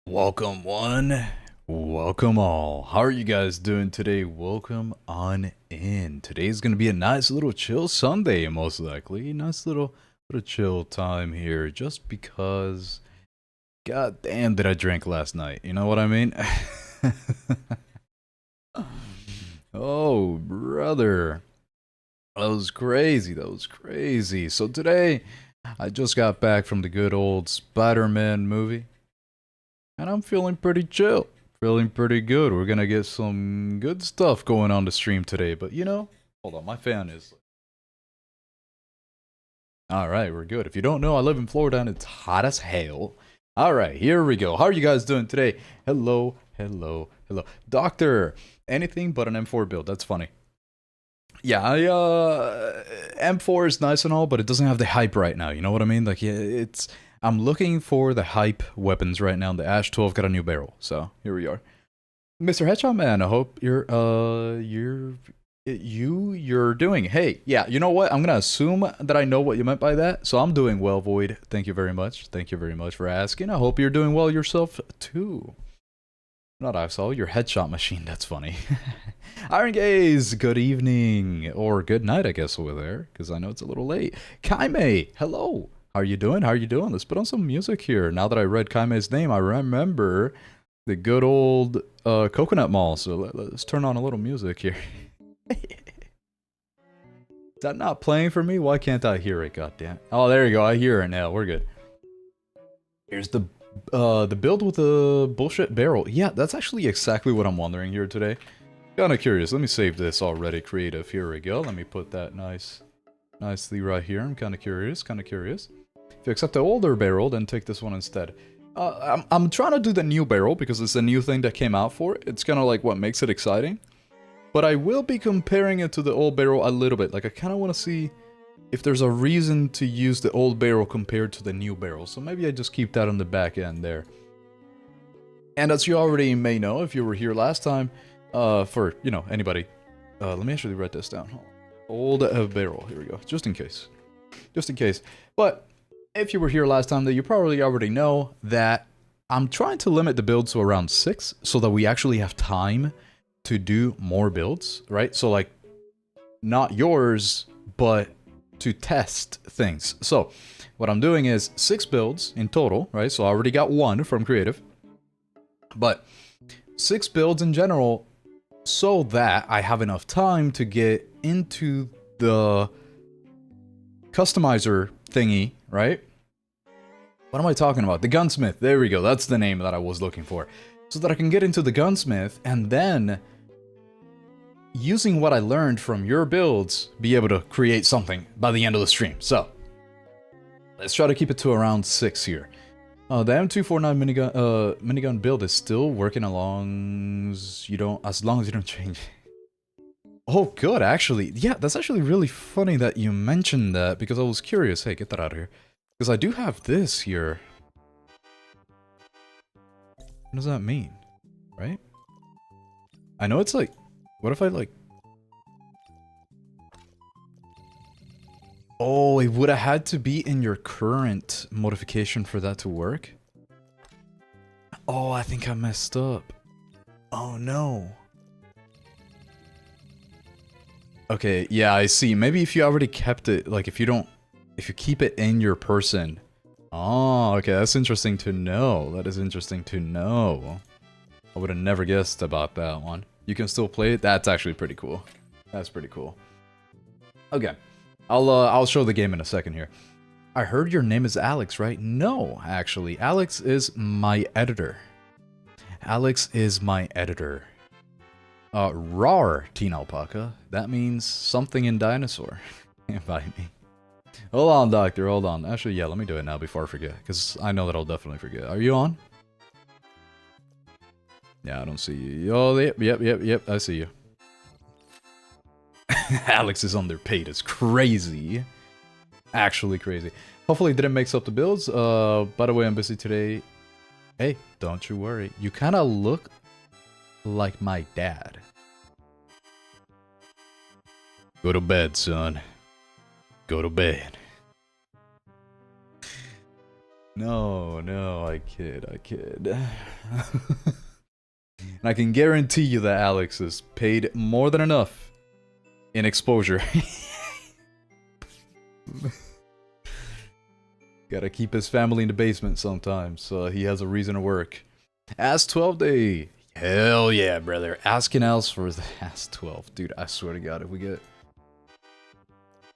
Welcome one, welcome all. How are you guys doing today? Welcome on in. Today's gonna be a nice little chill Sunday, most likely. Nice little chill time here, just because. God damn, did I drink last night? You know what I mean? Oh, brother, that was crazy. That was crazy. So today, I just got back from the good old Spider-Man movie. And I'm feeling pretty chill. Feeling pretty good. We're gonna get some good stuff going on the stream today. But you know, hold on, my fan is... Alright, we're good. If you don't know, I live in Florida and it's hot as hell. Alright, here we go. How are you guys doing today? Hello, hello, hello. Doctor, anything but an M4 build. That's funny. Yeah, M4 is nice and all, but it doesn't have the hype right now. You know what I mean? Like, it's... I'm looking for the hype weapons right now. The Ash-12 got a new barrel, so here we are. Mr. Headshot Man, I hope you're doing. Hey, yeah, you know what? I'm gonna assume that I know what you meant by that, so I'm doing well, Void. Thank you very much. Thank you very much for asking. I hope you're doing well yourself too. Not AuxOwl, your headshot machine. That's funny. Iron Gaze, good evening or good night, I guess, over there, because I know it's a little late. Kaime, hello. How are you doing? How are you doing? Let's put on some music here. Now that I read Kaime's name, I remember the good old Coconut Mall. So let's turn on a little music here. Is that not playing for me? Why can't I hear it? Goddamn. Oh, there you go. I hear it now. We're good. Here's the build with the bullshit barrel. Yeah, that's actually exactly what I'm wondering here today. Kinda curious. Let me save this already. Creative. Here we go. Let me put that nicely right here. I'm kinda curious. If you accept the older barrel, then take this one instead. I'm trying to do the new barrel because it's a new thing that came out for it. It's kind of like what makes it exciting. But I will be comparing it to the old barrel a little bit. Like, I kind of want to see if there's a reason to use the old barrel compared to the new barrel. So maybe I just keep that on the back end there. And as you already may know, if you were here last time, for, you know, anybody. Let me actually write this down. Old barrel. Here we go. Just in case. But... if you were here last time, that you probably already know that I'm trying to limit the builds to around 6 so that we actually have time to do more builds, right? So like, not yours, but to test things. So what I'm doing is 6 builds in total, right? So I already got 1 from creative, but 6 builds in general so that I have enough time to get into the customizer thingy, right? What am I talking about? The gunsmith. There we go. That's the name that I was looking for. So that I can get into the gunsmith and then, using what I learned from your builds, be able to create something by the end of the stream. So, let's try to keep it to around 6 here. The M249 minigun build is still working along as long as you don't change. Oh, good, actually. Yeah, that's actually really funny that you mentioned that, because I was curious. Hey, get that out of here. Because I do have this here. What does that mean? Right? I know it's like... what if I like... Oh, it would have had to be in your current modification for that to work? Oh, I think I messed up. Oh no. Okay, yeah, I see. Maybe if you already kept it, like if you keep it in your person. Oh, okay, that's interesting to know. That is interesting to know. I would have never guessed about that one. You can still play it? That's actually pretty cool. That's pretty cool. Okay. I'll show the game in a second here. I heard your name is Alex, right? No, actually. Alex is my editor. Alex is my editor. Rar, Teen Alpaca. That means something in dinosaur. Invite me. Hold on, Doctor, hold on. Actually, yeah, let me do it now before I forget, because I know that I'll definitely forget. Are you on? Yeah, I don't see you. Oh, yep, I see you. Alex is underpaid. It's crazy. Actually crazy. Hopefully it didn't mix up the builds. By the way, I'm busy today. Hey, don't you worry. You kind of look like my dad. Go to bed, son. Go to bed. No, I kid. And I can guarantee you that Alex is paid more than enough in exposure. Gotta keep his family in the basement sometimes, so he has a reason to work. Ash-12 day. Hell yeah, brother. Asking else for the Ash-12. Dude, I swear to God, if we get...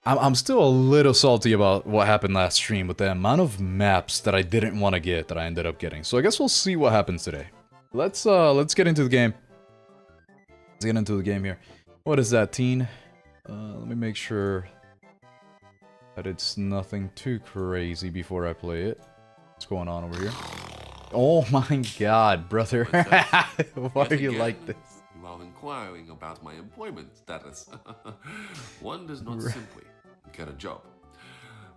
I'm still a little salty about what happened last stream with the amount of maps that I didn't want to get that I ended up getting. So I guess we'll see what happens today. Let's get into the game. Let's get into the game here. What is that, teen? Let me make sure that it's nothing too crazy before I play it. What's going on over here? Oh my God, brother. Why are you like this? You are inquiring about my employment status. One does not simply get a job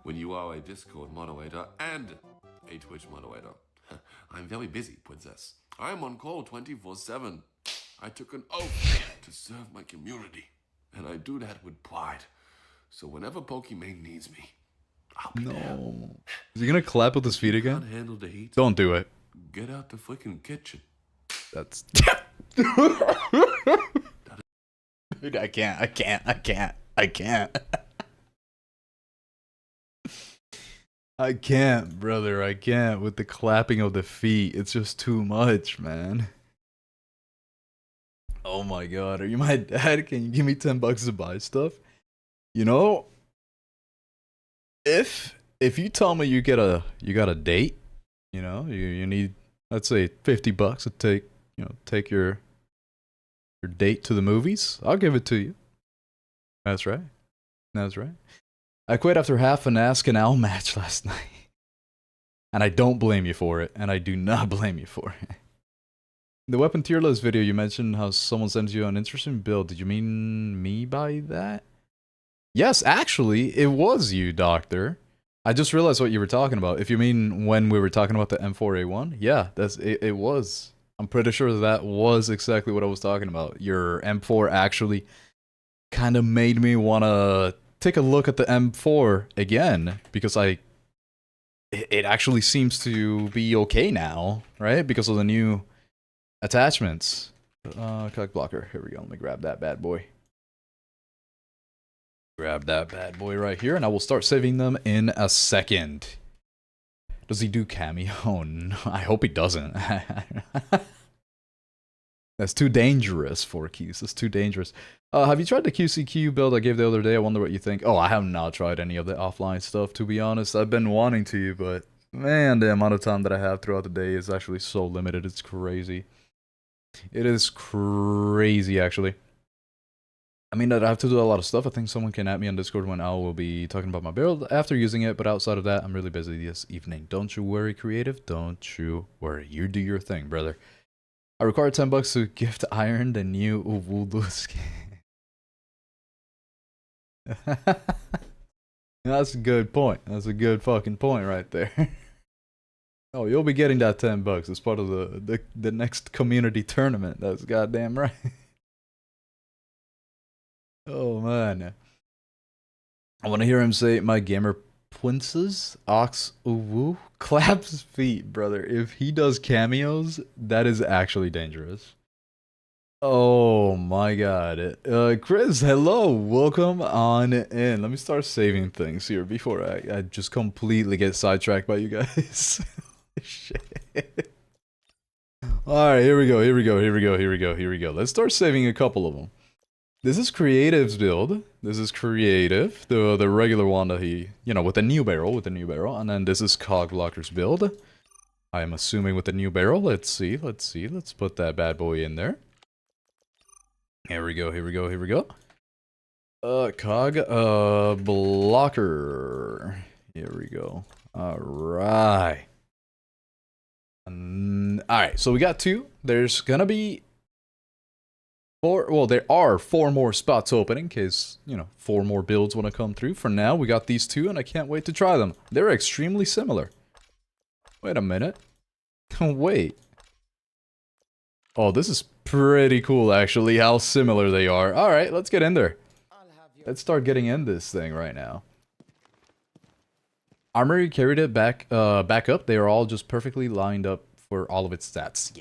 when you are a Discord moderator and a Twitch moderator. I'm very busy, princess. I'm on call 24/7. I took an oath to serve my community, and I do that with pride. So whenever Pokimane needs me, I'll be there. Is he gonna clap with his feet again? Can't handle the heat? Don't do it. Get out the freaking kitchen. That's... Dude, I can't. I can't, brother. I can't with the clapping of the feet. It's just too much, man. Oh my God, are you my dad? Can you give me $10 to buy stuff? You know, if you tell me you got a date, you know, you need, let's say $50 to take your date to the movies, I'll give it to you. That's right. That's right. I quit after half an Ask and Owl match last night. And I don't blame you for it. And I do not blame you for it. The weapon tier list video, you mentioned how someone sends you an interesting build. Did you mean me by that? Yes, actually, it was you, Doctor. I just realized what you were talking about. If you mean when we were talking about the M4A1, yeah, it was. I'm pretty sure that was exactly what I was talking about. Your M4 actually kind of made me want to take a look at the M4 again, because it actually seems to be okay now, right? Because of the new attachments. Cock blocker. Here we go. Let me grab that bad boy. Grab that bad boy right here, and I will start saving them in a second. Does he do cameo? No, I hope he doesn't. That's too dangerous for Keys. That's too dangerous. Have you tried the QCQ build I gave the other day? I wonder what you think. Oh, I have not tried any of the offline stuff, to be honest. I've been wanting to, but man, the amount of time that I have throughout the day is actually so limited. It's crazy. It is crazy, actually. I mean, I have to do a lot of stuff. I think someone can at me on Discord when I will be talking about my build after using it, but outside of that, I'm really busy this evening. Don't you worry, creative. Don't you worry. You do your thing, brother. I require $10 to gift Iron the new Uvudu skin. That's a good point. That's a good fucking point right there. Oh, you'll be getting that $10 as part of the next community tournament. That's goddamn right. Oh man. I want to hear him say, "My gamer princes, AuxOwl, claps feet, brother." If he does cameos, that is actually dangerous. Oh my god. Chris, hello. Welcome on in. Let me start saving things here before I just completely get sidetracked by you guys. Shit. Alright, here we go. Let's start saving a couple of them. This is Creative's build. This is Creative, the regular one that he, with the new barrel, and then this is Cogblocker's build. I am assuming with the new barrel. Let's see. Let's put that bad boy in there. Here we go. Blocker. Here we go. Alright. Alright, so we got 2. There's gonna be 4, well, there are 4 more spots open in case, 4 more builds want to come through. For now, we got these 2, and I can't wait to try them. They're extremely similar. Wait a minute. Wait. Oh, this is pretty cool, actually, how similar they are. Alright, let's get in there. Let's start getting in this thing right now. Armory carried it back up. They are all just perfectly lined up for all of its stats.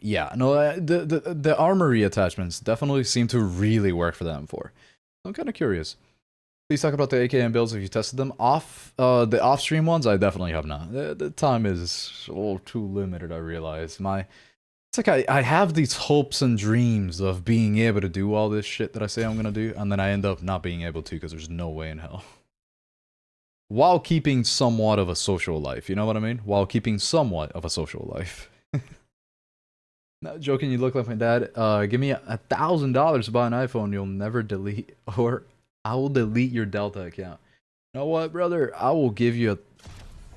Yeah. No, the armory attachments definitely seem to really work for them. I'm kind of curious. Please talk about the AKM builds if you tested them. The off-stream ones, I definitely have not. The time is a little too limited, I realize. It's like I have these hopes and dreams of being able to do all this shit that I say I'm gonna do, and then I end up not being able to because there's no way in hell. While keeping somewhat of a social life, you know what I mean? While keeping somewhat of a social life. Not joking, you look like my dad. Give me $1,000 to buy an iPhone, you'll never delete, or I will delete your Delta account. You know what, brother? I will give you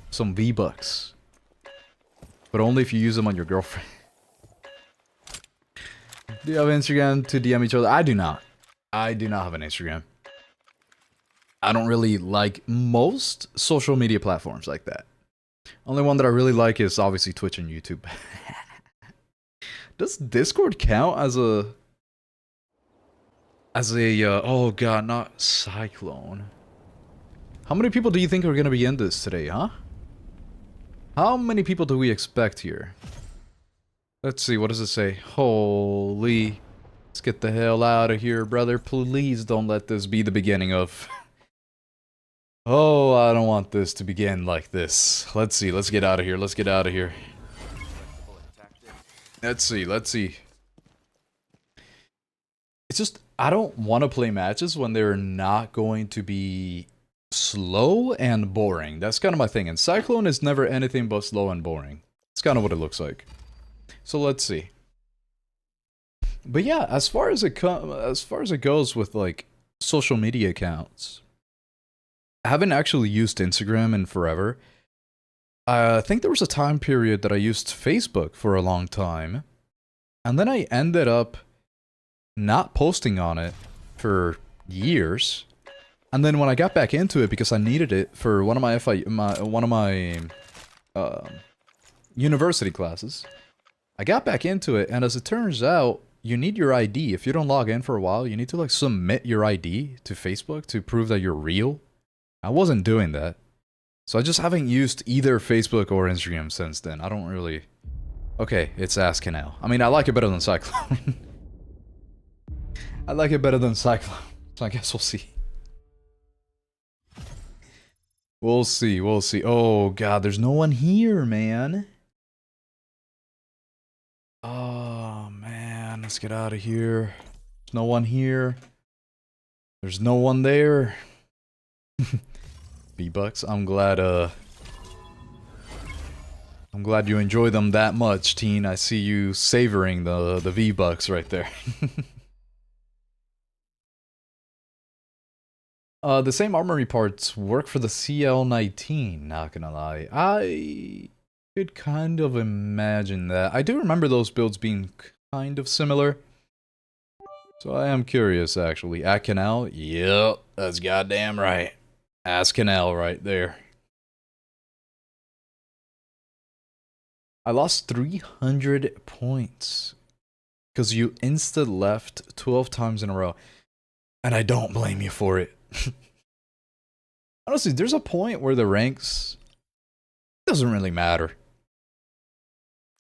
some V-Bucks. But only if you use them on your girlfriend. Do you have Instagram to DM each other? I do not. I do not have an Instagram. I don't really like most social media platforms like that. Only one that I really like is obviously Twitch and YouTube. Does Discord count as a... oh god, not Cyclone. How many people do you think are gonna be in this today, huh? How many people do we expect here? Let's see, what does it say? Holy... Let's get the hell out of here, brother. Please don't let this be the beginning of... Oh, I don't want this to begin like this. Let's see, let's get out of here, let's see. It's just, I don't want to play matches when they're not going to be slow and boring. That's kind of my thing, and Cyclone is never anything but slow and boring. It's kind of what it looks like. So let's see. But yeah, as far as it goes with like social media accounts, I haven't actually used Instagram in forever. I think there was a time period that I used Facebook for a long time, and then I ended up not posting on it for years. And then when I got back into it because I needed it for one of my university classes, I got back into it, and as it turns out, you need your ID. If you don't log in for a while, you need to like submit your ID to Facebook to prove that you're real. I wasn't doing that. So I just haven't used either Facebook or Instagram since then. I don't really... Okay, it's Ask Canal. I mean, I like it better than Cyclone. I like it better than Cyclone. So I guess we'll see. We'll see. Oh god, there's no one here, man. Oh man, let's get out of here. There's no one here. There's no one there. V-Bucks, I'm glad you enjoy them that much, teen. I see you savoring the V-Bucks right there. The same armory parts work for the CL-19, not gonna lie. I could kind of imagine that. I do remember those builds being kind of similar. So I am curious, actually. At Canal? Yep, that's goddamn right. Ask Canal right there. I lost 300 points. Because you insta-left 12 times in a row. And I don't blame you for it. Honestly, there's a point where the ranks doesn't really matter.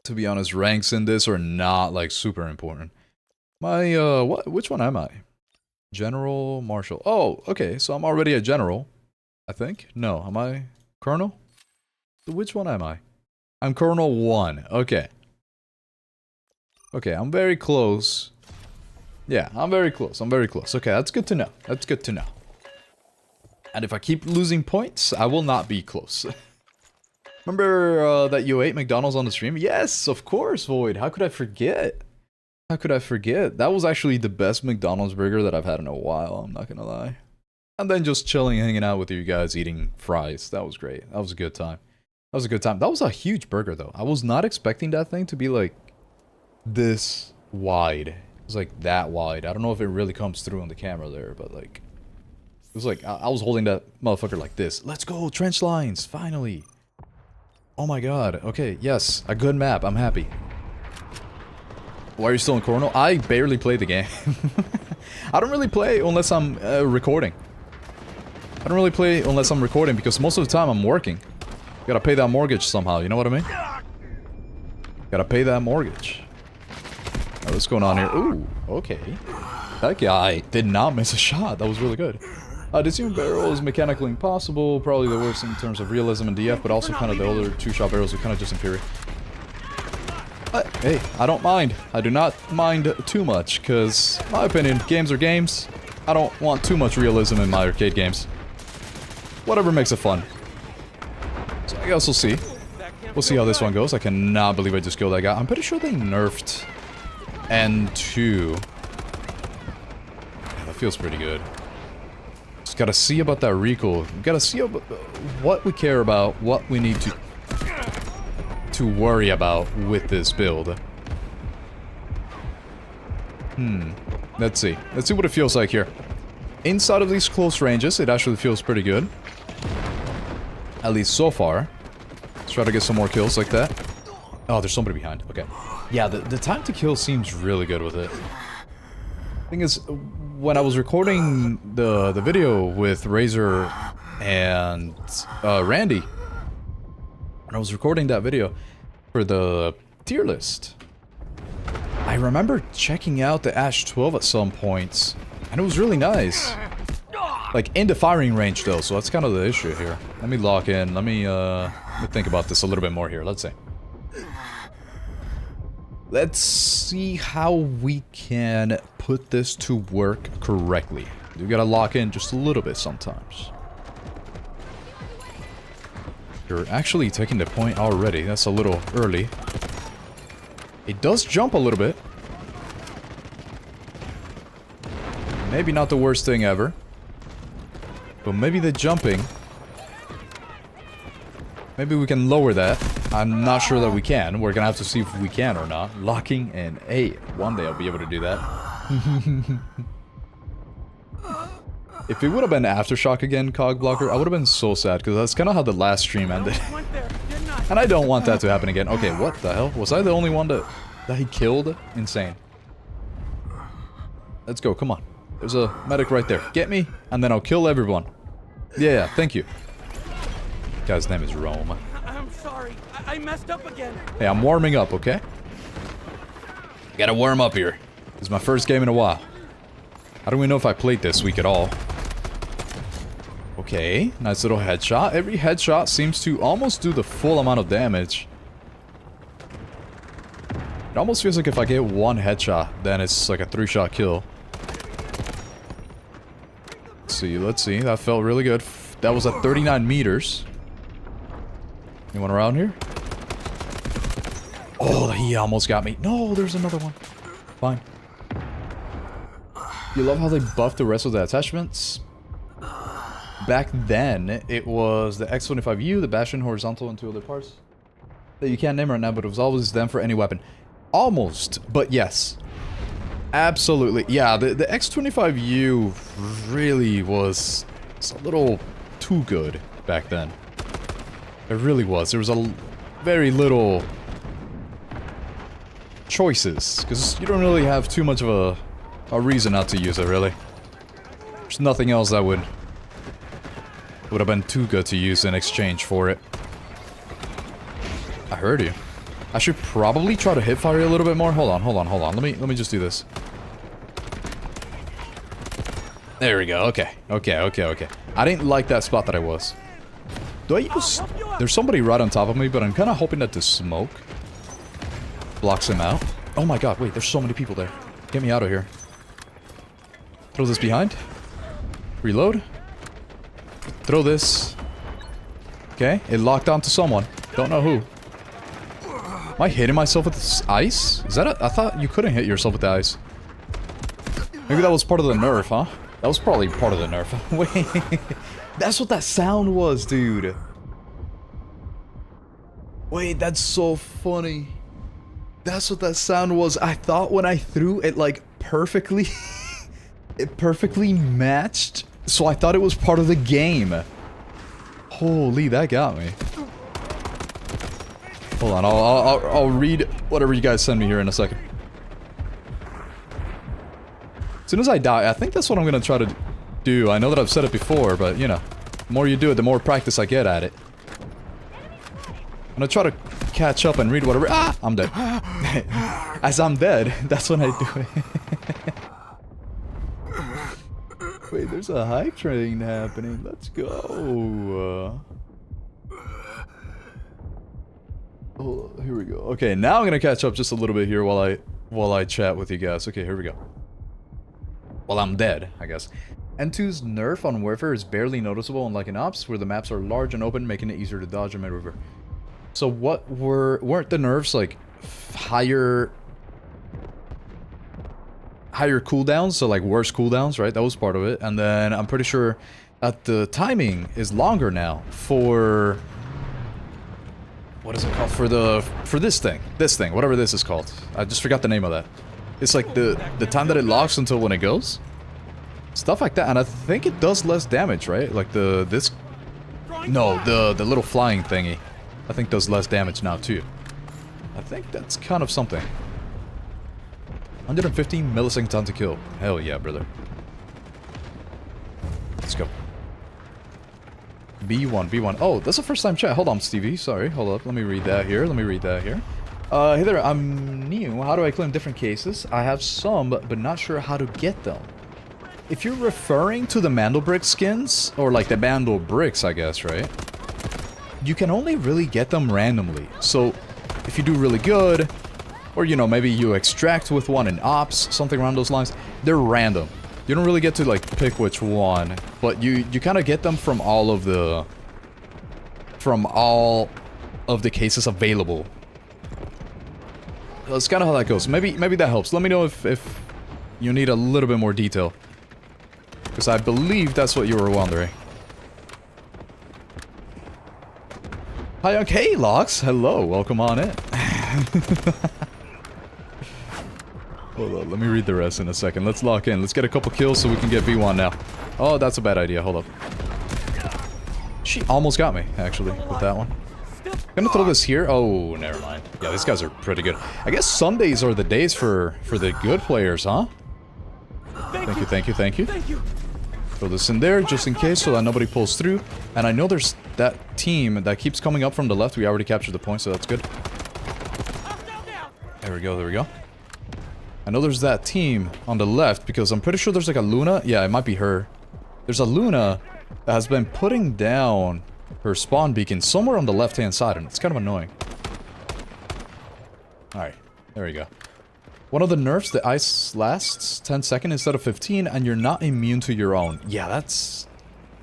To be honest, ranks in this are not like super important. My which one am I? General, Marshal. Oh, okay, so I'm already a general, I think. No, am I Colonel? So which one am I? I'm Colonel 1. Okay. Okay, I'm very close. Yeah, I'm very close. I'm very close. Okay, that's good to know. That's good to know. And if I keep losing points, I will not be close. Remember that you ate McDonald's on the stream? Yes, of course, Void. How could I forget? How could I forget? That was actually the best McDonald's burger that I've had in a while, I'm not gonna lie. And then just chilling, hanging out with you guys, eating fries. That was great. That was a good time. That was a good time. That was a huge burger, though. I was not expecting that thing to be, like, this wide. It was, like, that wide. I don't know if it really comes through on the camera there, but, like... It was like, I was holding that motherfucker like this. Let's go, trench lines, finally. Oh my god. Okay, yes, a good map. I'm happy. Why are you still in Coronal? I barely play the game. I don't really play unless I'm recording. I don't really play unless I'm recording because most of the time I'm working. Gotta pay that mortgage somehow, you know what I mean? Gotta pay that mortgage. Oh, what's going on here? Ooh, okay. That guy did not miss a shot. That was really good. Disunion barrel is mechanically impossible, probably the worst in terms of realism and DF, but also kind of the other two-shot barrels are kind of just inferior. Hey, I don't mind. I do not mind too much, because, in my opinion, games are games. I don't want too much realism in my arcade games. Whatever makes it fun. So I guess we'll see. We'll see how this one goes. I cannot believe I just killed that guy. I'm pretty sure they nerfed N2. Yeah, that feels pretty good. Just gotta see about that recoil. Gotta see about what we care about, what we need to worry about with this build. Let's see. Let's see what it feels like here. Inside of these close ranges, it actually feels pretty good. At least so far. Let's try to get some more kills like that. Oh, there's somebody behind. Okay. Yeah, the time to kill seems really good with it. Thing is, when I was recording the video with Razor and Randy, when I was recording that video for the tier list, I remember checking out the Ash-12 at some points, and it was really nice. Like, in the firing range, though, so that's kind of the issue here. Let me lock in. Let me think about this a little bit more here. Let's see. Let's see how we can put this to work correctly. You gotta lock in just a little bit sometimes. You're actually taking the point already. That's a little early. It does jump a little bit. Maybe not the worst thing ever. But maybe the jumping... Maybe we can lower that. I'm not sure that we can. We're gonna have to see if we can or not. Locking and... Hey, one day I'll be able to do that. If it would have been Aftershock again, Cog Blocker, I would have been so sad, because that's kind of how the last stream ended. And I don't want that to happen again. Okay, what the hell? Was I the only one that he killed? Insane. Let's go, come on. There's a medic right there. Get me, and then I'll kill everyone. Yeah, thank you. Guy's name is Rome. I'm sorry. I messed up again. Hey, I'm warming up, okay? Gotta warm up here. This is my first game in a while. I don't even know if I played this week at all. Okay, nice little headshot. Every headshot seems to almost do the full amount of damage. It almost feels like if I get one headshot, then it's like a 3-shot kill. Let's see. That felt really good. That was at 39 meters. Anyone around here? Oh, he almost got me. No, there's another one. Fine. You love how they buffed the rest of the attachments? Back then, it was the X25U, the Bastion horizontal, and 2 other parts that you can't name right now, but it was always them for any weapon. Almost, but yes. Absolutely. Yeah, the X25U really was a little too good back then. It really was. There was a very little choices, because you don't really have too much of a reason not to use it, really. There's nothing else that would Would have been too good to use in exchange for it. I heard you. I should probably try to hip fire you a little bit more. Hold on. Let me just do this. There we go. Okay. I didn't like that spot that I was. Do I use... There's somebody right on top of me, but I'm kind of hoping that the smoke blocks him out. Oh my god, wait, there's so many people there. Get me out of here. Throw this behind. Reload. Throw this. Okay, it locked onto someone. Don't know who. Am I hitting myself with this ice? Is that a... I thought you couldn't hit yourself with the ice. Maybe that was part of the nerf, huh? That was probably part of the nerf. Wait, that's what that sound was, dude. Wait, that's so funny. That's what that sound was. I thought when I threw it, like, perfectly... it perfectly matched. So I thought it was part of the game. Holy, that got me. Hold on, I'll read whatever you guys send me here in a second. As soon as I die, I think that's what I'm gonna try to do. I know that I've said it before, but, you know, the more you do it, the more practice I get at it. I'm gonna try to catch up and read whatever... Ah! I'm dead. As I'm dead, that's when I do it. Wait, there's a hype train happening. Let's go. Oh, here we go. Okay, now I'm gonna catch up just a little bit here while I chat with you guys. Okay, here we go. Well, I'm dead, I guess. N2's nerf on Warfare is barely noticeable, unlike in Ops, where the maps are large and open, making it easier to dodge and maneuver. So what weren't the nerfs like higher cooldowns, so like worse cooldowns, right? That was part of it. And then I'm pretty sure that the timing is longer now for... What is it called? For this thing, whatever this is called. I just forgot the name of that. It's like the time that it locks until when it goes. Stuff like that, and I think it does less damage, right? Like the little flying thingy, I think does less damage now too. I think that's kind of something. 115 millisecond time to kill. Hell yeah, brother. Let's go. B1. Oh, that's the first time chat. Hold on, Stevie. Sorry. Hold up. Let me read that here. Hey there, I'm new. How do I claim different cases? I have some, but not sure how to get them. If you're referring to the Mandelbrick skins, or like the Mandel bricks, I guess, right? You can only really get them randomly. So, if you do really good, or you know, maybe you extract with one in Ops, something around those lines, they're random. You don't really get to like pick which one, but you kind of get them from all of the cases available. That's kind of how that goes. Maybe that helps. Let me know if you need a little bit more detail. Because I believe that's what you were wondering. Hi, okay, Lox. Hello, welcome on in. Hold on, let me read the rest in a second. Let's lock in. Let's get a couple kills so we can get V1 now. Oh, that's a bad idea. Hold up. She almost got me, actually, with that one. I'm gonna throw this here. Oh, never mind. Yeah, these guys are pretty good. I guess Sundays are the days for the good players, huh? Thank you. Throw this in there just in case so that nobody pulls through. And I know there's that team that keeps coming up from the left. We already captured the point, so that's good. There we go. I know there's that team on the left because I'm pretty sure there's like a Luna. Yeah, it might be her. There's a Luna that has been putting down her spawn beacon somewhere on the left-hand side, and it's kind of annoying. Alright, there we go. One of the nerfs, the ice lasts 10 seconds instead of 15, and you're not immune to your own. Yeah, that's...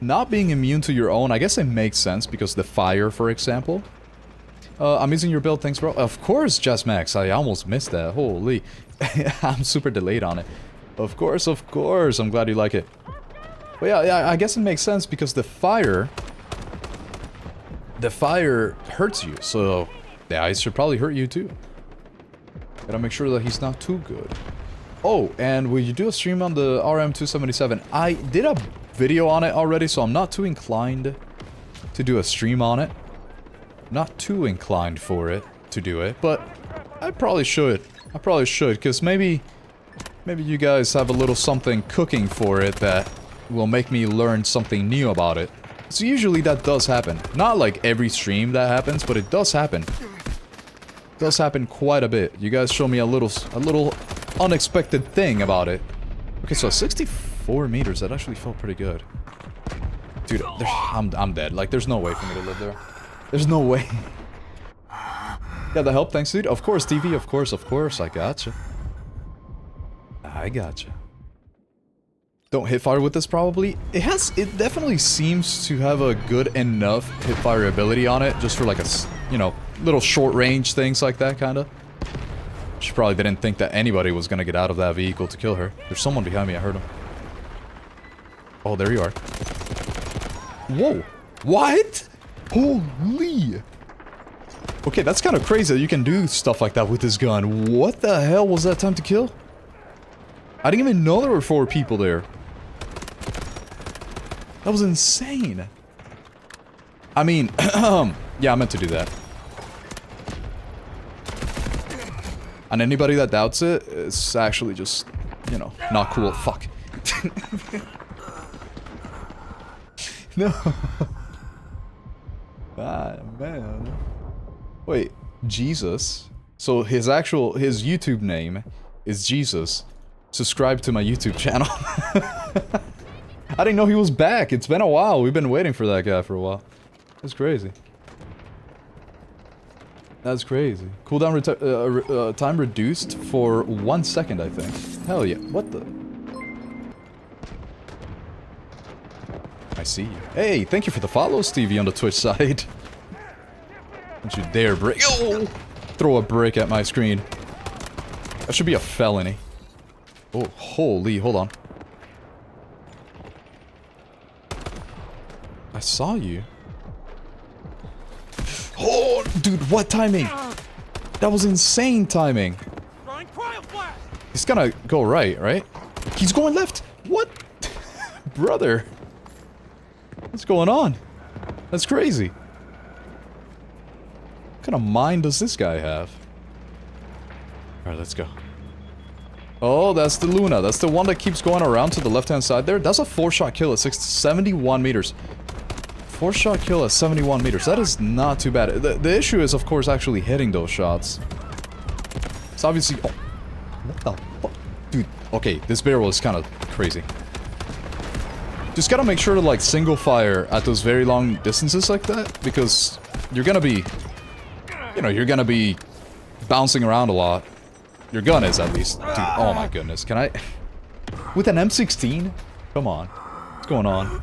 Not being immune to your own, I guess it makes sense, because the fire, for example. I'm using your build, thanks bro. Of course, Just Max, I almost missed that. Holy. I'm super delayed on it. Of course, I'm glad you like it. But yeah, I guess it makes sense, because the fire hurts you, so the ice should probably hurt you too. Gotta make sure that he's not too good. Oh, and will you do a stream on the RM277? I did a video on it already, so I'm not too inclined to do a stream on it. Not too inclined for it to do it, but I probably should. Because maybe you guys have a little something cooking for it that will make me learn something new about it. So usually that does happen. Not like every stream that happens, but it does happen. It does happen quite a bit. You guys show me a little unexpected thing about it. Okay, so 64 meters, that actually felt pretty good. Dude, I'm dead. Like, there's no way for me to live there. There's no way. Yeah, the help, thanks, dude. Of course, TV, of course. I gotcha. I gotcha. Don't hit fire with this, probably. It definitely seems to have a good enough hit fire ability on it, just for like a, you know, little short range things like that, kinda. She probably didn't think that anybody was gonna get out of that vehicle to kill her. There's someone behind me, I heard him. Oh, there you are. Whoa! What? Holy! Okay, that's kind of crazy that you can do stuff like that with this gun. What the hell was that time to kill? I didn't even know there were 4 people there. That was insane. I mean, yeah, I meant to do that. And anybody that doubts it, it's actually just, you know, not cool. Fuck. No. Ah, man. Wait, Jesus? So his YouTube name is Jesus. Subscribe to my YouTube channel. I didn't know he was back. It's been a while. We've been waiting for that guy for a while. That's crazy. That's crazy. Cooldown time reduced for 1 second, I think. Hell yeah. What the? I see you. Hey, thank you for the follow, Stevie, on the Twitch side. Don't you dare break. Oh! Throw a brick at my screen. That should be a felony. Oh, holy, hold on. I saw you. Oh, dude, what timing? That was insane timing. He's gonna go right? He's going left. What? Brother. What's going on? That's crazy. What kind of mind does this guy have? Alright, let's go. Oh, that's the Luna. That's the one that keeps going around to the left-hand side there. That's a 4-shot kill at 71 meters. 4-shot kill at 71 meters. That is not too bad. The issue is, of course, actually hitting those shots. It's obviously... Oh, what the fuck? Dude, okay, this barrel is kind of crazy. Just gotta make sure to, like, single fire at those very long distances like that, because you're gonna be... You know, you're gonna be bouncing around a lot. Your gun is, at least. Dude, oh my goodness. Can I... With an M16? Come on. What's going on?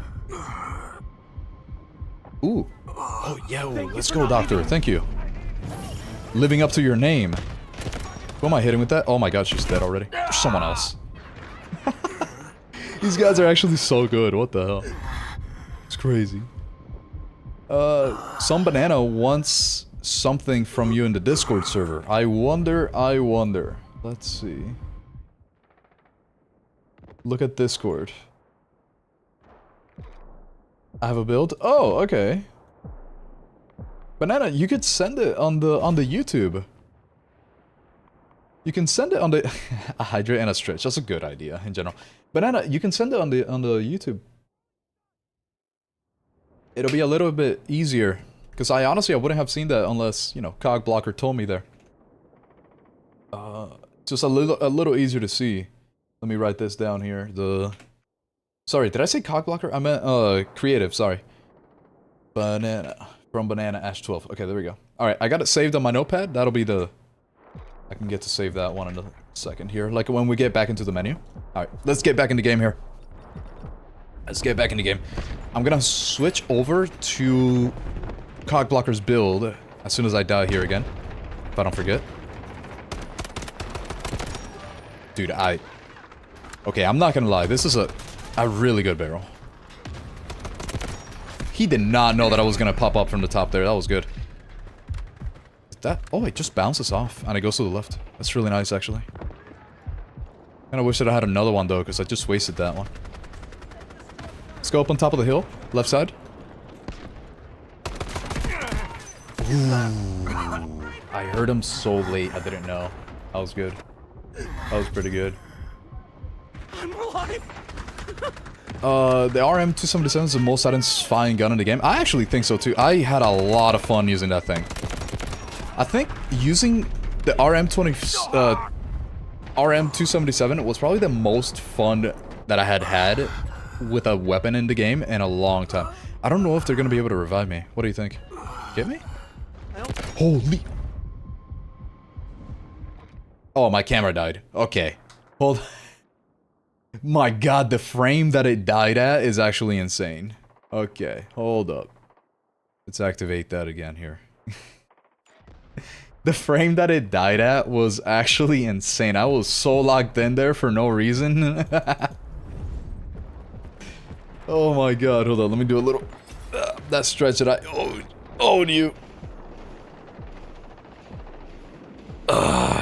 Ooh. Oh, yeah. Let's go, doctor. Thank you. Living up to your name. Who am I hitting with that? Oh my god, she's dead already. There's someone else. These guys are actually so good. What the hell? It's crazy. Some banana wants something from you in the Discord server. I wonder. Let's see. Look at Discord. I have a build. Oh, okay. Banana, you could send it on the YouTube. You can send it on the a hydrate and a stretch. That's a good idea in general. Banana, you can send it on the YouTube. It'll be a little bit easier, because I wouldn't have seen that unless, you know, Cog Blocker told me there. Just a little easier to see. Let me write this down here. Sorry, did I say Cog Blocker? I meant creative. Sorry. Banana from Banana Ash-12. Okay, there we go. All right, I got it saved on my notepad. That'll be the. I can get to save that one in a second here, like when we get back into the menu. All right, let's get back into game here. Let's get back into game. I'm gonna switch over to Cog Blocker's build as soon as I die here again, if I don't forget. Dude, okay, I'm not gonna lie. This is a really good barrel. He did not know that I was gonna pop up from the top there. That was good. Oh, it just bounces off and it goes to the left. That's really nice, actually. Kinda wish that I had another one, though, because I just wasted that one. Let's go up on top of the hill. Left side. Ooh. I heard him so late, I didn't know. That was good. That was pretty good. I'm alive! the RM277 is the most satisfying gun in the game. I actually think so too. I had a lot of fun using that thing. I think using the RM277 was probably the most fun that I had with a weapon in the game in a long time. I don't know if they're gonna be able to revive me. What do you think? Get me? Holy... Oh, my camera died. Okay. Hold... My god, the frame that it died at is actually insane. Okay, hold up. Let's activate that again here. The frame that it died at was actually insane. I was so locked in there for no reason. Oh my god, hold on, let me do a little... that stretch that I owed you.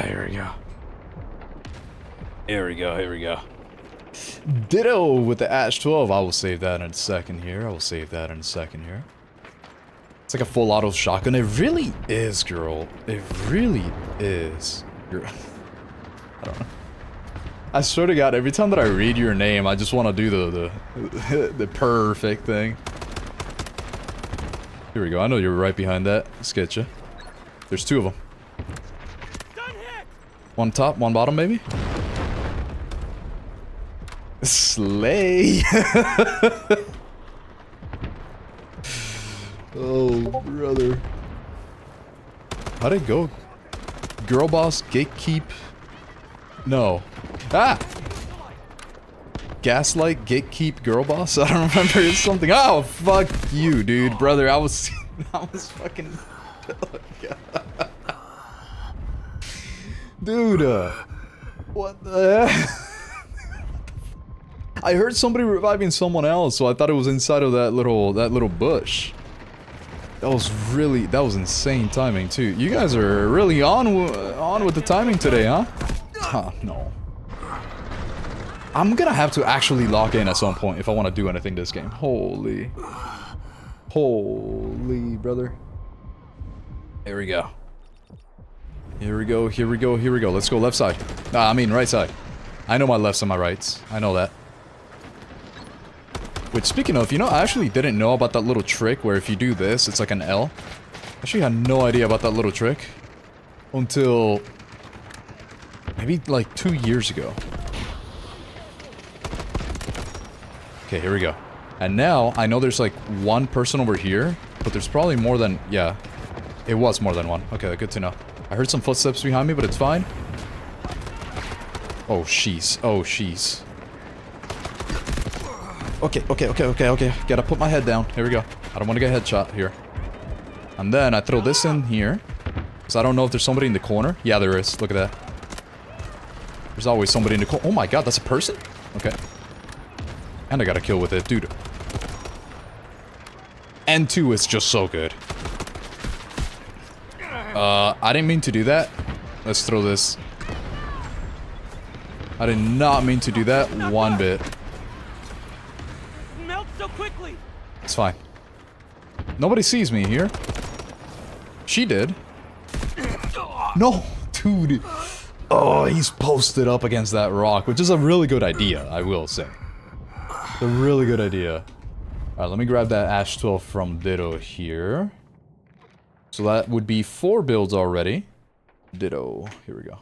Here we go. Here we go, here we go. Ditto with the Ash-12. I will save that in a second here. I will save that in a second here. It's like a full auto shotgun. It really is, girl. It really is. Girl. I don't know. I swear to God, every time that I read your name, I just want to do the perfect thing. Here we go. I know you're right behind that. Let's get you. There's two of them. One top, one bottom, maybe? Slay! Oh, brother. How'd it go? Girl boss, gatekeep... No. Ah! Gaslight, gatekeep, girl boss? I don't remember. It's something. Oh, fuck you, dude. Brother, I was fucking... Oh, God. Dude, what the heck? I heard somebody reviving someone else, so I thought it was inside of that little bush. That was insane timing too. You guys are really on with the timing today, huh? Huh, no. I'm gonna have to actually lock in at some point if I want to do anything this game. Holy, brother. Here we go. Here we go. Here we go. Here we go. Let's go left side. I mean right side. I know my lefts and my rights. I know that. Which, speaking of, you know, I actually didn't know about that little trick where if you do this, it's like an L. I actually had no idea about that little trick until maybe like 2 years ago. Okay, here we go. And now I know there's like one person over here, but there's probably more than, yeah, it was more than one. Okay, good to know. I heard some footsteps behind me, but it's fine. Oh, sheesh. Oh, sheesh. Okay. Gotta put my head down. Here we go. I don't want to get headshot here. And then I throw this in here. Because I don't know if there's somebody in the corner. Yeah, there is. Look at that. There's always somebody in the corner. Oh my god, that's a person? Okay. And I got a kill with it, dude. N2 is just so good. I didn't mean to do that. Let's throw this. I did not mean to do that one bit. So quickly. It's fine. Nobody sees me here. She did. No, dude. Oh, he's posted up against that rock, which is a really good idea, I will say. It's a really good idea. Alright, let me grab that Ash-12 from Ditto here. So that would be 4 builds already. Ditto. Here we go.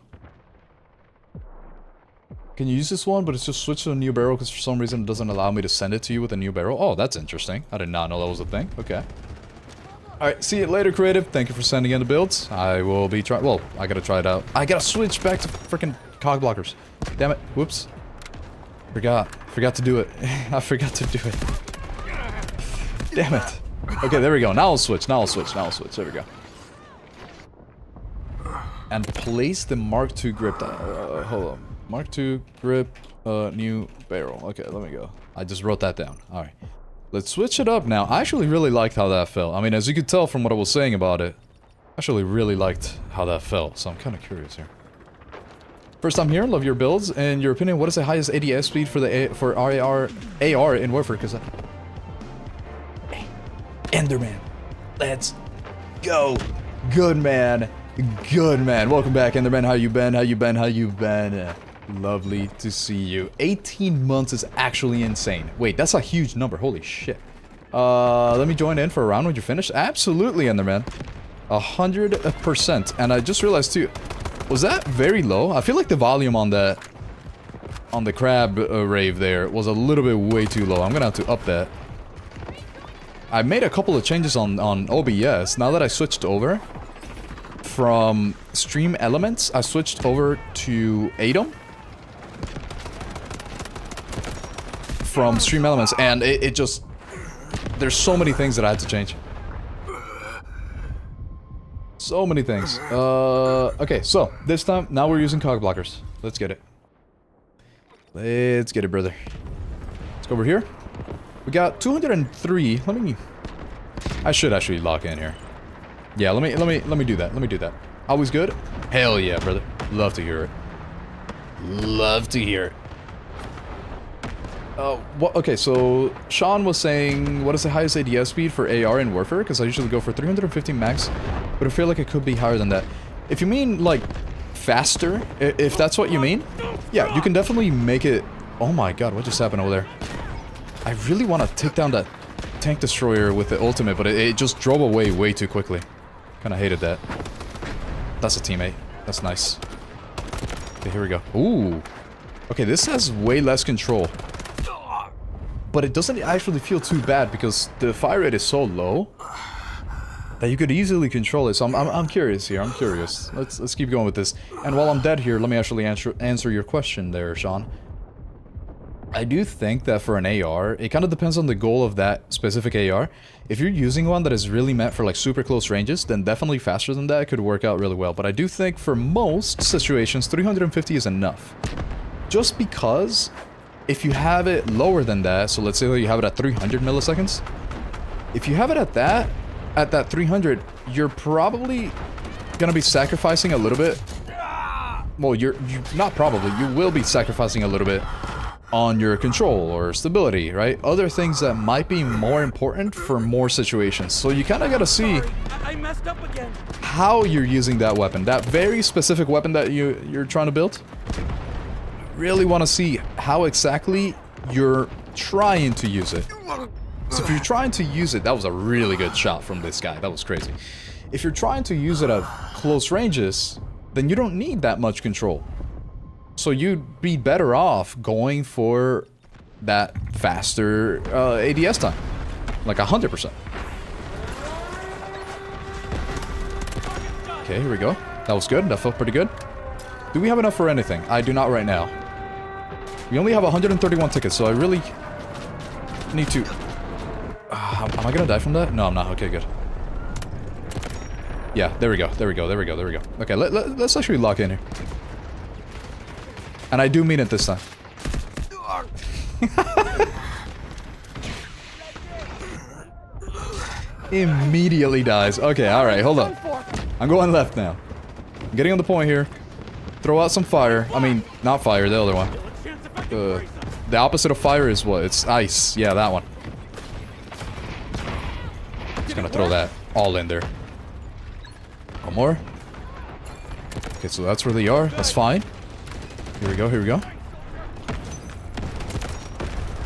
Can you use this one, but it's just switched to a new barrel because for some reason it doesn't allow me to send it to you with a new barrel? Oh, that's interesting. I did not know that was a thing. Okay. Alright, see you later, Creative. Thank you for sending in the builds. I will be trying... Well, I gotta try it out. I gotta switch back to freaking cog blockers. Damn it. Whoops. Forgot to do it. I forgot to do it. Damn it. Okay, there we go. Now I'll switch. There we go. And place the Mark II grip down. Hold on. Mark II grip, new barrel. Okay, let me go. I just wrote that down. Alright. Let's switch it up now. I actually really liked how that felt. I mean, as you could tell from what I was saying about it, I actually really liked how that felt. So I'm kind of curious here. First time here, love your builds. In your opinion, what is the highest ADS speed for the AR in Warfare? Because Enderman. Let's go. Good man. Good man. Welcome back, Enderman. How you been? Lovely to see you. 18 months is actually insane. Wait, that's a huge number. Holy shit. Let me join in for a round when you're finished. Absolutely, Enderman. 100%. And I just realized too, was that very low? I feel like the volume on the crab rave there was a little bit way too low. I'm gonna have to up that. I made a couple of changes on OBS. Now that I switched over from Stream Elements, I switched over to Atom from Stream Elements, and it just, there's so many things that I had to change. So many things. Okay, so this time, now we're using cog blockers. Let's get it. Let's get it, brother. Let's go over here. We got 203. Let me. I should actually lock in here. Yeah, let me do that. Let me do that. Always good? Hell yeah, brother. Love to hear it. Love to hear it. Okay, so Sean was saying, what is the highest ADS speed for AR in Warfare? Because I usually go for 350 max, but I feel like it could be higher than that. If you mean, like, faster, if that's what you mean, yeah, you can definitely make it... Oh my god, what just happened over there? I really want to take down that tank destroyer with the ultimate, but it just drove away way too quickly. Kinda hated that. That's a teammate. That's nice. Okay, here we go. Ooh. Okay, this has way less control. But it doesn't actually feel too bad because the fire rate is so low that you could easily control it. So I'm curious here. I'm curious. Let's keep going with this. And while I'm dead here, let me actually answer your question there, Sean. I do think that for an AR, it kind of depends on the goal of that specific AR. If you're using one that is really meant for like super close ranges, then definitely faster than that could work out really well. But I do think for most situations, 350 is enough. Just because if you have it lower than that, so let's say that you have it at 300 milliseconds. If you have it at that 300, you're probably gonna be sacrificing a little bit. Well, you're not probably, you will be sacrificing a little bit on your control or stability, right? Other things that might be more important for more situations. So you kind of gotta see I messed up again. how you're using that weapon. That very specific weapon that you're trying to build. Really want to see how exactly you're trying to use it. So if you're trying to use it, that was a really good shot from this guy. That was crazy. If you're trying to use it at close ranges, then you don't need that much control. So you'd be better off going for that faster ADS time. Like 100%. Okay, here we go. That was good. That felt pretty good. Do we have enough for anything? I do not right now. We only have 131 tickets, so I really need to... am I gonna die from that? No, I'm not. Okay, good. Yeah, there we go. There we go. There we go. There we go. Okay, let's actually lock in here. And I do mean it this time. Immediately dies. Okay, alright, hold up. I'm going left now. I'm getting on the point here. Throw out some fire. I mean, not fire, the other one. The opposite of fire is what? It's ice. Yeah, that one. Just gonna throw that all in there. One more. Okay, so that's where they are. That's fine. Here we go, here we go.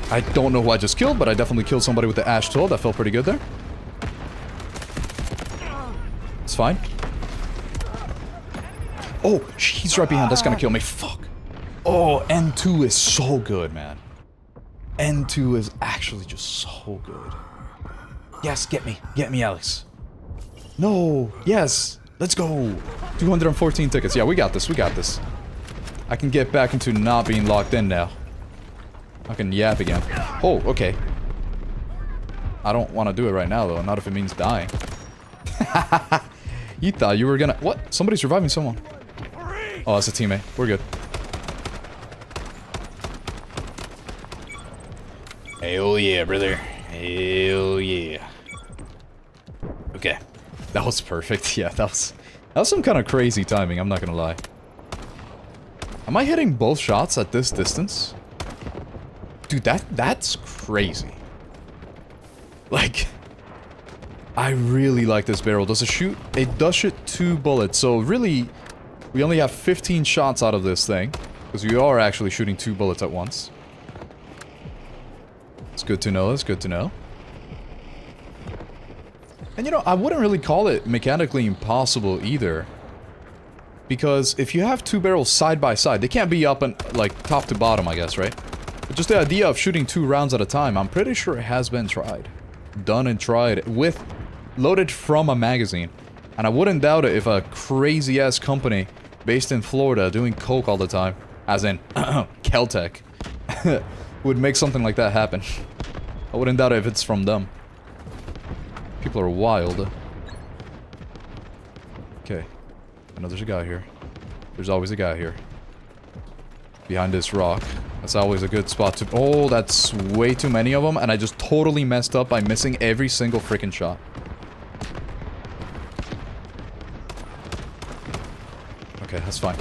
I don't know who I just killed, but I definitely killed somebody with the Ash-12. That felt pretty good there. It's fine. Oh, he's right behind. That's gonna kill me. Fuck. Oh, N2 is so good, man. N2 is actually just so good. Yes, get me. Get me, Alex. No. Yes. Let's go. 214 tickets. Yeah, we got this. We got this. I can get back into not being locked in now. I can yap again. Oh, okay. I don't want to do it right now, though. Not if it means dying. You thought you were gonna... What? Somebody's reviving someone. Oh, that's a teammate. We're good. Hell yeah, brother. Hell yeah. Okay. That was perfect. Yeah, that was some kind of crazy timing, I'm not gonna lie. Am I hitting both shots at this distance? Dude, that's crazy. Like, I really like this barrel. Does it shoot? It does shoot 2 bullets, so really, we only have 15 shots out of this thing. Because you are actually shooting 2 bullets at once. It's good to know, it's good to know. And you know, I wouldn't really call it mechanically impossible either. Because if you have 2 barrels side by side, they can't be up and like top to bottom, I guess, right? But just the idea of shooting 2 rounds at a time, I'm pretty sure it has been tried. Done and tried with loaded from a magazine. And I wouldn't doubt it if a crazy ass company based in Florida doing coke all the time, as in Caltech, would make something like that happen. I wouldn't doubt it if it's from them. People are wild. Okay. I know there's a guy here. There's always a guy here. Behind this rock. That's always a good spot to... Oh, that's way too many of them, and I just totally messed up by missing every single freaking shot. Okay, that's fine.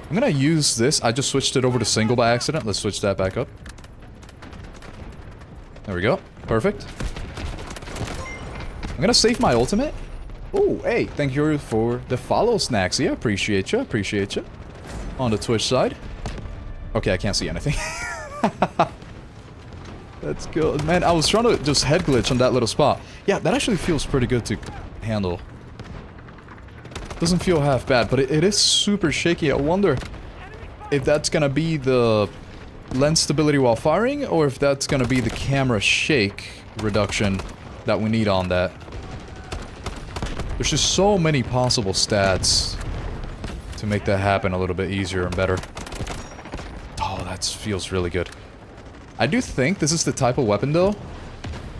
I'm gonna use this. I just switched it over to single by accident. Let's switch that back up. There we go. Perfect. I'm gonna save my ultimate. Oh, hey, thank you for the follow, Snaxia. Appreciate you, appreciate you. On the Twitch side. Okay, I can't see anything. Let's go. Man, I was trying to just head glitch on that little spot. Yeah, that actually feels pretty good to handle. Doesn't feel half bad, but it is super shaky. I wonder if that's gonna be the lens stability while firing, or if that's gonna be the camera shake reduction that we need on that. There's just so many possible stats to make that happen a little bit easier and better. Oh, that feels really good. I do think this is the type of weapon, though,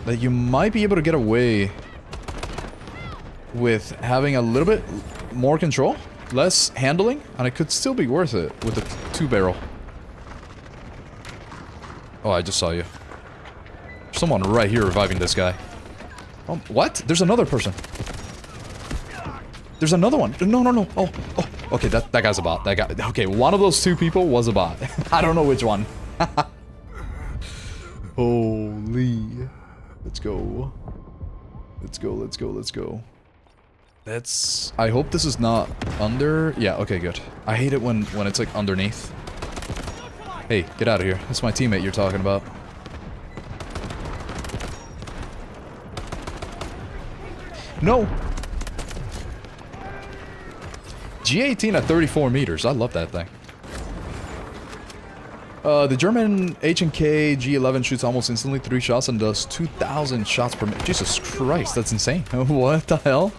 that you might be able to get away with having a little bit more control, less handling, and it could still be worth it with the 2-barrel. Oh, I just saw you. There's someone right here reviving this guy. Oh, what? There's another person. There's another one. No, no, no. Oh, oh. Okay, that guy's a bot. That guy. Okay, one of those 2 people was a bot. I don't know which one. Holy. Let's go. Let's go, let's go, let's go. That's... I hope this is not under... Yeah, okay, good. I hate it when it's like underneath. Hey, get out of here. That's my teammate you're talking about. No! G18 at 34 meters. I love that thing. The German H&K G11 shoots almost instantly 3 shots and does 2,000 shots per minute. Jesus Christ, that's insane. What the hell?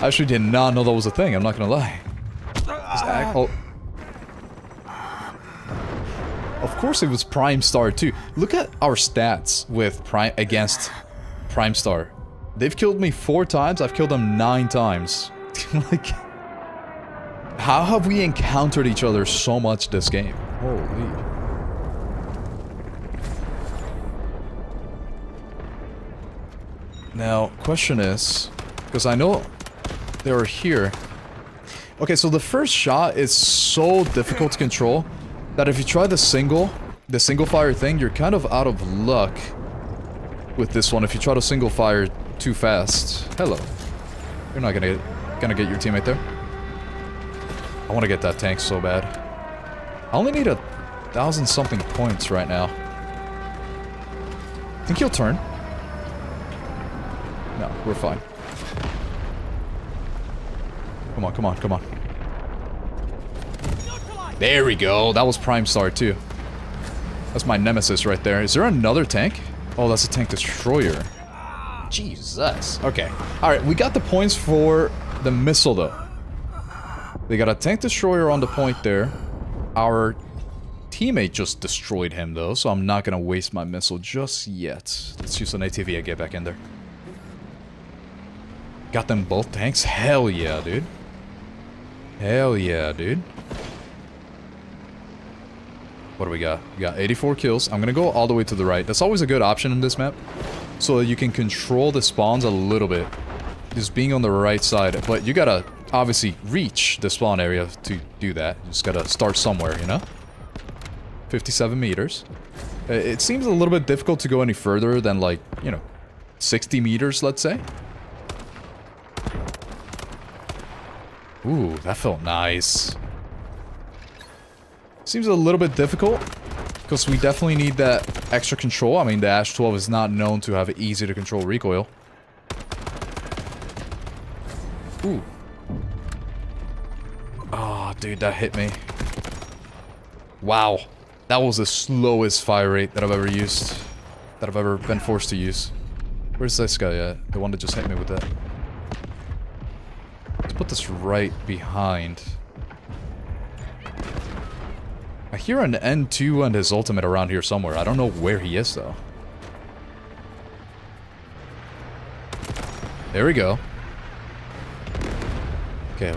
I actually did not know that was a thing, I'm not gonna lie. Oh. Of course it was Prime Star too. Look at our stats with Prime against Prime Star. They've killed me 4 times, I've killed them 9 times. Like, how have we encountered each other so much this game? Holy. Now, question is, because I know they were here. Okay, so the first shot is so difficult to control that if you try the single fire thing, you're kind of out of luck with this one if you try to single fire too fast. Hello. You're not gonna get your teammate there. I want to get that tank so bad. I only need 1,000 something points right now. Think he'll turn? No, we're fine. Come on, come on, come on. There we go. That was Prime Star too. That's my nemesis right there. Is there another tank? Oh, that's a tank destroyer. Jesus. Okay. Alright, we got the points for the missile though. They got a tank destroyer on the point there. Our teammate just destroyed him though, so I'm not gonna waste my missile just yet. Let's use an ATV and get back in there. Got them both tanks? Hell yeah, dude. Hell yeah, dude. What do we got? We got 84 kills. I'm gonna go all the way to the right. That's always a good option in this map, so that you can control the spawns a little bit. Just being on the right side, but you gotta obviously reach the spawn area to do that. You just gotta start somewhere, you know? 57 meters. It seems a little bit difficult to go any further than, like, you know, 60 meters, let's say. Ooh, that felt nice. Seems a little bit difficult, because we definitely need that extra control. I mean, the Ash-12 is not known to have easy to control recoil. Ooh. Oh, dude, that hit me. Wow. That was the slowest fire rate that I've ever used. That I've ever been forced to use. Where's this guy at? The one that just hit me with that. Let's put this right behind. I hear an N2 and his ultimate around here somewhere. I don't know where he is, though. There we go. Okay.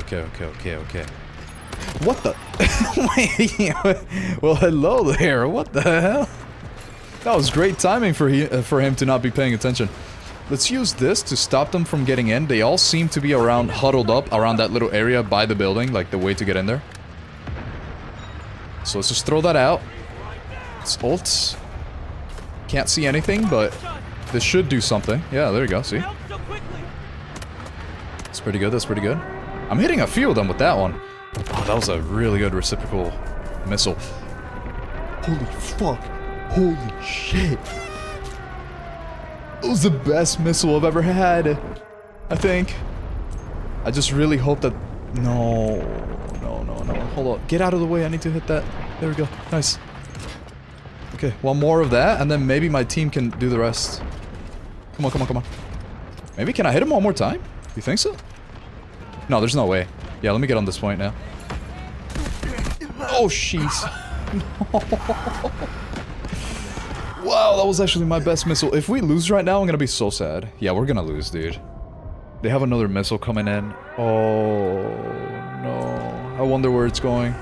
What the? Wait, well, hello there. What the hell? That was great timing for him to not be paying attention. Let's use this to stop them from getting in. They all seem to be around, huddled up around that little area by the building, like the way to get in there. So let's just throw that out. It's ult. Can't see anything, but this should do something. Yeah, there you go, see? That's pretty good, that's pretty good. I'm hitting a few of them with that one. Oh, that was a really good reciprocal missile. Holy fuck. Holy shit. It was the best missile I've ever had. I think. I just really hope that... No. Hold on. Get out of the way. I need to hit that. There we go. Nice. Okay, one more of that, and then maybe my team can do the rest. Come on. Maybe can I hit him one more time? You think so? No, there's no way. Yeah, let me get on this point now. Oh, jeez. Wow, that was actually my best missile. If we lose right now, I'm gonna be so sad. Yeah, we're gonna lose, dude. They have another missile coming in. Oh, no. I wonder where it's going.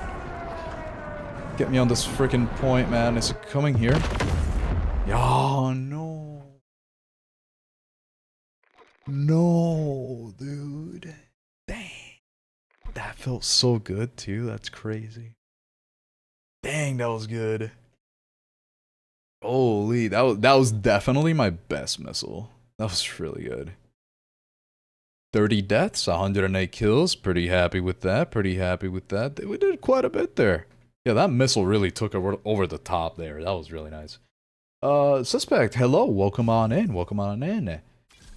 Get me on this freaking point, man. Is it coming here? Oh, no. No, dude. Dang. That felt so good, too. That's crazy. Dang, that was good. Holy, that was definitely my best missile. That was really good. 30 deaths, 108 kills. Pretty happy with that. We did quite a bit there. Yeah, that missile really took over the top there. That was really nice. Suspect, hello. Welcome on in.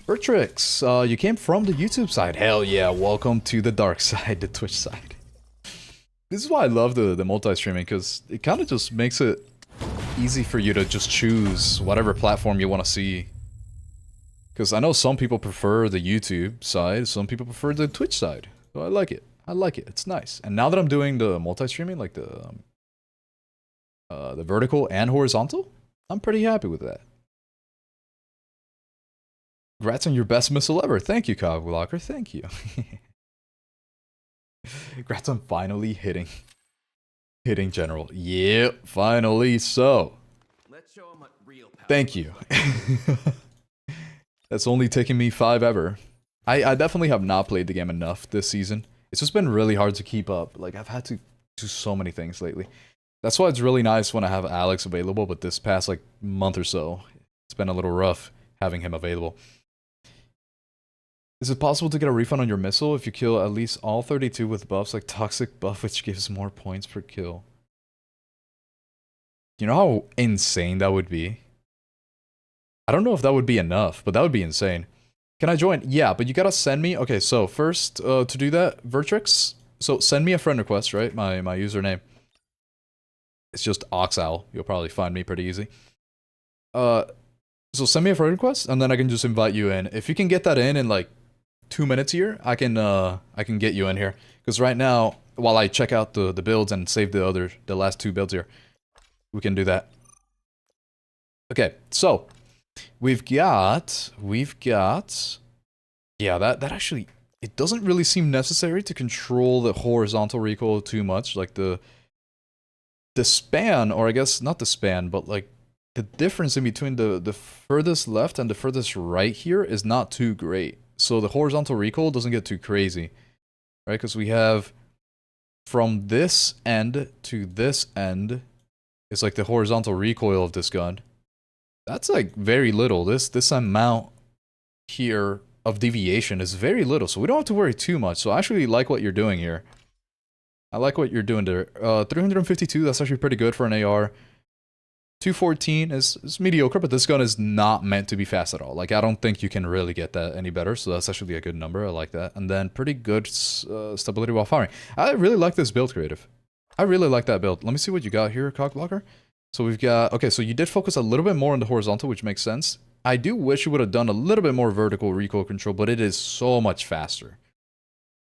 Bertrix, you came from the YouTube side. Hell yeah, welcome to the dark side, the Twitch side. This is why I love the multi-streaming, because it kind of just makes it easy for you to just choose whatever platform you want to see. Because I know some people prefer the YouTube side, some people prefer the Twitch side. So I like it. It's nice. And now that I'm doing the multi-streaming, like the vertical and horizontal, I'm pretty happy with that. Congrats on your best missile ever. Thank you, Cogblocker. Thank you. Congrats on finally hitting General. Yep, finally so. Let's show him what real power. Thank you. That's only taken me 5 ever. I definitely have not played the game enough this season. It's just been really hard to keep up. Like, I've had to do so many things lately. That's why it's really nice when I have Alex available, but this past, like, month or so, it's been a little rough having him available. Is it possible to get a refund on your missile if you kill at least all 32 with buffs, like Toxic Buff, which gives more points per kill? You know how insane that would be? I don't know if that would be enough, but that would be insane. Can I join? Yeah, but you gotta send me... Okay, so first, to do that, Vertrix, so send me a friend request, right? My username. It's just AuxOwl. You'll probably find me pretty easy. So send me a friend request, and then I can just invite you in. If you can get that in like 2 minutes here, I can get you in here. Because right now, while I check out the builds and save the last 2 builds here, we can do that. Okay, so we've got yeah, that actually, it doesn't really seem necessary to control the horizontal recoil too much. Like the span, or I guess not the span, but like the difference in between the furthest left and the furthest right here is not too great. So the horizontal recoil doesn't get too crazy, right? Because we have from this end to this end, it's like the horizontal recoil of this gun. That's like very little. This amount here of deviation is very little, so we don't have to worry too much. So I actually like what you're doing here. I like what you're doing there. 352, that's actually pretty good for an AR. 214 is mediocre, but this gun is not meant to be fast at all. Like, I don't think you can really get that any better, so that's actually a good number. I like that. And then pretty good stability while firing. I really like this build, Creative. I really like that build. Let me see what you got here, Cockblocker. So we've got... Okay, so you did focus a little bit more on the horizontal, which makes sense. I do wish you would have done a little bit more vertical recoil control, but it is so much faster.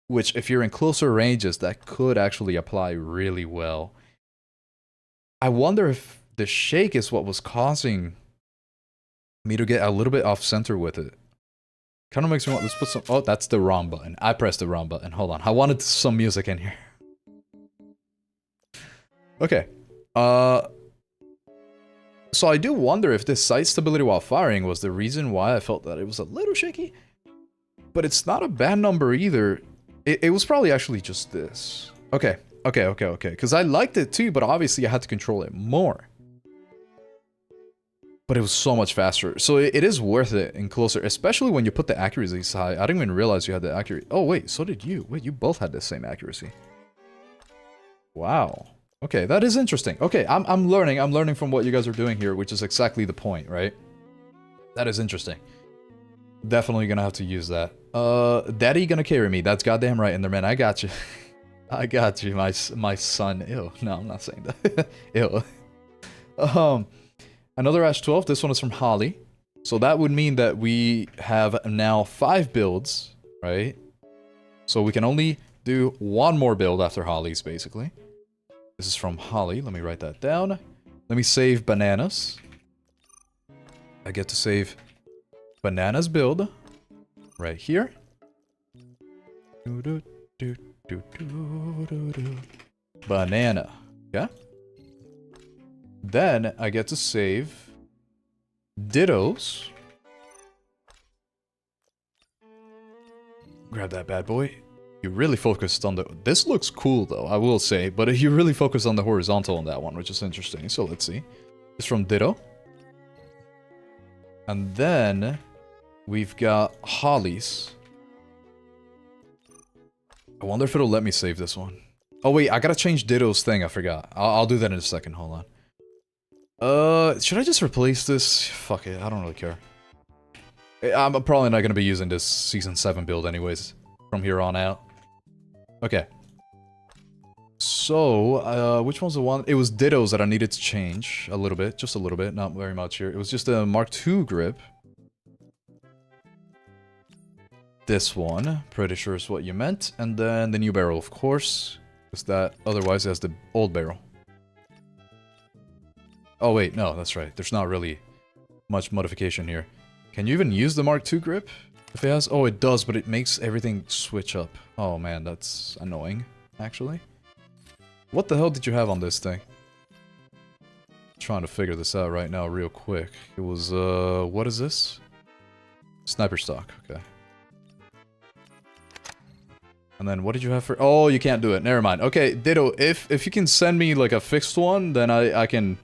Which, if you're in closer ranges, that could actually apply really well. I wonder if the shake is what was causing me to get a little bit off center with it. Kind of makes me want... Let's put some... Oh, that's the wrong button. I pressed the wrong button. Hold on. I wanted some music in here. Okay. So I do wonder if this sight stability while firing was the reason why I felt that it was a little shaky. But it's not a bad number either. It was probably actually just this. Okay. Because I liked it too, but obviously I had to control it more. But it was so much faster. So it is worth it in closer, especially when you put the accuracy high. I didn't even realize you had the accuracy. Oh wait, so did you. Wait, you both had the same accuracy. Wow. Okay, that is interesting. Okay, I'm learning from what you guys are doing here, which is exactly the point, right? That is interesting. Definitely gonna have to use that. Daddy gonna carry me. That's goddamn right, Enderman. I got you. I got you, my son. Ew. No, I'm not saying that. Ew. Another Ash-12. This one is from Holly. So that would mean that we have now 5 builds, right? So we can only do one more build after Holly's, basically. This is from Holly. Let me write that down. Let me save bananas. I get to save bananas build right here. Banana. Yeah. Then I get to save dittos. Grab that bad boy. You really focused on the... This looks cool, though, I will say. But you really focused on the horizontal on that one, which is interesting. So let's see. It's from Ditto. And then... We've got Holly's. I wonder if it'll let me save this one. Oh, wait. I gotta change Ditto's thing. I forgot. I'll do that in a second. Hold on. Should I just replace this? Fuck it. I don't really care. I'm probably not gonna be using this Season 7 build anyways. From here on out. Okay. So, which one's the one? It was Dittos that I needed to change a little bit. Just a little bit. Not very much here. It was just a Mark II grip. This one. Pretty sure is what you meant. And then the new barrel, of course. Because that otherwise has the old barrel. Oh, wait. No, that's right. There's not really much modification here. Can you even use the Mark II grip? If it has... Oh, it does, but it makes everything switch up. Oh, man, that's annoying, actually. What the hell did you have on this thing? Trying to figure this out right now real quick. It was, what is this? Sniper stock, okay. And then what did you have for... Oh, you can't do it. Never mind. Okay, Ditto, if you can send me, like, a fixed one, then I can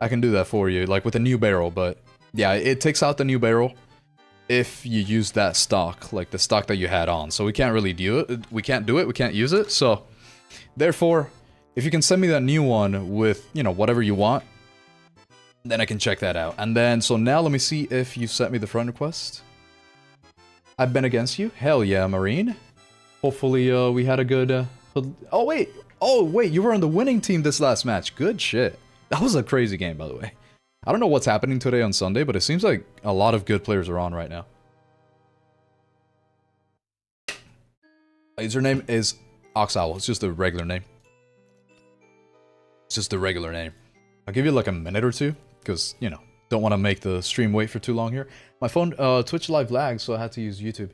do that for you, like, with a new barrel, but... Yeah, it takes out the new barrel. If you use that stock, like the stock that you had on. So we can't really do it. We can't do it. We can't use it. So, therefore, if you can send me that new one with, you know, whatever you want, then I can check that out. And then, so now let me see if you sent me the friend request. I've been against you. Hell yeah, Marine. Hopefully, we had a good... Oh, wait. Oh, wait. You were on the winning team this last match. Good shit. That was a crazy game, by the way. I don't know what's happening today on Sunday, but it seems like a lot of good players are on right now. My username is AuxOwl. It's just a regular name. It's just a regular name. I'll give you like a minute or two, because, you know, don't want to make the stream wait for too long here. My phone, Twitch live lags, so I had to use YouTube.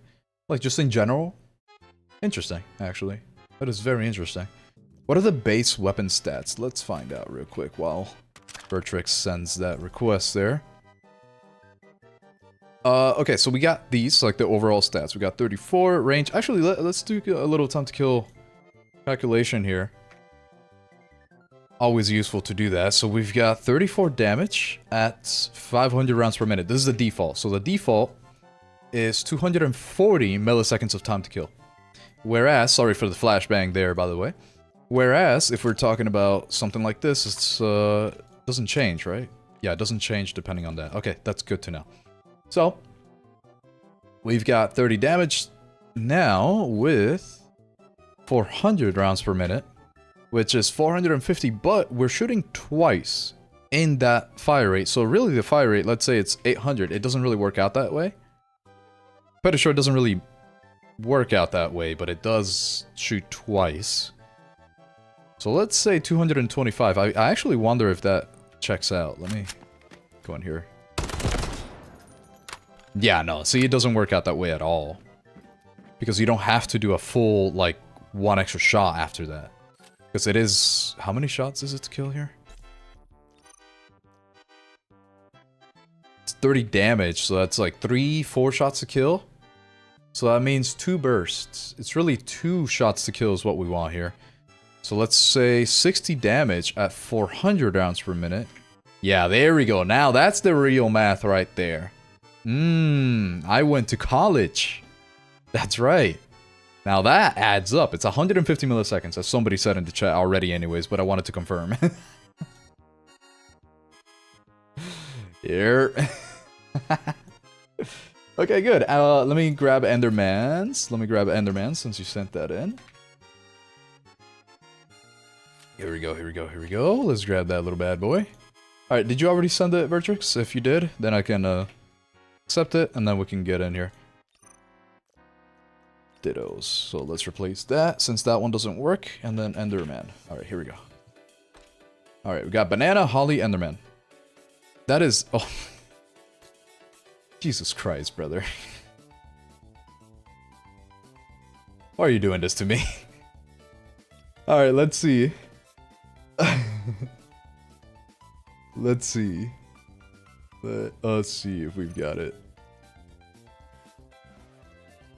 Like, just in general. Interesting, actually. That is very interesting. What are the base weapon stats? Let's find out real quick while... Bertrix sends that request there. Okay, so we got these, like the overall stats. We got 34 range. Actually, let's do a little time to kill calculation here. Always useful to do that. So we've got 34 damage at 500 rounds per minute. This is the default. So the default is 240 milliseconds of time to kill. Whereas, sorry for the flashbang there, by the way. Whereas, if we're talking about something like this, it's doesn't change, right? Yeah, it doesn't change depending on that. Okay, that's good to know. So, we've got 30 damage now with 400 rounds per minute, which is 450, but we're shooting twice in that fire rate. So really the fire rate, let's say it's 800, it doesn't really work out that way. Pretty sure it doesn't really work out that way, but it does shoot twice. So let's say 225. I actually wonder if that checks out. Let me go in here. Yeah, no, see, it doesn't work out that way at all. Because you don't have to do a full, like, one extra shot after that. Because it is... How many shots is it to kill here? It's 30 damage, so that's like 3-4 shots to kill. So that means 2 bursts. It's really 2 shots to kill is what we want here. So let's say 60 damage at 400 rounds per minute. Yeah, there we go. Now that's the real math right there. I went to college. That's right. Now that adds up. It's 150 milliseconds, as somebody said in the chat already anyways, but I wanted to confirm. Here. Okay, good. Let me grab Endermans. Let me grab Endermans since you sent that in. Here we go, here we go, here we go. Let's grab that little bad boy. Alright, did you already send it, Vertrix? If you did, then I can accept it, and then we can get in here. Dittos. So let's replace that, since that one doesn't work, and then Enderman. Alright, here we go. Alright, we got Banana, Holly, Enderman. That is... Oh. Jesus Christ, brother. Why are you doing this to me? Alright, let's see. Let's see. Let us see if we've got it.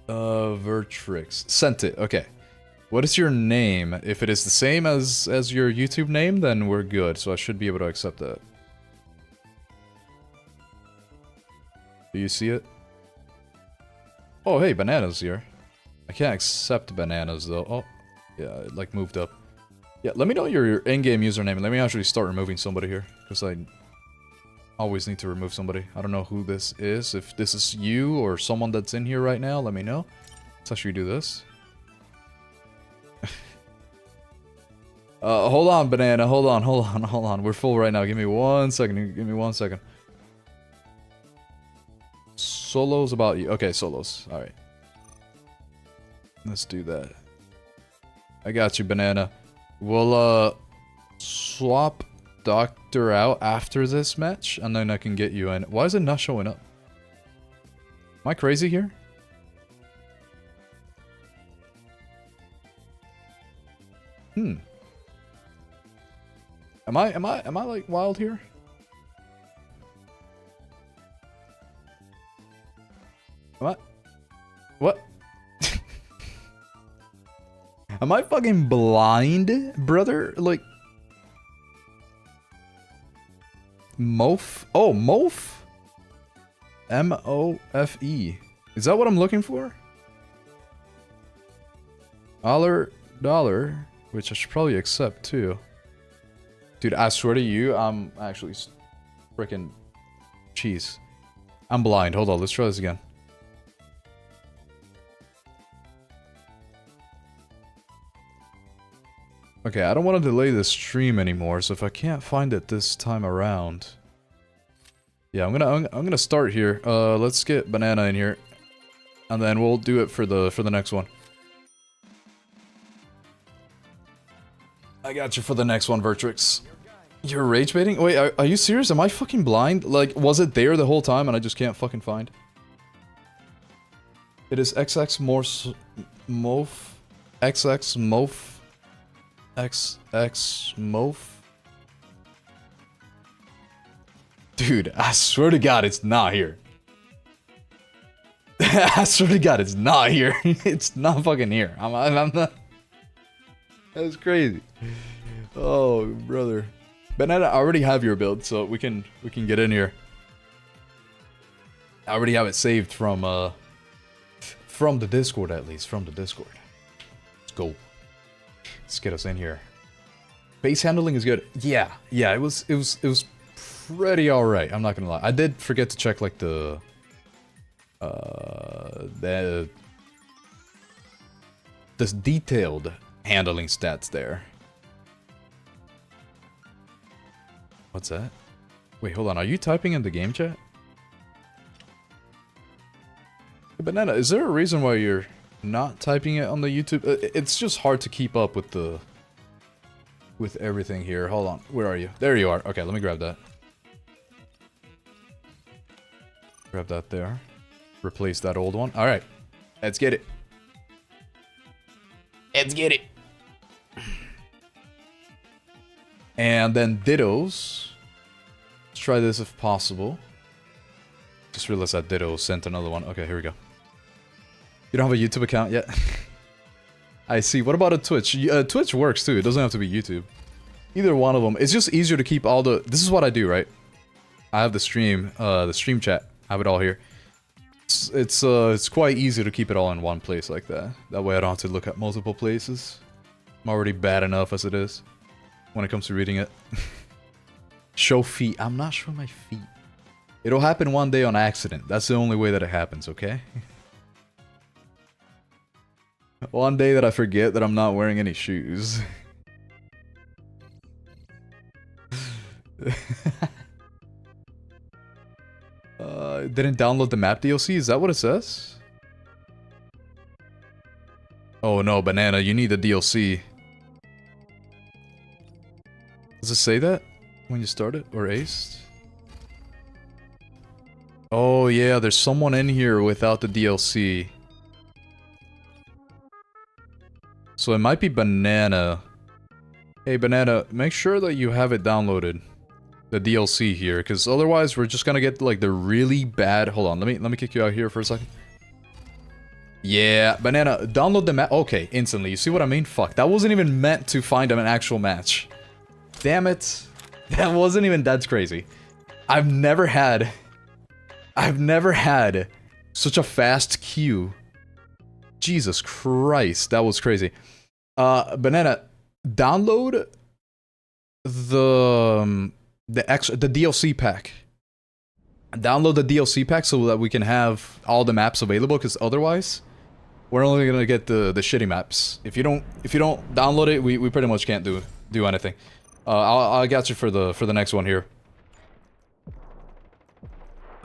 Vertrix. Sent it. Okay. What is your name? If it is the same as your YouTube name, then we're good. So I should be able to accept that. Do you see it? Oh, hey, Banana's here. I can't accept Bananas, though. Oh, yeah, it, like, moved up. Yeah, let me know your in-game username, and let me actually start removing somebody here. Because I always need to remove somebody. I don't know who this is. If this is you or someone that's in here right now, let me know. Let's actually do this. Hold on, Banana. Hold on. We're full right now. Give me 1 second. Give me 1 second. Solos about you. Okay, solos. Alright. Let's do that. I got you, Banana. We'll, swap Doctor out after this match, and then I can get you in. Why is it not showing up? Am I crazy here? Am I like wild here? What? What? Am I fucking blind, brother? Like... Mof? Oh, Mof? M-O-F-E. Is that what I'm looking for? Dollar, which I should probably accept, too. Dude, I swear to you, I'm actually freaking cheese. I'm blind. Hold on, let's try this again. Okay, I don't want to delay the stream anymore, so if I can't find it this time around... Yeah, I'm gonna start here. Let's get Banana in here. And then we'll do it for the next one. I got you for the next one, Vertrix. You're rage baiting? Wait, are you serious? Am I fucking blind? Like, was it there the whole time and I just can't fucking find? It is XX Mof. XX Mof. XX Mof. Dude, I swear to God, it's not here. I swear to God, it's not here. It's not fucking here. I'm not. That's crazy. Oh, brother. Banana, I already have your build, so we can get in here. I already have it saved from the Discord, at least. From the Discord. Let's go. Let's get us in here. Base handling is good. Yeah, it was pretty alright, I'm not gonna lie. I did forget to check like the this detailed handling stats there. What's that? Wait, hold on, are you typing in the game chat? Banana, is there a reason why you're not typing it on the YouTube? It's just hard to keep up with with everything here. Hold on, where are you? There you are. Okay, let me grab that. Grab that there. Replace that old one. Alright, let's get it. Let's get it. And then dittos. Let's try this if possible. Just realized that ditto sent another one. Okay, here we go. You don't have a YouTube account yet? I see. What about a Twitch? Twitch works too. It doesn't have to be YouTube. Either one of them. It's just easier to keep all the... This is what I do, right? I have the stream chat. I have it all here. It's quite easy to keep it all in one place like that. That way I don't have to look at multiple places. I'm already bad enough as it is when it comes to reading it. Show feet. I'm not showing my feet. It'll happen one day on accident. That's the only way that it happens, okay? One day that I forget that I'm not wearing any shoes. Didn't download the map DLC? Is that what it says? Oh no, Banana, you need the DLC. Does it say that when you start it? Or aced? Oh yeah, there's someone in here without the DLC. So it might be Banana. Hey Banana, make sure that you have it downloaded. The DLC here, because otherwise we're just gonna get like the really bad... Hold on, let me kick you out here for a second. Yeah, Banana, download the map. Okay, instantly. You see what I mean? Fuck, that wasn't even meant to find an actual match. Damn it. That wasn't even... That's crazy. I've never had such a fast queue. Jesus Christ, that was crazy. Banana, download the DLC pack. Download the DLC pack so that we can have all the maps available, because otherwise we're only gonna get the shitty maps. If you don't download it, we pretty much can't do anything. I got you for the next one here.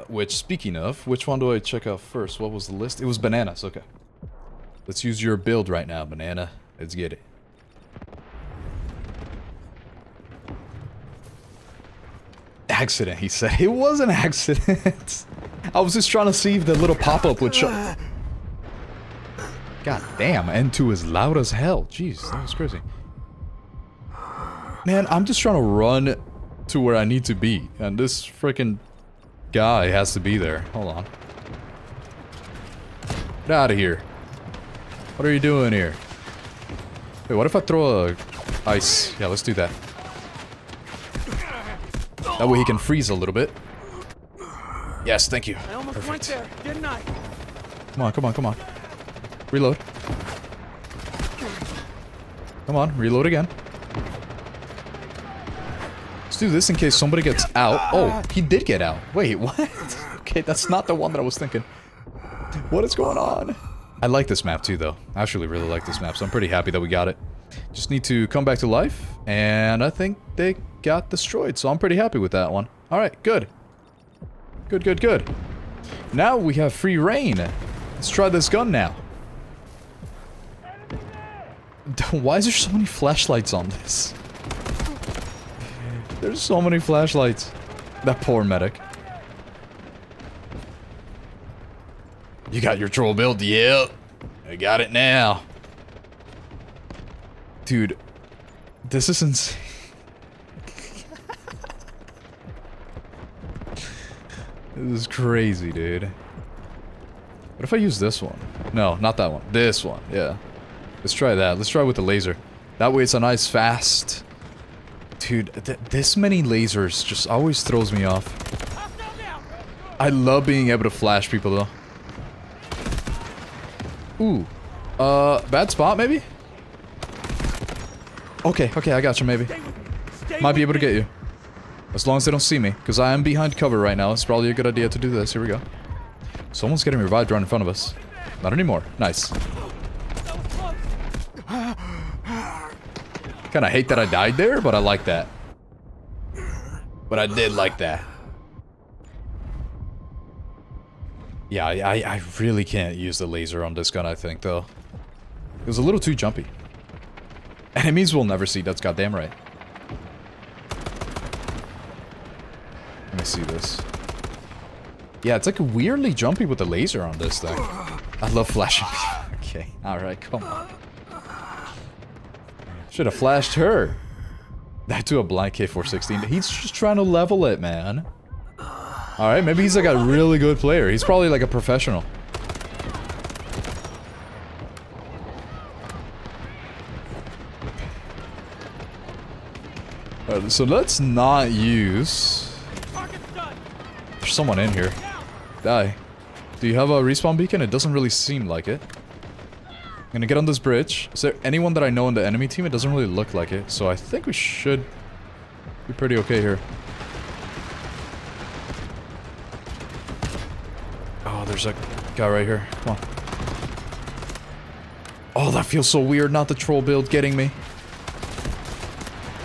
Which, speaking of, which one do I check out first? What was the list? It was bananas. Okay. Let's use your build right now, Banana. Let's get it. Accident, he said. It was an accident. I was just trying to see if the little pop-up would show. God damn, N2 is loud as hell. Jeez, that was crazy. Man, I'm just trying to run to where I need to be, and this freaking guy has to be there. Hold on. Get out of here. What are you doing here? Wait, what if I throw a ice? Yeah, let's do that. That way he can freeze a little bit. Yes, thank you. I almost Perfect. went there, didn't I? Come on, come on, come on. Reload. Come on, reload again. Let's do this in case somebody gets out. Oh, he did get out. Wait, what? Okay, that's not the one that I was thinking. What is going on? I like this map too, though. I actually really like this map, so I'm pretty happy that we got it. Just need to come back to life, and I think they got destroyed, so I'm pretty happy with that one. Alright, good. Good, good, good. Now we have free reign. Let's try this gun now. Why is there so many flashlights on this? There's so many flashlights. That poor medic. You got your troll build? Yep. I got it now. Dude, this is insane. This is crazy, dude. What if I use this one? No, not that one. This one, yeah. Let's try that. Let's try with the laser. That way it's a nice fast... Dude, this many lasers just always throws me off. I love being able to flash people, though. Ooh. Bad spot, maybe? Okay, okay, I got you, maybe. Might be able to get you. As long as they don't see me. Because I am behind cover right now. It's probably a good idea to do this. Here we go. Someone's getting revived right in front of us. Not anymore. Nice. Kinda hate that I died there, but I like that. But I did like that. Yeah, I really can't use the laser on this gun, I think, though. It was a little too jumpy. Enemies we'll never see, that's goddamn right. Let me see this. Yeah, it's like weirdly jumpy with the laser on this thing. I love flashing. Okay, alright, come on. Should have flashed her. That to a blind K416. He's just trying to level it, man. Alright, maybe he's like a really good player. He's probably like a professional. Alright, so let's not use... There's someone in here. Die. Do you have a respawn beacon? It doesn't really seem like it. I'm gonna get on this bridge. Is there anyone that I know in the enemy team? It doesn't really look like it. So I think we should be pretty okay here. Oh, there's a guy right here. Come on. Oh, that feels so weird. Not the troll build getting me.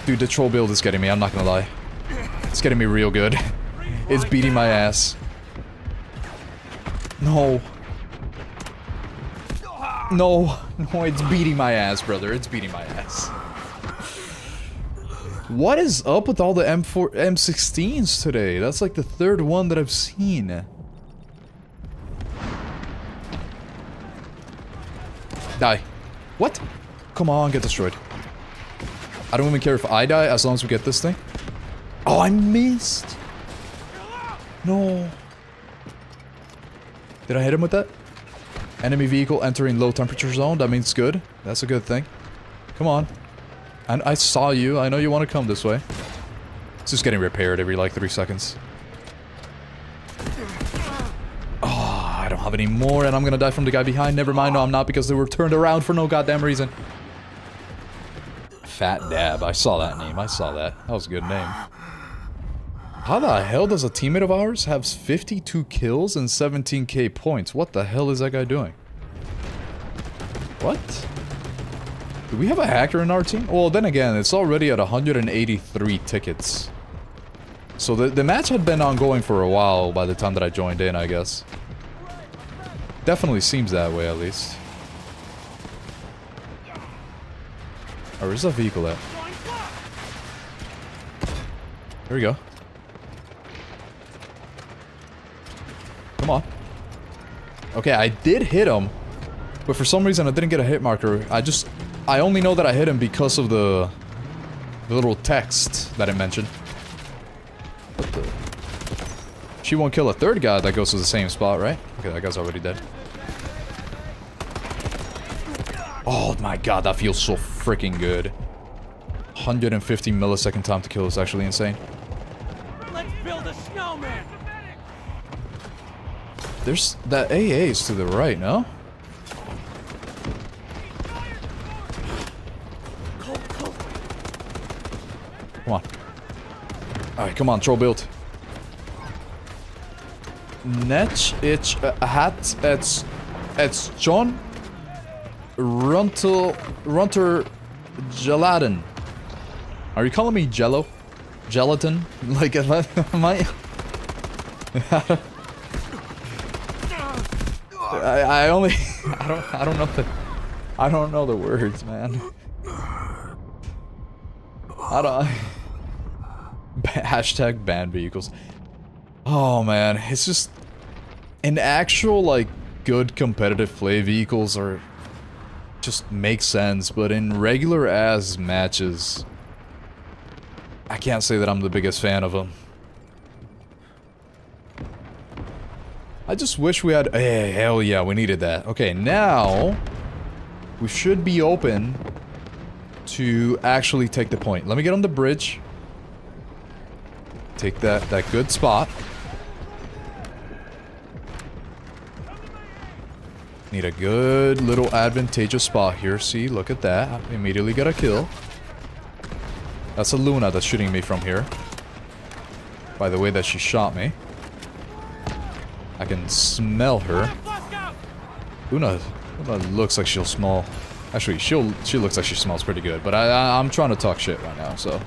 Dude, the troll build is getting me. I'm not gonna lie. It's getting me real good. It's beating my ass. No. No, no, it's beating my ass, brother. It's beating my ass. What is up with all the M16s today? That's like the third one that I've seen. Die. What? Come on, get destroyed. I don't even care if I die as long as we get this thing. Oh, I missed. No. Did I hit him with that? Enemy vehicle entering low temperature zone. That means good. That's a good thing. Come on. And I saw you. I know you want to come this way. It's just getting repaired every like 3 seconds. Oh, I don't have any more and I'm gonna die from the guy behind. Never mind. No, I'm not because they were turned around for no goddamn reason. Fat Dab. I saw that name. I saw that. That was a good name. How the hell does a teammate of ours have 52 kills and 17k points? What the hell is that guy doing? What? Do we have a hacker in our team? Well, then again, it's already at 183 tickets. So the match had been ongoing for a while by the time that I joined in, I guess. Definitely seems that way, at least. Oh, where's that vehicle at? There we go. Come on. Okay, I did hit him. But for some reason I didn't get a hit marker. I only know that I hit him because of the little text that it mentioned. What the? She won't kill a third guy that goes to the same spot, right? Okay, that guy's already dead. Oh my god, that feels so freaking good. 150 millisecond time to kill is actually insane. Let's build a snowman. There's that AA's to the right, no? Come on. Alright, come on, troll build. Netch, itch, hat, it's John Runter Gelatin. Are you calling me Jello? Gelatin? Like, am I? I only I don't know the words, man. Hashtag ban vehicles. Oh man, it's just in actual like good competitive play, vehicles are just make sense, but in regular ass matches I can't say that I'm the biggest fan of them. I just wish we had... Hey, hell yeah, we needed that. Okay, now we should be open to actually take the point. Let me get on the bridge. Take that good spot. Need a good little advantageous spot here. See, look at that. Immediately got a kill. That's a Luna that's shooting me from here. By the way that she shot me. I can smell her. Luna looks like she'll smell. Actually, she looks like she smells pretty good. But I'm trying to talk shit right now, so.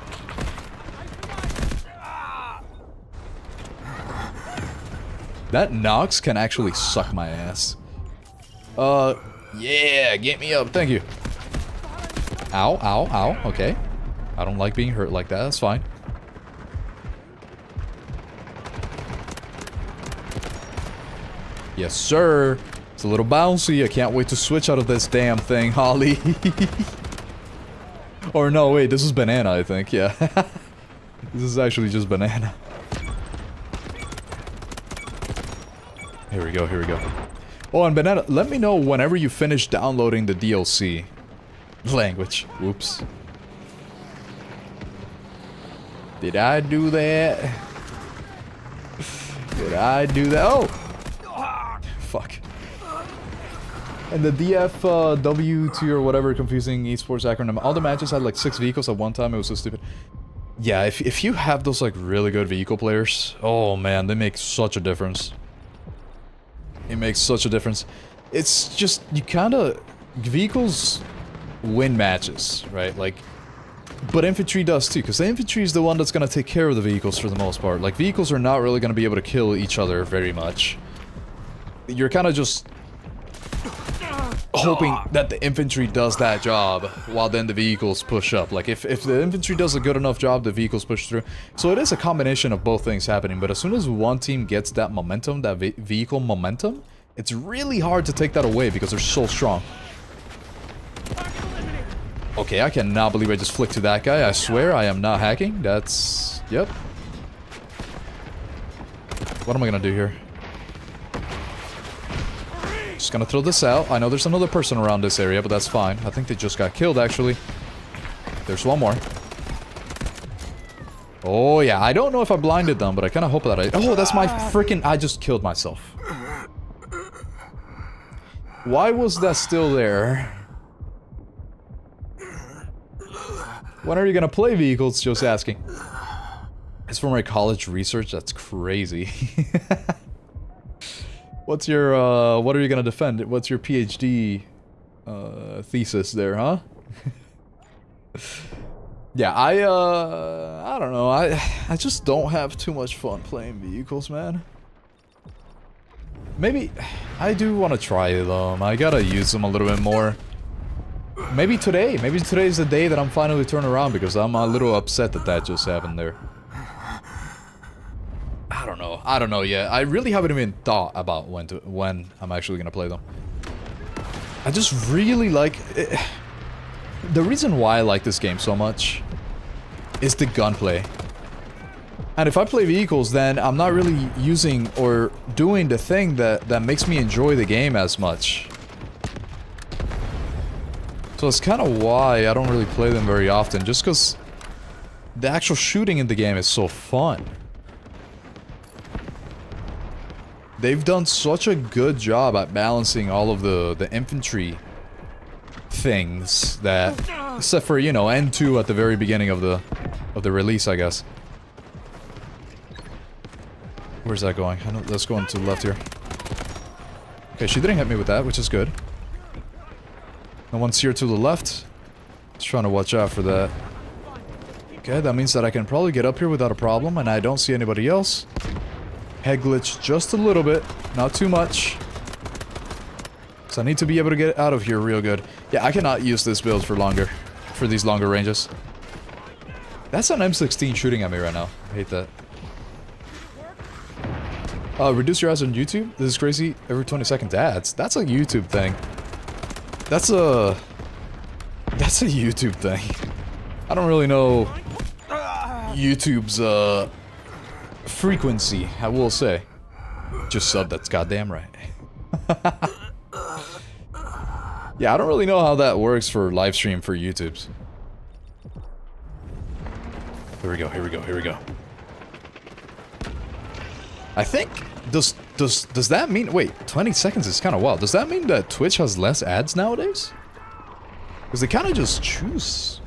That Nox can actually suck my ass. Yeah, get me up, thank you. Ow, ow, ow, okay. I don't like being hurt like that, that's fine. Yes, sir. It's a little bouncy, I can't wait to switch out of this damn thing, Holly. Or no, wait, this is banana, I think, yeah. This is actually just banana. Here we go, here we go. Oh, and Banana, let me know whenever you finish downloading the DLC. Language. Whoops. Did I do that? Did I do that? Oh! Fuck. And the DFW2 or whatever confusing esports acronym, all the matches had like 6 vehicles at one time, it was so stupid. Yeah, if you have those like really good vehicle players, oh man, they make such a difference. It makes such a difference. It's just, you kinda... Vehicles win matches, right? Like... But infantry does too, because the infantry is the one that's gonna take care of the vehicles for the most part. Like, vehicles are not really gonna be able to kill each other very much. You're kinda just... hoping that the infantry does that job, while then the vehicles push up. Like, if the infantry does a good enough job, the vehicles push through. So it is a combination of both things happening, but as soon as one team gets that momentum, that vehicle momentum, it's really hard to take that away because they're so strong. Okay, I cannot believe I just flicked to that guy. I swear I am not hacking. That's... Yep. What am I gonna do here? Just gonna throw this out. I know there's another person around this area, but that's fine. I think they just got killed, actually. There's one more. Oh, yeah. I don't know if I blinded them, but I kind of hope that I... Oh, that's my freaking... I just killed myself. Why was that still there? When are you gonna play vehicles? Just asking. It's for my college research? That's crazy. What's your, what are you gonna defend? What's your PhD, thesis there, huh? Yeah, I don't know, I just don't have too much fun playing vehicles, man. Maybe, I do want to try them, I gotta use them a little bit more. Maybe today's the day that I'm finally turning around, because I'm a little upset that that just happened there. I don't know yet. I really haven't even thought about when I'm actually gonna play them. I just really like it. The reason why I like this game so much is the gunplay. And if I play vehicles, then I'm not really using or doing the thing that makes me enjoy the game as much. So it's kind of why I don't really play them very often, just because the actual shooting in the game is so fun. They've done such a good job at balancing all of the infantry things that, except for, you know, N2 at the very beginning of the release, I guess. Where's that going? I know that's going to the left here. Okay, she didn't hit me with that, which is good. No one's here to the left. Just trying to watch out for that. Okay, that means that I can probably get up here without a problem, and I don't see anybody else. Head glitch just a little bit, not too much. So I need to be able to get out of here real good. Yeah, I cannot use this build for these longer ranges. That's an M16 shooting at me right now. I hate that. Reduce your ads on YouTube? This is crazy. Every 20 seconds ads. That's a YouTube thing. That's a YouTube thing. I don't really know YouTube's, frequency, I will say. Just sub, that's goddamn right. Yeah, I don't really know how that works for live stream for YouTube's. Here we go, here we go, here we go. I think, does that mean, wait, 20 seconds is kind of wild. Does that mean that Twitch has less ads nowadays? Because they kind of just choose.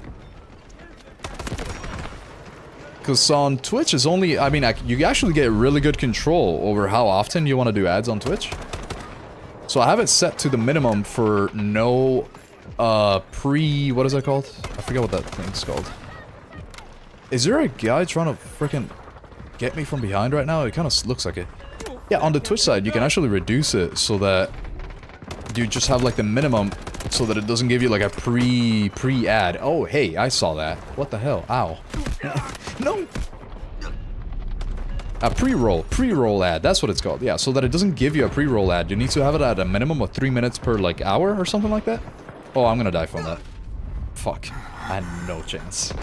Because on Twitch is only, I mean, you actually get really good control over how often you want to do ads on Twitch. So I have it set to the minimum for no, what is that called? I forget what that thing's called. Is there a guy trying to freaking get me from behind right now? It kind of looks like it. Yeah, on the Twitch side, you can actually reduce it so that you just have like the minimum so that it doesn't give you like a pre-ad. Oh, hey, I saw that. What the hell? Ow. No. A pre-roll ad. That's what it's called. Yeah, so that it doesn't give you a pre-roll ad. You need to have it at a minimum of 3 minutes per like hour or something like that. Oh, I'm gonna die from that. Fuck. I had no chance.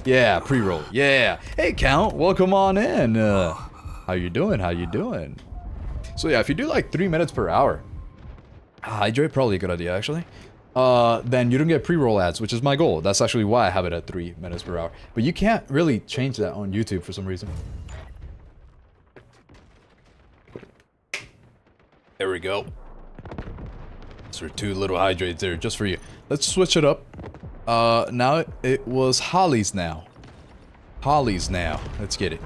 Yeah, pre-roll. Yeah. Hey, Count. Welcome on in. How you doing? How you doing? So yeah, if you do like 3 minutes per hour, hydrate, probably a good idea actually. Then you don't get pre-roll ads, which is my goal. That's actually why I have it at 3 minutes per hour. But you can't really change that on YouTube for some reason. There we go. So 2 little hydrates there just for you. Let's switch it up. Now it was Holly's now. Holly's now. Let's get it.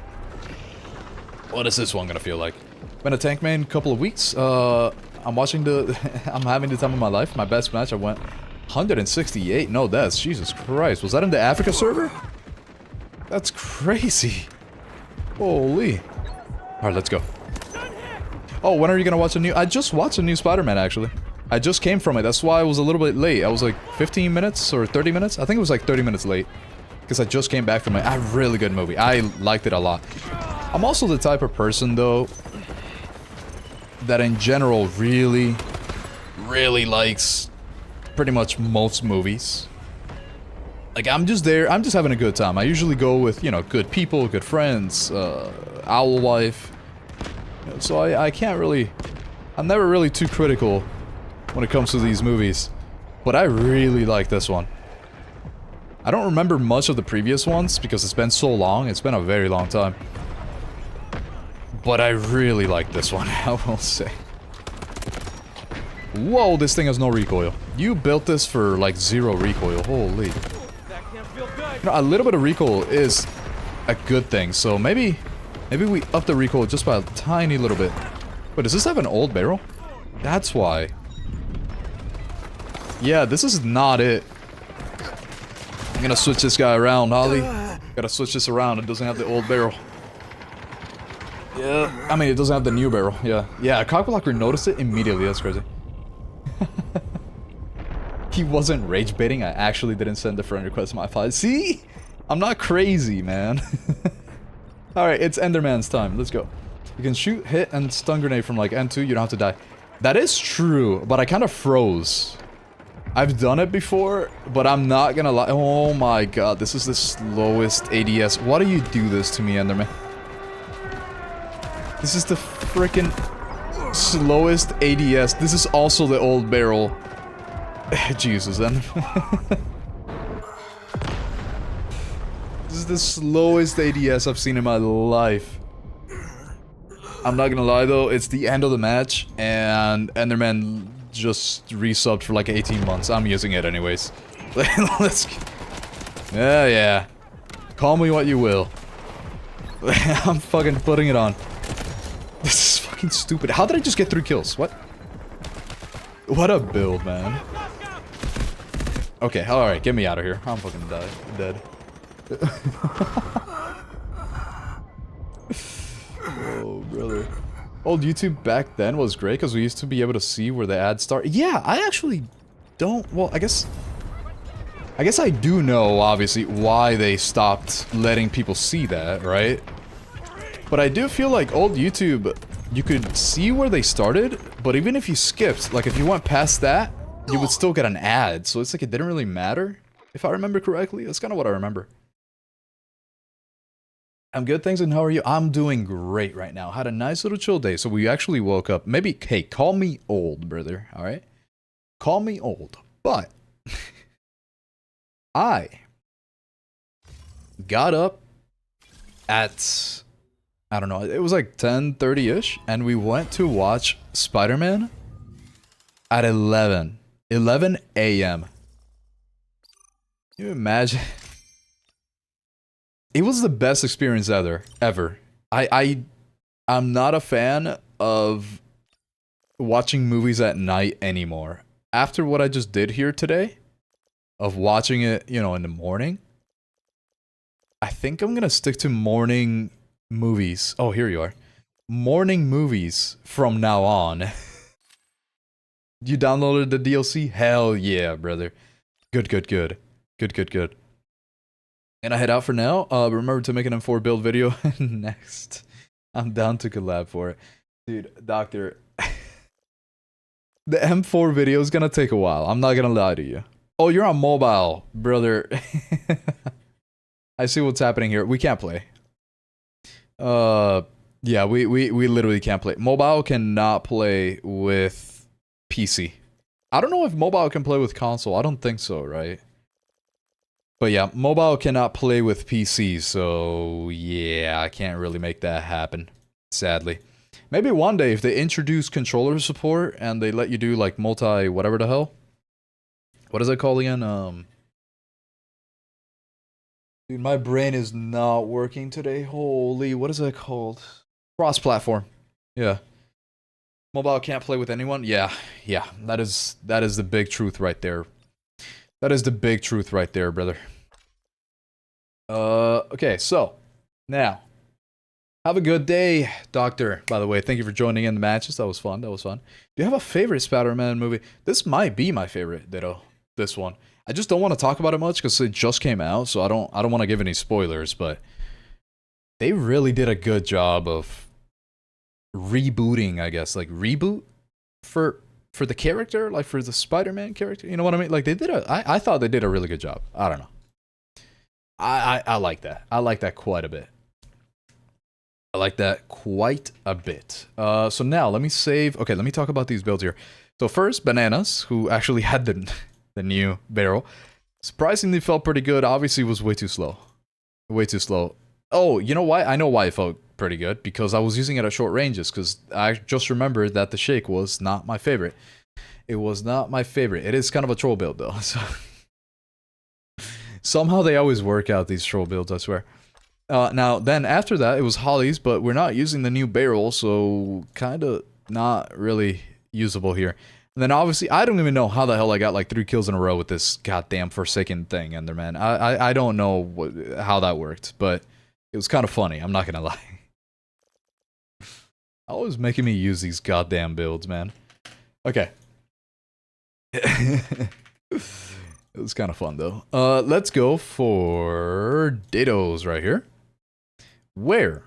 What is this one gonna feel like? Been a tank main couple of weeks. I'm watching the... I'm having the time of my life. My best match, I went 168. No deaths. Jesus Christ. Was that in the Africa server? That's crazy. Holy. Alright, let's go. Oh, when are you gonna watch a new... I just watched a new Spider-Man, actually. I just came from it. That's why I was a little bit late. I was like 15 minutes or 30 minutes? I think it was like 30 minutes late. Because I just came back from it. A really good movie. I liked it a lot. I'm also the type of person, though, that in general really likes pretty much most movies. Like, I'm just there, I'm just having a good time. I usually go with, you know, good people, good friends, owl wife. You know, so I can't really... I'm never really too critical when it comes to these movies. But I really like this one. I don't remember much of the previous ones because it's been so long. It's been a very long time. But I really like this one, I will say. Whoa, this thing has no recoil. You built this for, like, 0 recoil. Holy. That can't feel good. You know, a little bit of recoil is a good thing, so maybe we up the recoil just by a tiny little bit. But does this have an old barrel? That's why. Yeah, this is not it. I'm gonna switch this guy around, Holly. Gotta switch this around. It doesn't have the old barrel. Yeah, I mean, it doesn't have the new barrel. Yeah, yeah. Cockblocker noticed it immediately. That's crazy. He wasn't rage baiting. I actually didn't send a friend request to my file. See, I'm not crazy, man. All right, it's Enderman's time. Let's go. You can shoot, hit, and stun grenade from like N2. You don't have to die. That is true, but I kind of froze. I've done it before, but I'm not gonna lie. Oh my god, this is the slowest ADS. Why do you do this to me, Enderman? This is the freaking slowest ADS. This is also the old barrel. Jesus, Enderman. This is the slowest ADS I've seen in my life. I'm not gonna lie though, it's the end of the match, and Enderman just resubbed for like 18 months. I'm using it anyways. Let's... Yeah. Call me what you will. I'm fucking putting it on. This is fucking stupid. How did I just get 3 kills? What? What a build, man. Okay, alright, get me out of here. I'm fucking dead. Oh, brother. Old YouTube back then was great because we used to be able to see where the ads start. Yeah, I actually don't... Well, I guess I do know, obviously, why they stopped letting people see that, right? But I do feel like old YouTube, you could see where they started, but even if you skipped, like if you went past that, you would still get an ad. So it's like it didn't really matter, if I remember correctly. That's kind of what I remember. I'm good, thanks, and how are you? I'm doing great right now. Had a nice little chill day, so we actually woke up. Maybe, hey, call me old, brother, alright? Call me old, but I got up at, I don't know, it was like 10:30-ish, and we went to watch Spider-Man at 11 a.m. Can you imagine? It was the best experience ever. I'm not a fan of watching movies at night anymore. After what I just did here today, of watching it, you know, in the morning, I think I'm gonna stick to morning movies. Oh, here you are. Morning movies from now on. You downloaded the DLC? Hell yeah, brother. Good. And I head out for now. Remember to make an M4 build video next. I'm down to collab for it. Dude, Doctor. The M4 video is gonna take a while. I'm not gonna lie to you. Oh, you're on mobile, brother. I see what's happening here. We can't play. Yeah, we literally can't play. Mobile cannot play with PC. I don't know if mobile can play with console. I don't think so, right? But yeah, mobile cannot play with PC, so yeah, I can't really make that happen, sadly. Maybe one day if they introduce controller support and they let you do like multi whatever the hell. What is it called again? Dude, my brain is not working today. Holy, what is that called? Cross-platform. Yeah. Mobile can't play with anyone? Yeah. That is the big truth right there. That is the big truth right there, brother. Okay, so now have a good day, Doctor. By the way, thank you for joining in the matches. That was fun. Do you have a favorite Spider-Man movie? This might be my favorite, Ditto. This one. I just don't want to talk about it much because it just came out, so I don't want to give any spoilers, but they really did a good job of rebooting, I guess, like reboot for the character, like for the Spider-Man character. You know what I mean? Like they did I thought they did a really good job. I don't know. I like that. I like that quite a bit. So now let me save. Okay, let me talk about these builds here. So first, Bananas, who actually had the new barrel, surprisingly felt pretty good. Obviously, was way too slow. Oh, you know why? I know why it felt pretty good, because I was using it at short ranges, because I just remembered that the shake was not my favorite. It was not my favorite. It is kind of a troll build, though. So somehow they always work out, these troll builds, I swear. Now, then after that, it was Hollies, but we're not using the new barrel, so kind of not really usable here. And then obviously, I don't even know how the hell I got like 3 kills in a row with this goddamn Forsaken thing, Enderman. I don't know how that worked, but it was kind of funny, I'm not gonna lie. Always making me use these goddamn builds, man. Okay. It was kind of fun, though. Let's go for Dittos right here, where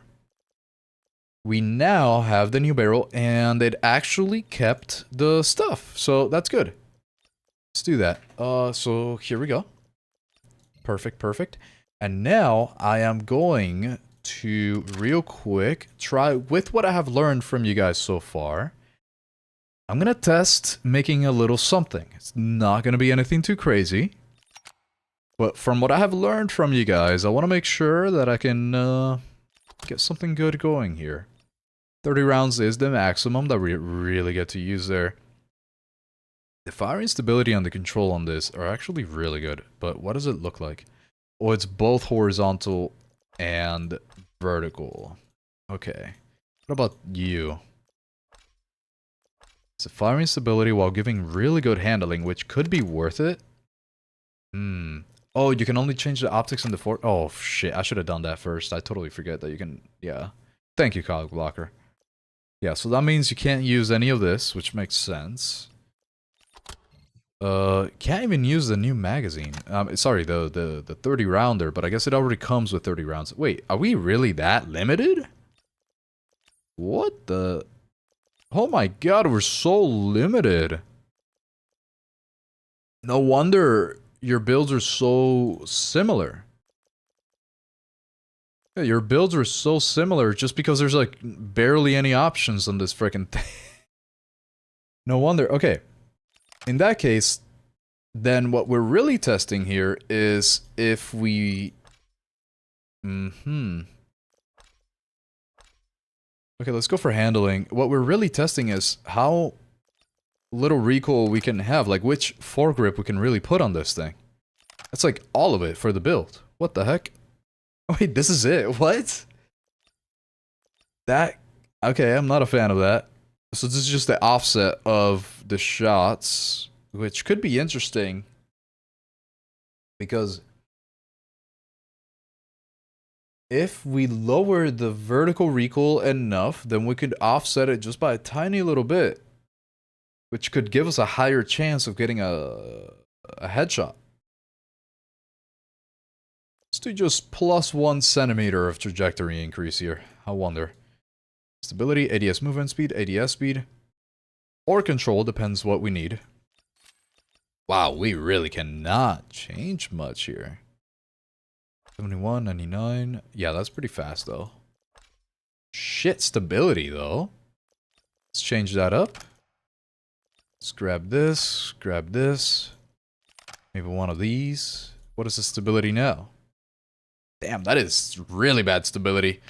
we now have the new barrel, and it actually kept the stuff, so that's good. Let's do that. So here we go. Perfect. And now I am going to real quick try with what I have learned from you guys so far. I'm gonna test making a little something. It's not gonna be anything too crazy, but from what I have learned from you guys, I want to make sure that I can get something good going here. 30 rounds is the maximum that we really get to use there. The firing stability and the control on this are actually really good, but what does it look like? Oh, it's both horizontal and vertical. Okay. What about you? It's a firing stability while giving really good handling, which could be worth it. Oh, you can only change the optics in the fort. Oh, shit. I should have done that first. I totally forget that you can... Yeah. Thank you, Cog Blocker. Yeah, so that means you can't use any of this, which makes sense. Can't even use the new magazine. Sorry, the 30 rounder, but I guess it already comes with 30 rounds. Wait, are we really that limited? What the... Oh my god, we're so limited. No wonder your builds are so similar. Yeah, your builds are so similar just because there's like barely any options on this freaking thing. No wonder. Okay. In that case, then what we're really testing here is if we... Okay, let's go for handling. What we're really testing is how little recoil we can have, like which foregrip we can really put on this thing. That's like all of it for the build. What the heck? Wait, this is it? What? That... Okay, I'm not a fan of that. So this is just the offset of the shots, which could be interesting. Because... if we lower the vertical recoil enough, then we could offset it just by a tiny little bit. Which could give us a higher chance of getting a headshot. Let's do just plus 1 centimeter of trajectory increase here. I wonder. Stability, ADS movement speed, ADS speed. Or control, depends what we need. Wow, we really cannot change much here. 71, 99. Yeah, that's pretty fast though. Shit, stability though. Let's change that up. Let's grab this. Maybe one of these. What is the stability now? Damn, that is really bad stability.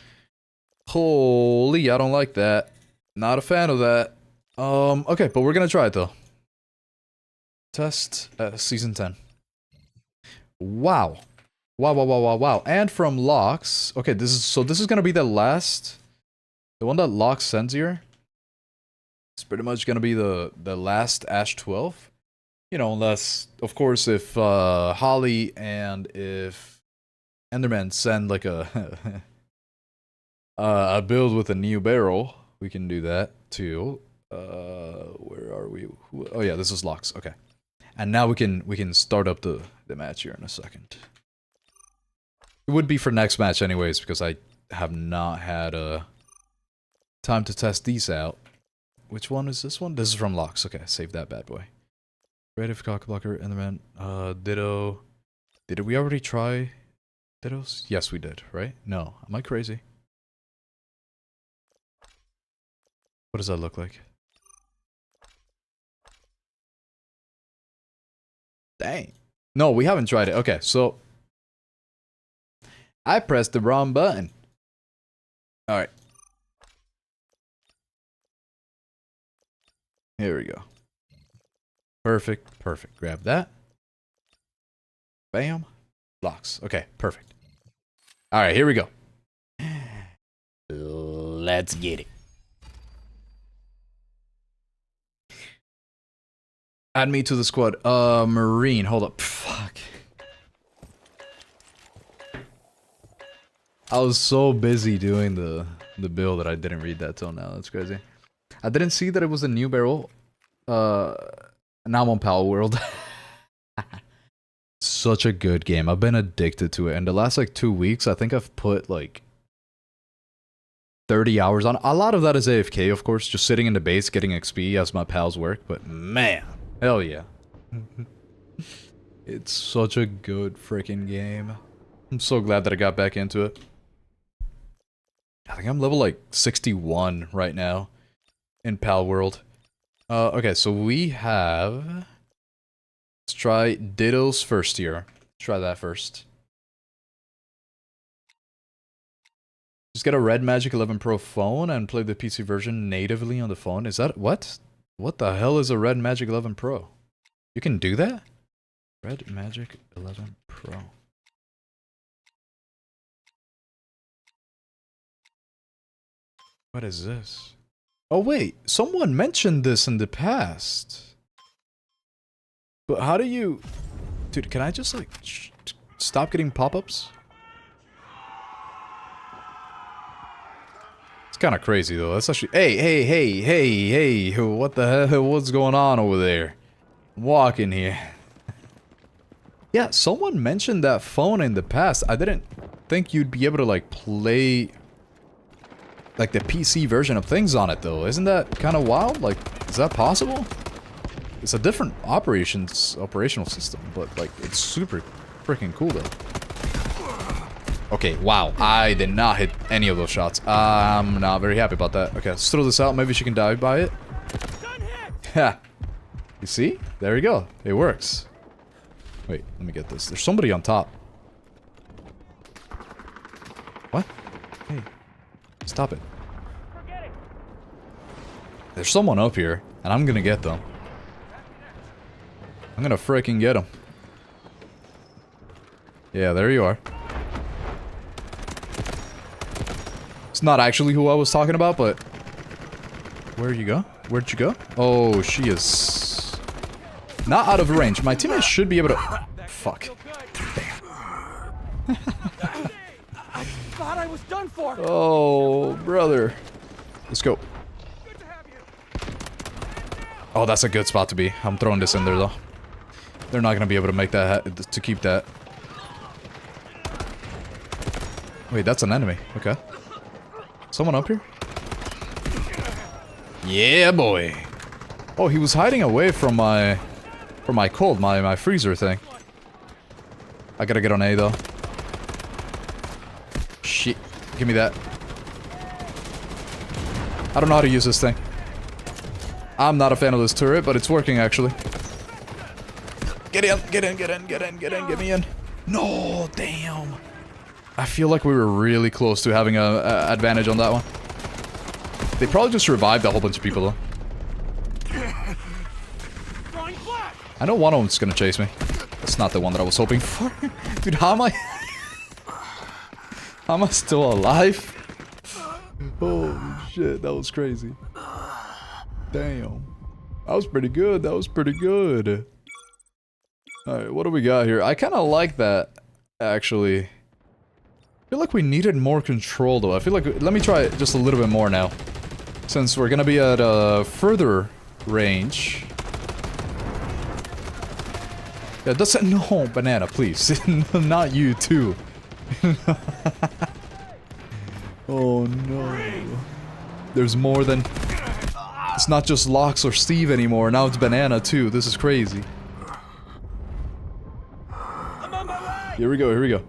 Holy, I don't like that. Not a fan of that. Okay, but we're gonna try it though. Test season 10. Wow. Wow. And from Locks. Okay, this is gonna be the last. The one that Locks sends here. It's pretty much gonna be the last Ash-12. You know, unless, of course, if Holly and if Enderman send like a a build with a new barrel, we can do that too. Where are we? Oh yeah, this is Locks. Okay, and now we can start up the match here in a second. It would be for next match anyways, because I have not had time to test these out. Which one is this one? This is from Locks. Okay, save that bad boy. Creative Cockblocker, Enderman, Ditto. Did we already try Dittos? Yes, we did, right? No. Am I crazy? What does that look like? Dang. No, we haven't tried it. Okay, so... I pressed the wrong button. Alright. Here we go. Perfect. Grab that. Bam. Locks. Okay, perfect. Alright, here we go. Let's get it. Add me to the squad. Marine. Hold up. Fuck. I was so busy doing the build that I didn't read that till now. That's crazy. I didn't see that it was a new barrel. Now I'm on Pal World. Such a good game. I've been addicted to it. And the last like 2 weeks, I think I've put like 30 hours on. A lot of that is AFK, of course. Just sitting in the base, getting XP as my pals work. But man, hell yeah. It's such a good freaking game. I'm so glad that I got back into it. I think I'm level like 61 right now in Pal World. Okay, so we have... Let's try Dittos first here. Try that first. Just get a Red Magic 11 Pro phone and play the PC version natively on the phone. Is that... what? What the hell is a Red Magic 11 Pro? You can do that? Red Magic 11 Pro. What is this? Oh wait, someone mentioned this in the past. But how do you... Dude, can I just like... stop getting pop-ups? It's kind of crazy though. That's actually... Hey, what the hell? What's going on over there? I'm walking here. Yeah, someone mentioned that phone in the past. I didn't think you'd be able to like play... like the PC version of things on it though. Isn't that kind of wild? Like, is that possible? It's a different operational system, but like it's super freaking cool though. Okay, wow. I did not hit any of those shots. I'm not very happy about that. Okay, let's throw this out. Maybe she can die by it. Yeah. You see? There we go. It works. Wait, let me get this. There's somebody on top. What? Hey. Stop it. There's someone up here, and I'm gonna get them. I'm gonna freaking get them. Yeah, there you are. It's not actually who I was talking about, but... Where'd you go? Where'd you go? Oh, she is... not out of range. My teammate should be able to... Fuck. I thought I was done for. Oh, brother. Let's go. Oh, that's a good spot to be. I'm throwing this in there, though. They're not gonna be able to make that... to keep that. Wait, that's an enemy. Okay. Someone up here? Yeah, boy. Oh, he was hiding away from my... cold, my freezer thing. I gotta get on A, though. Shit. Give me that. I don't know how to use this thing. I'm not a fan of this turret, but it's working, actually. Get in, get in, get in, get in, get in, get me in. No, damn. I feel like we were really close to having an advantage on that one. They probably just revived a whole bunch of people, though. I know one of them's gonna chase me. That's not the one that I was hoping for. Dude, how am I... how am I still alive? Holy shit, that was crazy. Damn. That was pretty good, that was pretty good. Alright, what do we got here? I kinda like that, actually. I feel like we needed more control, though. I feel like... let me try it just a little bit more now. Since we're gonna be at a further range. Yeah, that's... no, banana, please. Not you, too. Oh, no. There's more than... it's not just Lox or Steve anymore. Now it's Banana, too. This is crazy. Here we go, here we go.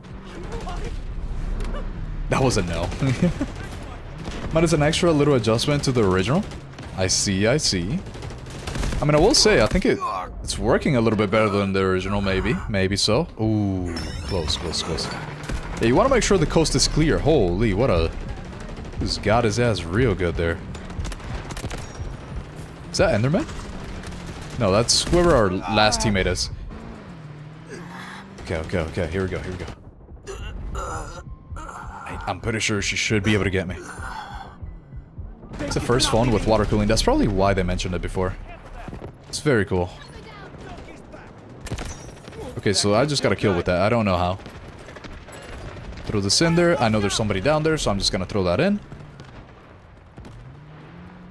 That was a no. But it's an extra little adjustment to the original. I see, I see. I mean, I will say, I think it's working a little bit better than the original, maybe. Maybe so. Ooh, close, close, close. Yeah, you want to make sure the coast is clear. Holy, what a... he's got his ass real good there. Is that Enderman? No, that's whoever our last teammate is. Okay, okay, okay. Here we go, here we go. I'm pretty sure she should be able to get me. It's the first phone with water cooling. That's probably why they mentioned it before. It's very cool. Okay, so I just got a kill with that. I don't know how. Throw this in there. I know there's somebody down there, so I'm just gonna throw that in.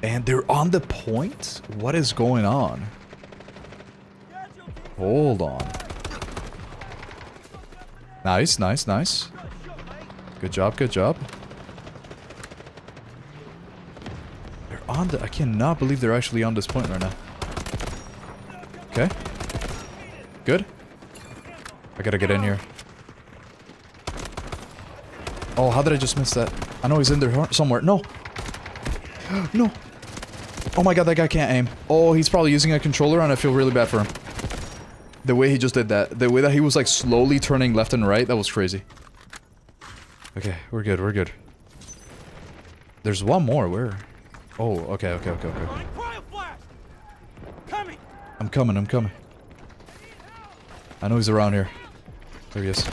And they're on the point? What is going on? Hold on. Nice, nice, nice. Good job, good job. They're on the... I cannot believe they're actually on this point right now. Okay. Good. I gotta get in here. Oh, how did I just miss that? I know he's in there somewhere. No! No! Oh my god, that guy can't aim. Oh, he's probably using a controller and I feel really bad for him. The way he just did that. The way that he was like slowly turning left and right, that was crazy. Okay, we're good, we're good. There's one more, where? Oh, okay, okay, okay, okay. I'm coming, I'm coming. I know he's around here. There he is.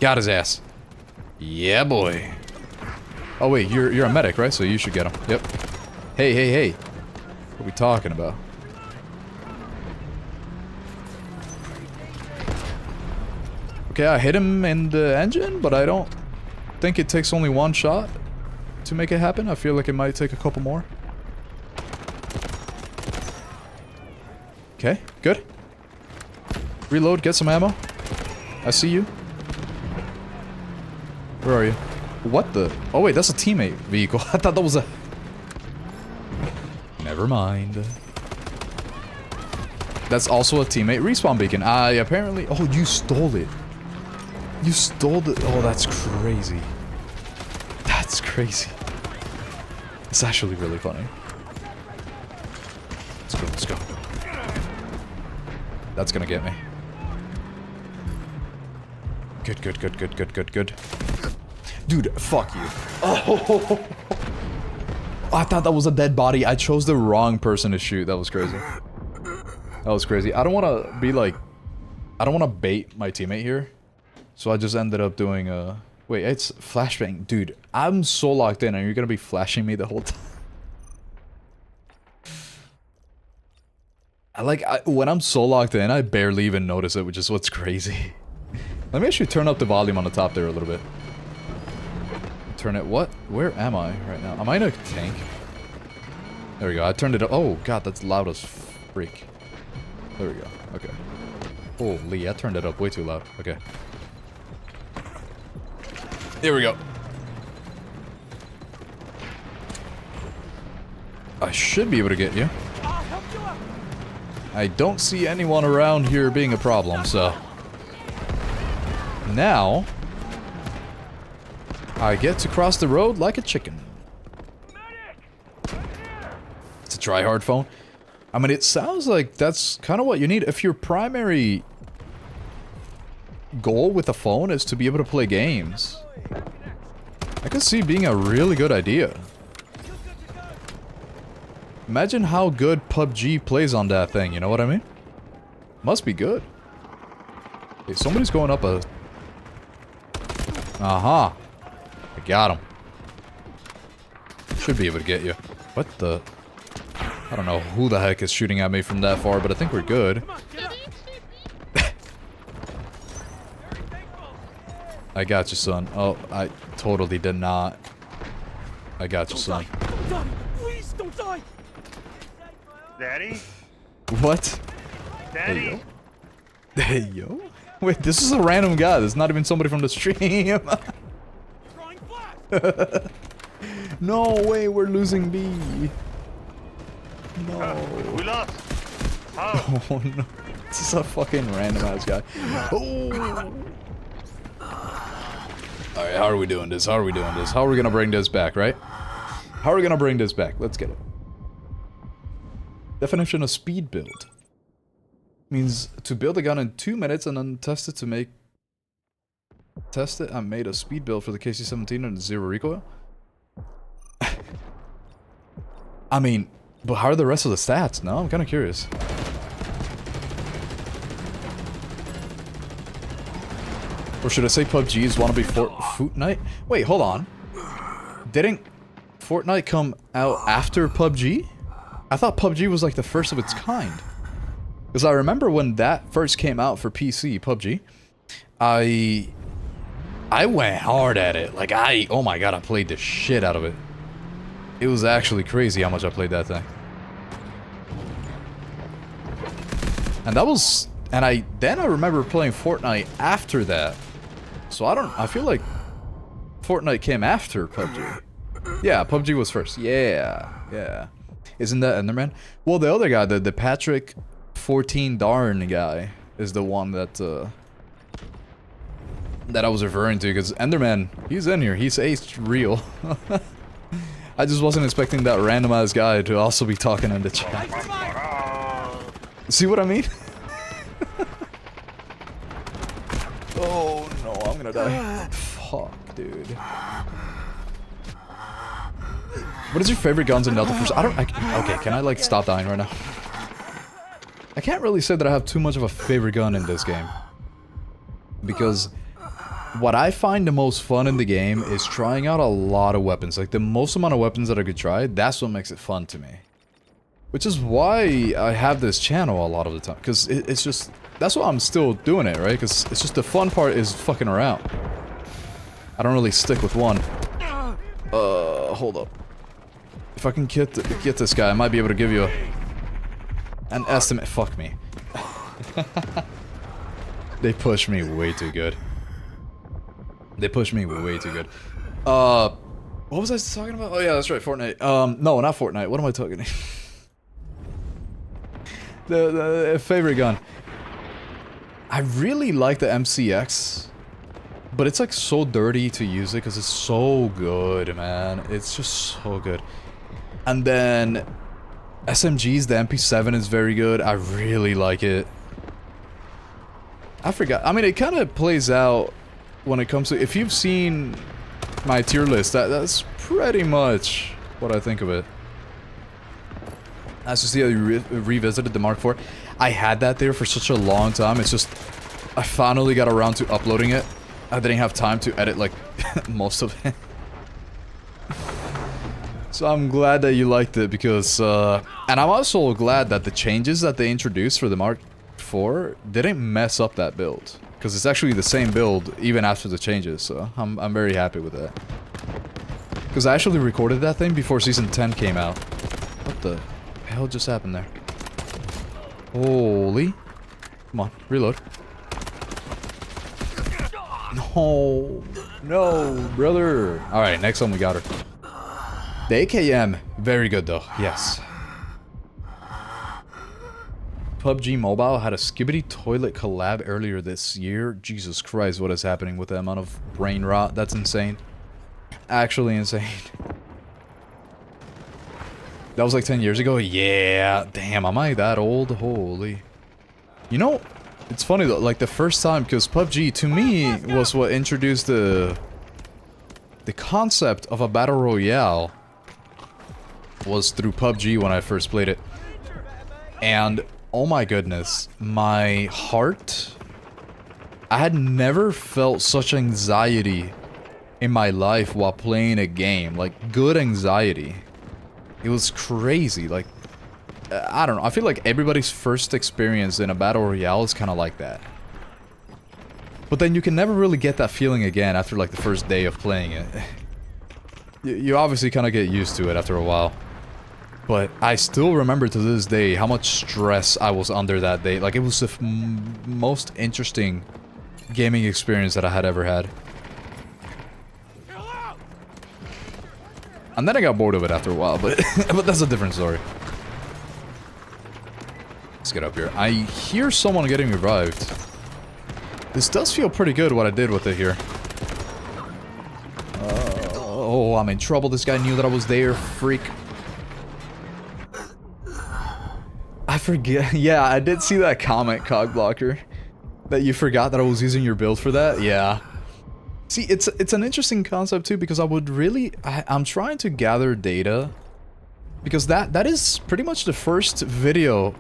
Got his ass. Yeah, boy. Oh wait, you're a medic, right? So you should get him. Yep. Hey, hey, hey. What are we talking about? Okay, I hit him in the engine, but I don't think it takes only one shot to make it happen. I feel like it might take a couple more. Okay, good. Reload, get some ammo. I see you. Where are you? What the? Oh wait, that's a teammate vehicle. I thought that was a... Never mind. That's also a teammate respawn beacon. I apparently... Oh, you stole it. You stole the... Oh, that's crazy. That's crazy. It's actually really funny. Let's go, let's go. That's gonna get me. Good, good, good, good, good, good, good. Dude, fuck you. Oh, I thought that was a dead body. I chose the wrong person to shoot. That was crazy. That was crazy. I don't want to be like... I don't want to bait my teammate here. So I just ended up doing Wait, it's flashbang. Dude, I'm so locked in and you're gonna be flashing me the whole time. When I'm so locked in, I barely even notice it, which is what's crazy. Let me actually turn up the volume on the top there a little bit. Turn it, what? Where am I right now? Am I in a tank? There we go, I turned it up. Oh god, that's loud as freak. There we go, okay. Holy, I turned it up way too loud. Okay. Here we go. I should be able to get you. I don't see anyone around here being a problem, so... Now... I get to cross the road like a chicken. It's a try-hard phone. I mean, it sounds like that's kind of what you need. If your primary goal with a phone is to be able to play games, I could see being a really good idea. Imagine how good PUBG plays on that thing, you know what I mean? Must be good. Okay, somebody's going up a... Aha. I got him. Should be able to get you. What the... I don't know who the heck is shooting at me from that far, but I think we're good. I got you, son. Oh, I totally did not. I got you, son. Don't die! Please don't die! Daddy? What? Daddy? Hey, yo? Wait, this is a random guy. This is not even somebody from the stream. No way, we're losing B. No. We lost. How? Oh no. This is a fucking random ass guy. Oh. Alright, how are we doing this? How are we doing this? How are we gonna bring this back, right? How are we gonna bring this back? Let's get it. Definition of speed build. Means to build a gun in 2 minutes and then test it to make... Test it? I made a speed build for the KC-17 and zero recoil. I mean, but how are the rest of the stats? No, I'm kind of curious. Or should I say PUBG's wannabe Fortnite? Wait, hold on. Didn't Fortnite come out after PUBG? I thought PUBG was like the first of its kind. Because I remember when that first came out for PC, PUBG, I went hard at it. Like oh my god, I played the shit out of it. It was actually crazy how much I played that thing. And that was, and then I remember playing Fortnite after that. So I feel like Fortnite came after PUBG. Yeah, PUBG was first. Yeah. Isn't that Enderman? Well, the other guy, the Patrick 14 Darn guy, is the one that I was referring to, because Enderman, he's in here. He's aced real. I just wasn't expecting that randomized guy to also be talking in the chat. See what I mean? Oh no, I'm gonna die. Fuck, dude. What is your favorite guns in Delta Force? Okay, can I like stop dying right now? I can't really say that I have too much of a favorite gun in this game. Because what I find the most fun in the game is trying out a lot of weapons. Like the most amount of weapons that I could try, that's what makes it fun to me. Which is why I have this channel a lot of the time. Because it's just, that's why I'm still doing it, right? Because it's just the fun part is fucking around. I don't really stick with one. Hold up. If I can get this guy, I might be able to give you an estimate. Fuck me. They push me way too good. They push me way too good. What was I talking about? Oh yeah, that's right, Fortnite. No, not Fortnite. What am I talking? the favorite gun. I really like the MCX, but it's like so dirty to use it because it's so good, man. It's just so good. And then SMGs, the MP7 is very good. I really like it. I forgot. I mean, it kind of plays out when it comes to... If you've seen my tier list, that's pretty much what I think of it. As you see, I revisited the Mark IV. I had that there for such a long time. It's just... I finally got around to uploading it. I didn't have time to edit like most of it. So I'm glad that you liked it because, and I'm also glad that the changes that they introduced for the Mark IV didn't mess up that build. Because it's actually the same build even after the changes, so I'm very happy with that. Because I actually recorded that thing before Season 10 came out. What the hell just happened there? Holy. Come on, reload. No. No, brother. Alright, next one we got her. The AKM, very good though, yes. PUBG Mobile had a Skibbity Toilet collab earlier this year. Jesus Christ, what is happening with the amount of brain rot? That's insane. Actually insane. That was like 10 years ago? Yeah. Damn, am I that old? Holy. You know, it's funny though, like the first time, because PUBG to me was what introduced the concept of a battle royale was through PUBG when I first played it. And oh my goodness, my heart, I had never felt such anxiety in my life while playing a game, like good anxiety. It was crazy, like, I don't know, I feel like everybody's first experience in a battle royale is kind of like that. But then you can never really get that feeling again after like the first day of playing it. You obviously kind of get used to it after a while. But I still remember to this day how much stress I was under that day. Like, it was the most interesting gaming experience that I had ever had. And then I got bored of it after a while, but but that's a different story. Let's get up here. I hear someone getting revived. This does feel pretty good what I did with it here. Oh, I'm in trouble. This guy knew that I was there. Freak. I forget. Yeah, I did see that comment, Cogblocker. That you forgot that I was using your build for that? Yeah. See, it's an interesting concept too, because I would really... I'm trying to gather data. Because that is pretty much the first video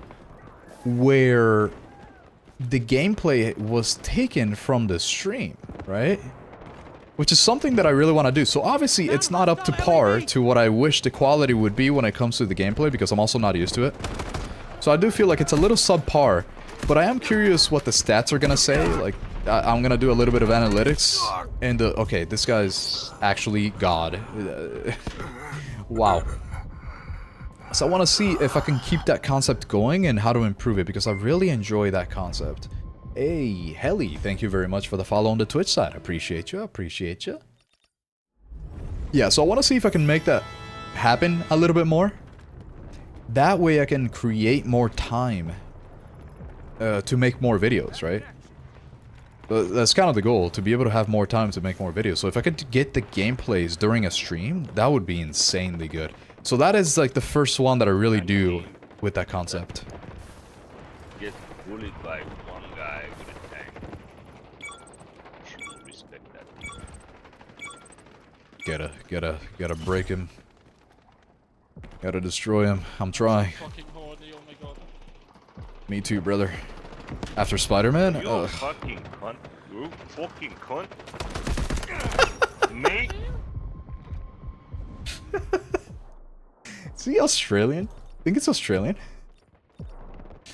where the gameplay was taken from the stream, right? Which is something that I really want to do. So obviously it's not up to par to what I wish the quality would be when it comes to the gameplay, because I'm also not used to it. So I do feel like it's a little subpar, but I am curious what the stats are gonna say. Like, I'm gonna do a little bit of analytics, and okay, this guy's actually God. Wow. So I want to see if I can keep that concept going and how to improve it, because I really enjoy that concept. Hey, Helly, thank you very much for the follow on the Twitch side. Appreciate you, appreciate you. Yeah, so I want to see if I can make that happen a little bit more. That way I can create more time to make more videos, right? That's kind of the goal, to be able to have more time to make more videos. So if I could get the gameplays during a stream, that would be insanely good. So that is like the first one that I really do with that concept. Get bullied by one guy with a tank. You should respect that. Gotta break him. Gotta destroy him. I'm trying. Fucking horny, oh my god. Me too, brother. After Spider-Man? You fucking cunt. You fucking cunt. Me? Is he Australian? I think it's Australian.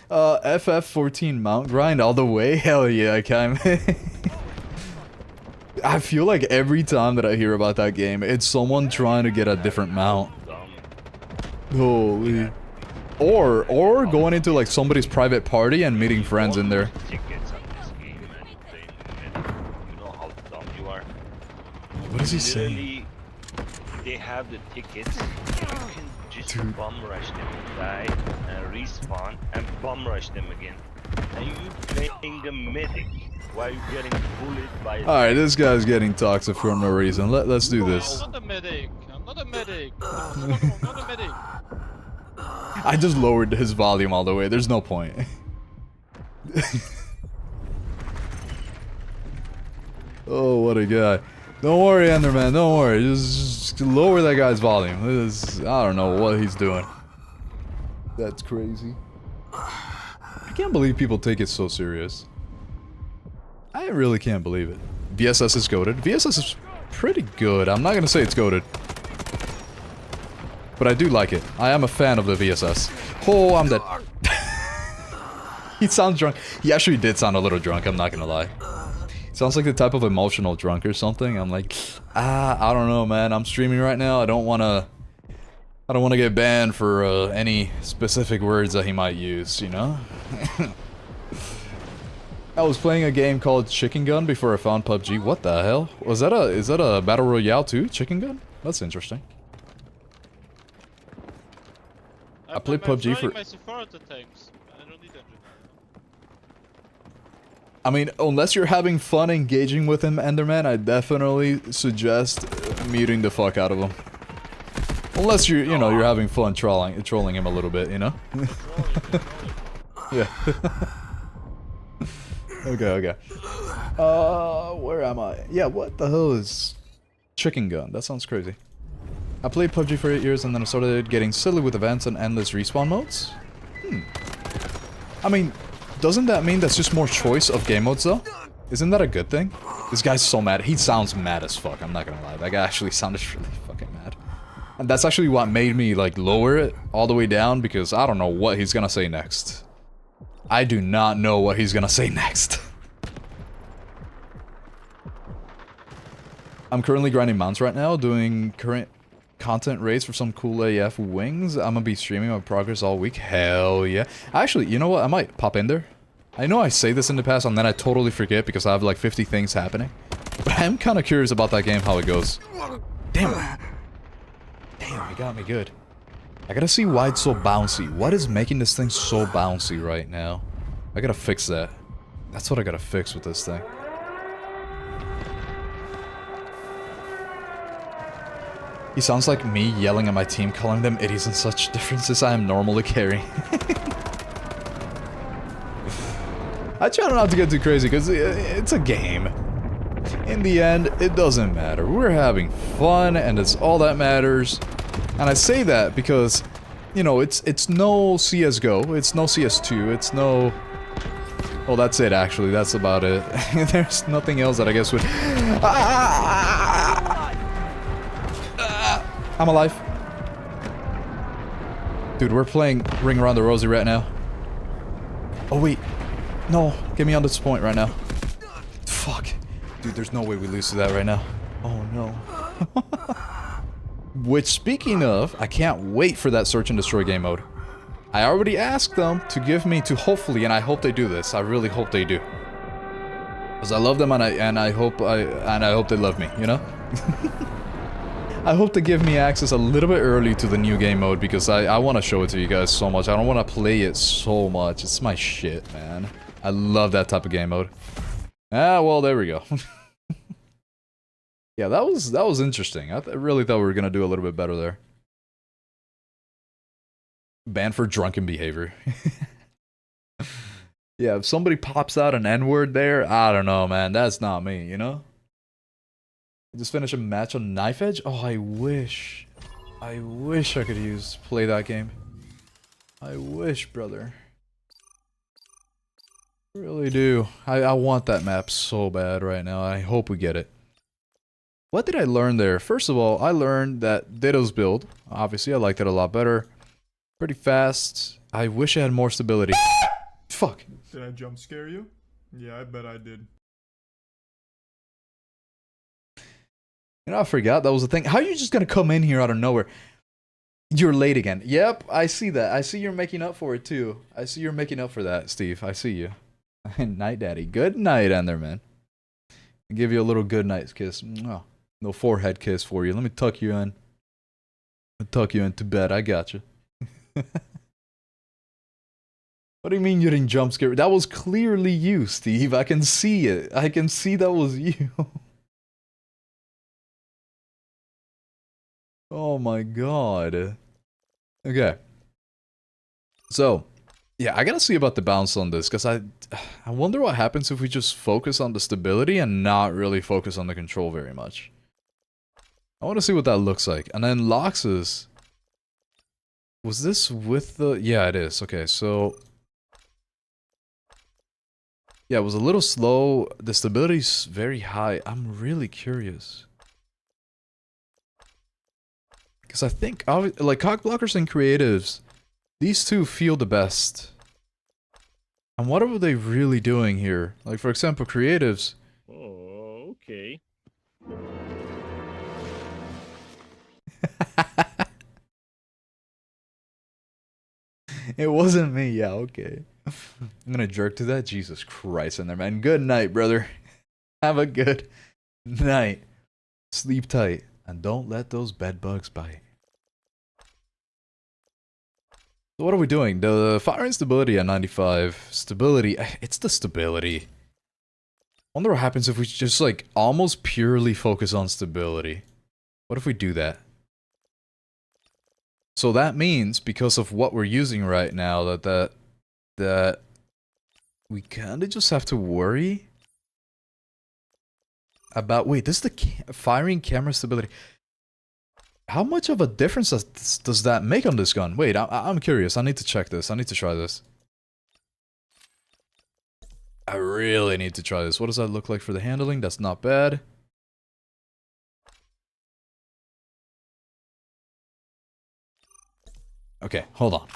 FF14 mount grind all the way? Hell yeah, Kime. I feel like every time that I hear about that game, it's someone trying to get a different mount. Holy. Or going into like somebody's private party and meeting friends in there. Tickets on this game and you play in the middle. You know how dumb you are. What is he saying? Literally, they have the tickets. You can just bum rush them, die, and respawn, and bum rush them again. And you playing the medic while you're getting bullied by. All right, this guy's getting toxic for no reason. Let's do this. I'm not a medic. I'm not a medic. I'm not a medic. I just lowered his volume all the way. There's no point. Oh, what a guy. Don't worry, Enderman. Don't worry. Just lower that guy's volume. I don't know what he's doing. That's crazy. I can't believe people take it so serious. I really can't believe it. VSS is goated. VSS is pretty good. I'm not gonna say it's goated. But I do like it. I am a fan of the VSS. Oh, I'm dead. He sounds drunk. He actually did sound a little drunk, I'm not gonna lie. Sounds like the type of emotional drunk or something. I'm like, I don't know, man. I'm streaming right now. I don't wanna get banned for any specific words that he might use, you know? I was playing a game called Chicken Gun before I found PUBG. What the hell? Is that a Battle Royale too? Chicken Gun? That's interesting. I played PUBG for... my Sephora tanks. I don't need engine. I mean, unless you're having fun engaging with him, Enderman, I definitely suggest muting the fuck out of him. Unless you're, you know, you're having fun trolling him a little bit, you know? Yeah. Okay. Where am I? Yeah, what the hell is Chicken Gun? That sounds crazy. I played PUBG for 8 years and then I started getting silly with events and endless respawn modes. I mean, doesn't that mean that's just more choice of game modes though? Isn't that a good thing? This guy's so mad. He sounds mad as fuck, I'm not gonna lie. That guy actually sounded really fucking mad. And that's actually what made me like lower it all the way down because I don't know what he's gonna say next. I do not know what he's gonna say next. I'm currently grinding mounts right now, doing current content raids for some cool AF wings. I'm gonna be streaming my progress all week. Hell yeah. Actually, you know what? I might pop in there. I know I say this in the past and then I totally forget because I have like 50 things happening. But I'm kind of curious about that game, how it goes. Damn it. Damn, he got me good. I gotta see why it's so bouncy. What is making this thing so bouncy right now? I gotta fix that. That's what I gotta fix with this thing. He sounds like me yelling at my team, calling them idiots and such differences I am normally carrying. I try not to get too crazy because it's a game. In the end, it doesn't matter. We're having fun and it's all that matters. And I say that because, you know, it's no CSGO, it's no CS2, it's no... Oh, that's it actually, that's about it. There's nothing else that I guess would... I'm alive. Dude, we're playing Ring Around the Rosie right now. Oh wait. No, get me on this point right now. Fuck. Dude, there's no way we lose to that right now. Oh no. Which, speaking of, I can't wait for that search and destroy game mode. I already asked them to give me to hopefully, and I hope they do this. I really hope they do. Because I love them and I hope they love me, you know? I hope they give me access a little bit early to the new game mode because I want to show it to you guys so much. I don't want to play it so much. It's my shit, man. I love that type of game mode. Ah, well, there we go. Yeah, that was interesting. I really thought we were gonna do a little bit better there. Banned for drunken behavior. Yeah, if somebody pops out an N-word there, I don't know, man. That's not me, you know? Just finish a match on Knife Edge? Oh, I wish I could play that game. I wish, brother. Really do. I want that map so bad right now. I hope we get it. What did I learn there? First of all, I learned that Ditto's build. Obviously, I liked it a lot better. Pretty fast. I wish I had more stability. Fuck. Did I jump scare you? Yeah, I bet I did. You know, I forgot that was a thing. How are you just gonna come in here out of nowhere? You're late again. Yep, I see that. I see you're making up for it too. I see you're making up for that, Steve. I see you. Night, Daddy. Good night, Enderman. I'll give you a little good night kiss. Oh, no forehead kiss for you. Let me tuck you in. I'll tuck you into bed. I got you. What do you mean you didn't jump scare? That was clearly you, Steve. I can see it. I can see that was you. Oh my god. Okay. So, yeah, I gotta see about the bounce on this, because I wonder what happens if we just focus on the stability and not really focus on the control very much. I want to see what that looks like. And then Lox's... Was this with the... Yeah, it is. Okay, so... Yeah, it was a little slow. The stability's very high. I'm really curious. Because I think, like, cock blockers and creatives, these two feel the best. And what are they really doing here? Like, for example, creatives. Oh, okay. It wasn't me. Yeah, okay. I'm gonna jerk to that. Jesus Christ in there, man. Good night, brother. Have a good night. Sleep tight. And don't let those bed bugs bite. So what are we doing? The firing stability at 95. Stability. It's the stability. Wonder what happens if we just like almost purely focus on stability. What if we do that? So that means because of what we're using right now that we kind of just have to worry about. Wait, this is the firing camera stability. How much of a difference does that make on this gun? Wait, I'm curious. I need to check this. I need to try this. I really need to try this. What does that look like for the handling? That's not bad. Okay, hold on.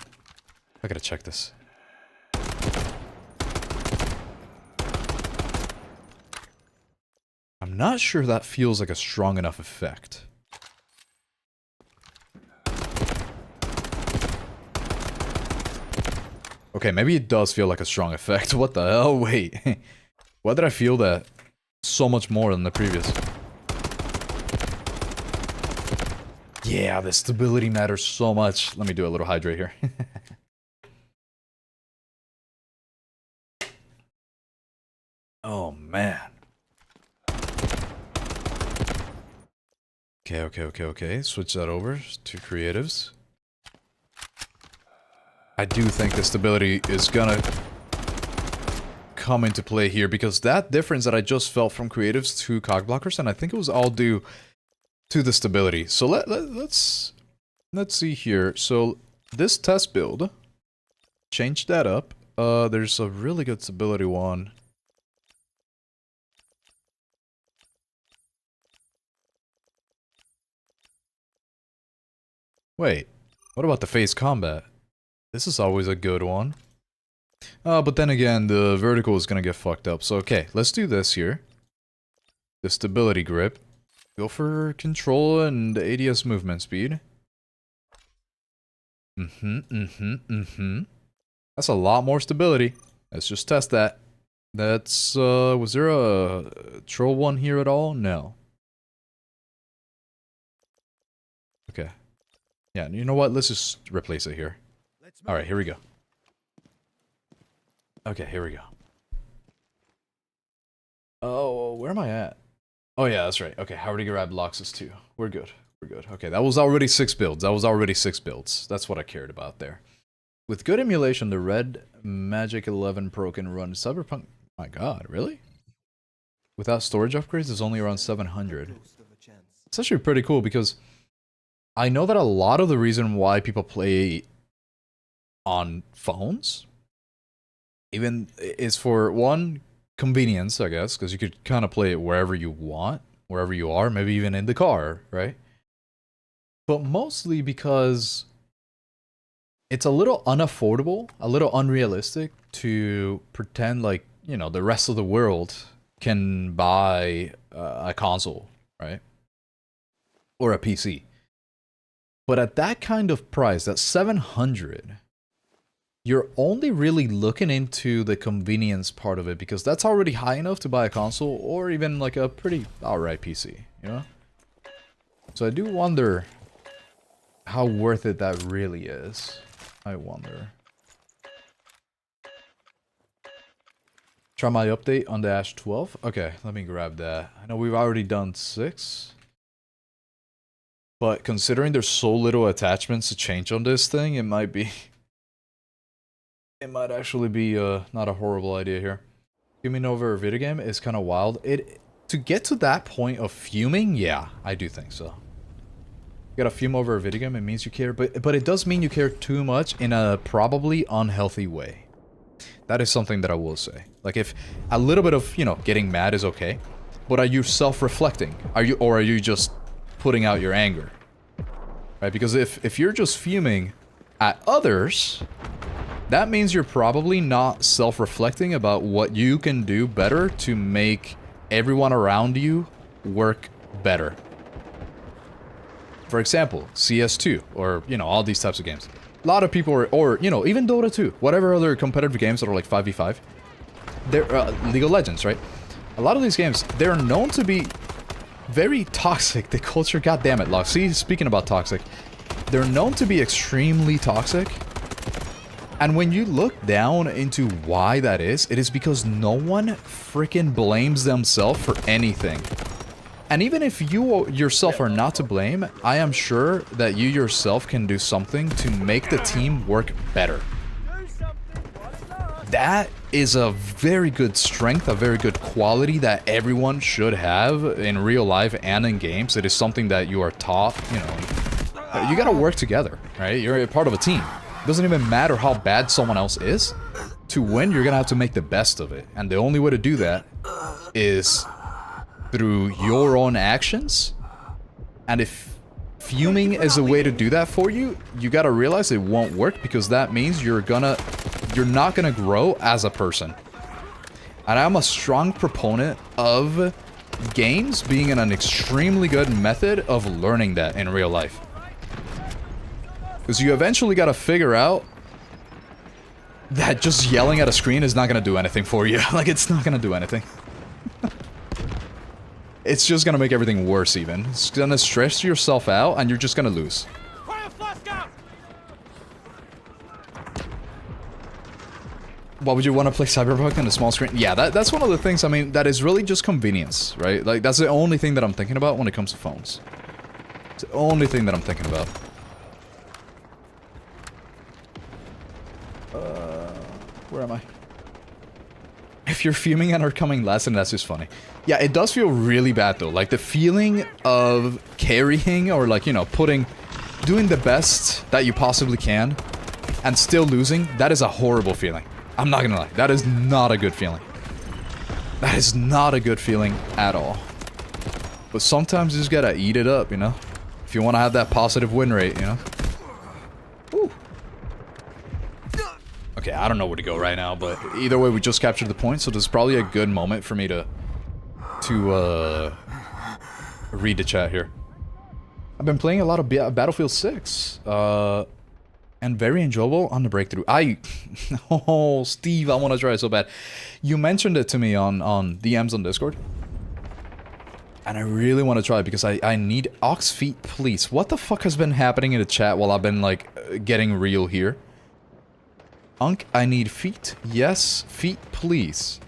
I gotta check this. I'm not sure that feels like a strong enough effect. Okay, maybe it does feel like a strong effect. What the hell? Wait. Why did I feel that so much more than the previous? Yeah, the stability matters so much. Let me do a little hydrate here. Oh, man. Okay. Switch that over to creatives. I do think the stability is gonna come into play here because that difference that I just felt from creatives to cock blockers, and I think it was all due to the stability. So let's see here. So this test build, change that up. There's a really good stability one. Wait, what about the phase combat? This is always a good one. But then again, the vertical is gonna get fucked up. So okay, let's do this here. The stability grip. Go for control and ADS movement speed. That's a lot more stability. Let's just test that. That's, was there a troll one here at all? No. Okay. Yeah, you know what? Let's just replace it here. Alright, here we go. Okay, here we go. Oh, where am I at? Oh yeah, that's right. Okay, how do you grab Loxus 2? We're good. We're good. Okay, that was already 6 builds. That's what I cared about there. With good emulation, the Red Magic 11 Pro can run Cyberpunk. My god, really? Without storage upgrades, it's only around 700. It's actually pretty cool because I know that a lot of the reason why people play on phones even is for one, convenience, I guess, because you could kind of play it wherever you want, wherever you are, maybe even in the car, right? But mostly because it's a little unaffordable, a little unrealistic to pretend like, you know, the rest of the world can buy a console, right? Or a PC. But at that kind of price, that's 700, you're only really looking into the convenience part of it because that's already high enough to buy a console or even like a pretty alright PC, you know? So I do wonder how worth it that really is. I wonder. Try my update on the Ash-12. Okay, let me grab that. I know we've already done 6. But considering there's so little attachments to change on this thing, it might be... It might actually be not a horrible idea here. Fuming over a video game is kind of wild. To get to that point of fuming, yeah, I do think so. You gotta fume over a video game, it means you care, but it does mean you care too much in a probably unhealthy way. That is something that I will say. Like, if a little bit of, you know, getting mad is okay, but are you self-reflecting? Or are you just putting out your anger? Right? Because if you're just fuming at others, that means you're probably not self-reflecting about what you can do better to make everyone around you work better. For example, CS2, or, you know, all these types of games. A lot of people are, or, you know, even Dota 2, whatever other competitive games that are like 5v5. They're, League of Legends, right? A lot of these games, they're known to be very toxic. The culture, goddammit, Lock. See, speaking about toxic, they're known to be extremely toxic. And when you look down into why that is, it is because no one freaking blames themselves for anything. And even if you yourself are not to blame, I am sure that you yourself can do something to make the team work better. That is a very good strength, a very good quality that everyone should have in real life and in games. It is something that you are taught, you know. You gotta work together, right? You're a part of a team. It doesn't even matter how bad someone else is. To win, you're gonna have to make the best of it. And the only way to do that is through your own actions. And if fuming is a way to do that for you, you gotta realize it won't work, because that means you're not gonna grow as a person. And I'm a strong proponent of games being an extremely good method of learning that in real life. Because you eventually gotta figure out that just yelling at a screen is not gonna do anything for you. Like, it's not gonna do anything. It's just gonna make everything worse even. It's gonna stress yourself out and you're just gonna lose. Why would you want to play Cyberpunk on a small screen? Yeah, that's one of the things, I mean, that is really just convenience, right? Like, that's the only thing that I'm thinking about when it comes to phones. It's the only thing that I'm thinking about. Where am I? If you're fuming and are coming last, and that's just funny. Yeah, it does feel really bad though. Like, the feeling of carrying, or like, you know, doing the best that you possibly can and still losing, that is a horrible feeling. I'm not gonna lie, that is not a good feeling. That is not a good feeling at all. But sometimes you just gotta eat it up, you know? If you want to have that positive win rate, you know? Woo. Okay, I don't know where to go right now, but either way, we just captured the point, so this is probably a good moment for me to read the chat here. I've been playing a lot of Battlefield 6, and very enjoyable on the breakthrough. Oh, Steve, I want to try it so bad. You mentioned it to me on DMs on Discord, and I really want to try it because I need Aux feet, please. What the fuck has been happening in the chat while I've been, like, getting real here? Unk, I need feet. Yes, feet, please.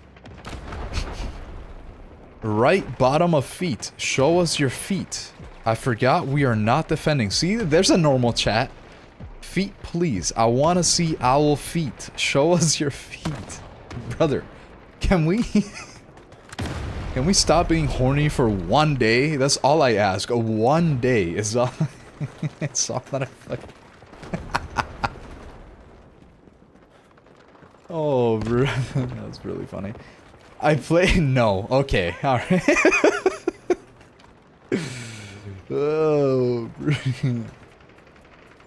Right bottom of feet. Show us your feet. I forgot we are not defending. See, there's a normal chat. Feet, please. I want to see owl feet. Show us your feet. Brother, can we... Can we stop being horny for one day? That's all I ask. One day is all... It's all that I fucking... Oh, bro. That's really funny. I play... No. Okay. Alright. Oh, bro.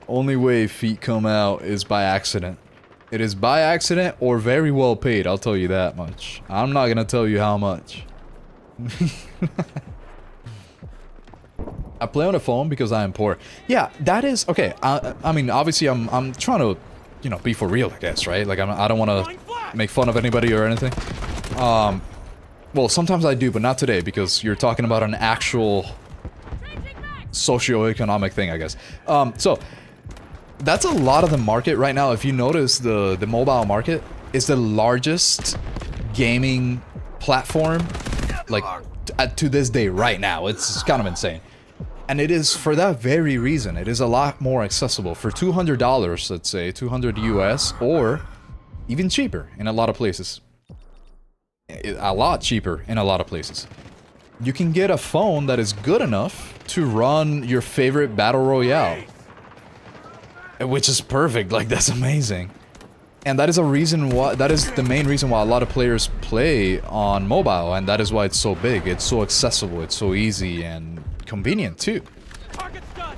Only way feet come out is by accident. It is by accident or very well paid, I'll tell you that much. I'm not gonna tell you how much. I play on a phone because I am poor. Yeah, that is... Okay, I mean, obviously I'm trying to, you know, be for real, I guess, right? Like, I don't want to make fun of anybody or anything. Well, sometimes I do, but not today, because you're talking about an actual socioeconomic thing, I guess. So, that's a lot of the market right now. If you notice, the mobile market is the largest gaming platform, like, to this day right now. It's kind of insane. And it is for that very reason. It is a lot more accessible. For $200, let's say, 200 US, or even cheaper in a lot of places. A lot cheaper in a lot of places. You can get a phone that is good enough to run your favorite battle royale. Which is perfect, like, that's amazing. And that is a reason why, that is the main reason why a lot of players play on mobile, and that is why it's so big, it's so accessible, it's so easy and convenient too.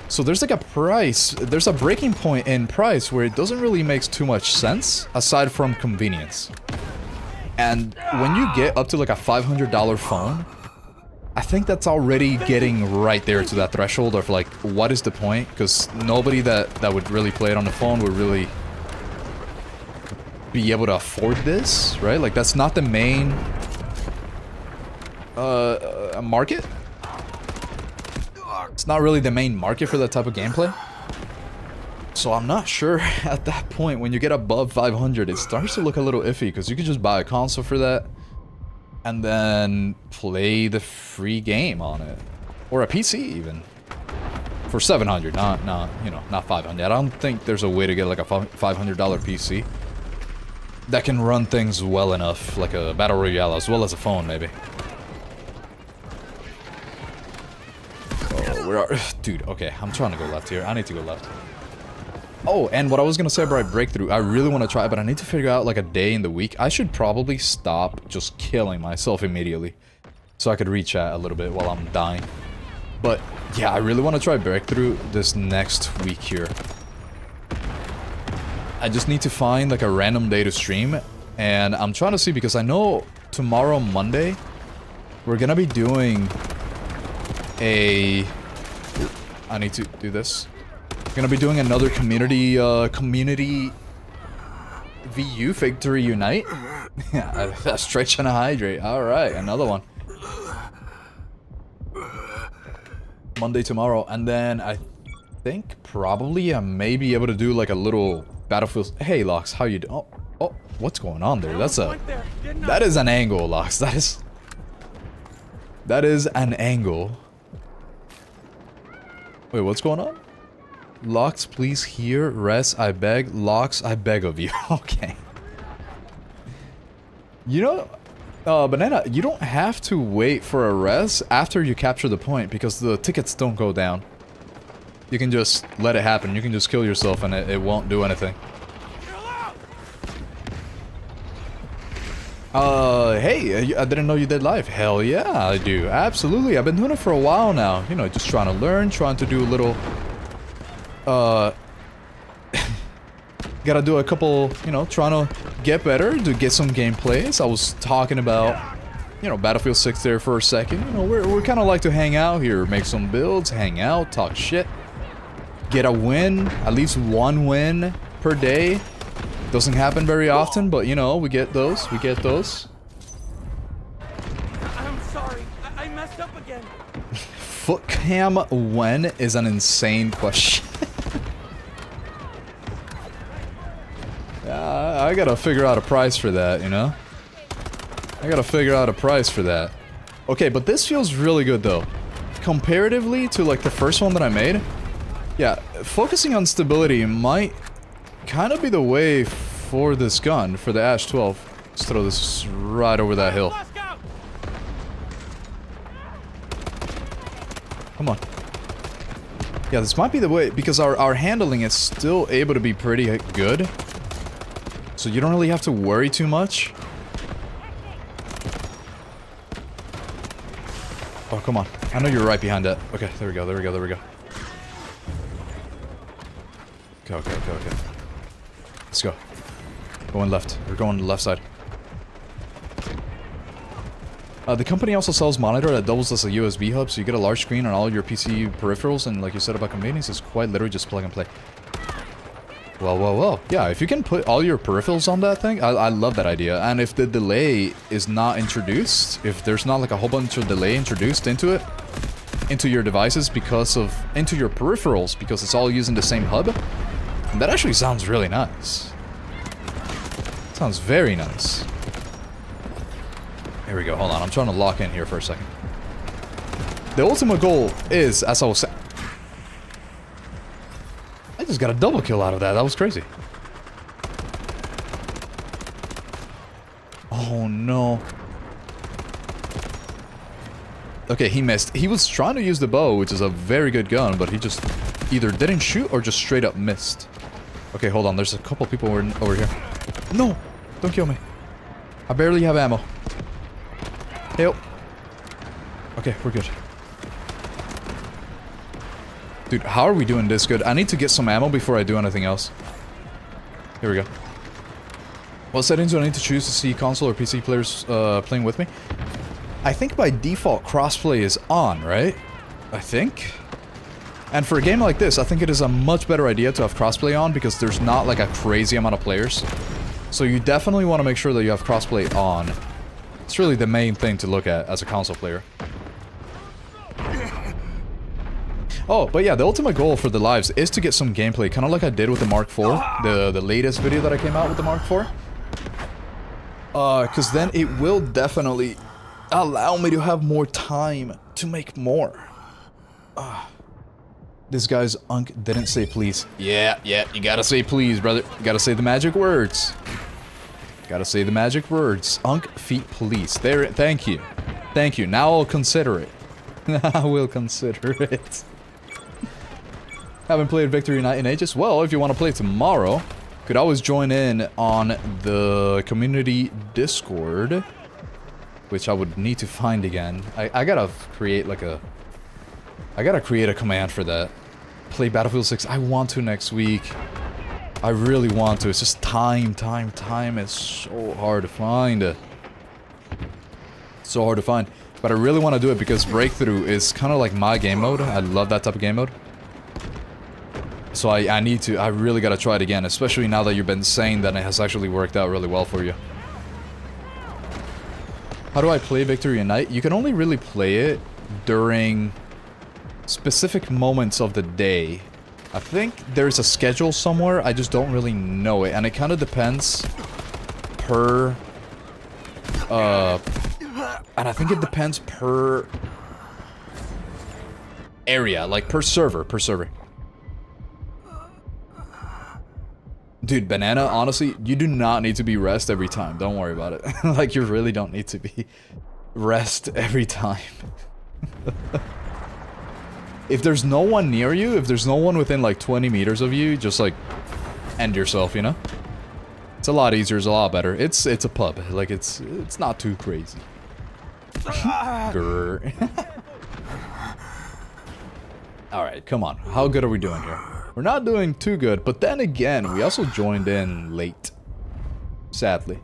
So there's like a price, there's a breaking point in price where it doesn't really make too much sense, aside from convenience. And when you get up to like a $500 phone, I think that's already getting right there to that threshold of like, what is the point? Because nobody that would really play it on the phone would really be able to afford this, right? Like that's not the main market. It's not really the main market for that type of gameplay. So I'm not sure at that point when you get above 500 it starts to look a little iffy, because you could just buy a console for that and then play the free game on it, or a PC even, for 700, not you know, not 500. I don't think there's a way to get like a $500 PC that can run things well enough, like a battle royale as well as a phone maybe. Oh, where are, dude? Okay, I'm trying to go left here. I need to go left. Oh, and what I was gonna say about breakthrough, I really want to try it, but I need to figure out like a day in the week. I should probably stop just killing myself immediately, so I could reach chat a little bit while I'm dying. But yeah, I really want to try breakthrough this next week here. I just need to find like a random day to stream, and I'm trying to see, because I know tomorrow, Monday, we're gonna be doing a... I need to do this. We're gonna be doing another community VU, Victory Unite. Yeah, stretch and a hydrate. Alright, another one. Monday tomorrow, and then I think probably I may be able to do like a little Battlefield. Hey Lox, how you doing? Oh, what's going on there? That's a... That is an angle, Lox. That is an angle. Wait, what's going on? Lox, please hear. Res, I beg. Lox, I beg of you. Okay. You know, Banana, you don't have to wait for a res after you capture the point, because the tickets don't go down. You can just let it happen. You can just kill yourself and it won't do anything. Hey, I didn't know you did live. Hell yeah, I do. Absolutely. I've been doing it for a while now. You know, just trying to learn, trying to do a little... gotta do a couple, you know, trying to get better, to get some gameplays. I was talking about, you know, Battlefield 6 there for a second. You know, we're kind of like to hang out here, make some builds, hang out, talk shit. Get a win, at least one win per day. Doesn't happen very often, but you know, we get those, we get those. I'm sorry, I messed up again. Foot cam when is an insane question. I gotta figure out a price for that, you know? I gotta figure out a price for that. Okay, but this feels really good though. Comparatively to like the first one that I made, yeah, focusing on stability might kind of be the way for this gun, for the Ash-12. Let's throw this right over that hill. Come on. Yeah, this might be the way, because our handling is still able to be pretty good. So you don't really have to worry too much. Oh, come on. I know you're right behind that. Okay, there we go, there we go, there we go. Okay, okay, okay, okay. Let's go. Going left. We're going to the left side. The company also sells monitor that doubles as a USB hub, so you get a large screen on all your PC peripherals, and like you said about convenience, it's quite literally just plug and play. Well, well, well. Yeah, if you can put all your peripherals on that thing, I love that idea. And if the delay is not introduced, if there's not like a whole bunch of delay introduced into it, into your devices because of, into your peripherals, because it's all using the same hub, that actually sounds really nice. Sounds very nice. Here we go, hold on, I'm trying to lock in here for a second. The ultimate goal is, as I was saying... I just got a double kill out of that, that was crazy. Oh no. Okay, he missed. He was trying to use the bow, which is a very good gun, but he just either didn't shoot or just straight up missed. Okay, hold on, there's a couple people over here. No! Don't kill me. I barely have ammo. Help. Okay, we're good. Dude, how are we doing this good? I need to get some ammo before I do anything else. Here we go. What settings do I need to choose to see console or PC players playing with me? I think by default crossplay is on, right? I think. And for a game like this, I think it is a much better idea to have crossplay on because there's not like a crazy amount of players. So you definitely want to make sure that you have crossplay on. It's really the main thing to look at as a console player. Oh, but yeah, the ultimate goal for the lives is to get some gameplay, kind of like I did with the Mark IV, the latest video that I came out with the Mark IV. Because then it will definitely allow me to have more time to make more. This guy's unk didn't say please. Yeah, you gotta say please, brother. You gotta say the magic words. Gotta say the magic words. Unk feet police. There, thank you. Thank you. Now I'll consider it. I will consider it. Haven't played Victory Night in ages? Well, if you want to play tomorrow, could always join in on the community Discord, which I would need to find again. I gotta create like a... I gotta create a command for that. Play Battlefield 6. I want to next week. I really want to. It's just time. It's so hard to find. So hard to find. But I really want to do it because Breakthrough is kind of like my game mode. I love that type of game mode. So I need to, I really gotta try it again, especially now that you've been saying that it has actually worked out really well for you. How do I play Victory at Night? You can only really play it during specific moments of the day. I think there's a schedule somewhere, I just don't really know it, and it kind of depends per... and I think it depends per... area, like per server. Dude, Banana, honestly, you do not need to be rest every time. Don't worry about it. Like, you really don't need to be rest every time. If there's no one near you, if there's no one within, like, 20 meters of you, just, like, end yourself, you know? It's a lot easier, it's a lot better. It's a pub. Like, it's not too crazy. Grr. Alright, come on. How good are we doing here? We're not doing too good, but then again, we also joined in late. Sadly.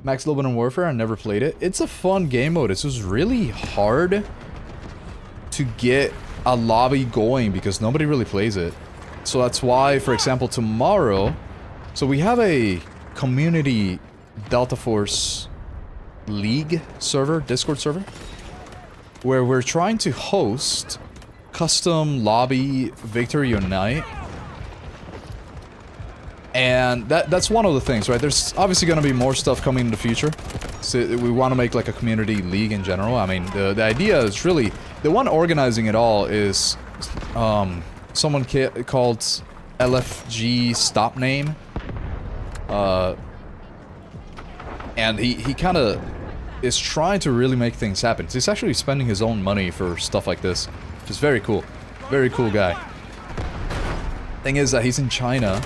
Max Loadout Warfare, I never played it. It's a fun game mode. It's just really hard to get a lobby going because nobody really plays it. So that's why, for example, tomorrow... So we have a community Delta Force League server, Discord server, where we're trying to host custom lobby Victory Unite. And that's one of the things, right? There's obviously going to be more stuff coming in the future. So we want to make like a community league in general. I mean, the idea is really... The one organizing it all is someone called LFG Stop Name. And he kind of is trying to really make things happen. He's actually spending his own money for stuff like this. Which is very cool. Very cool guy. Thing is that he's in China.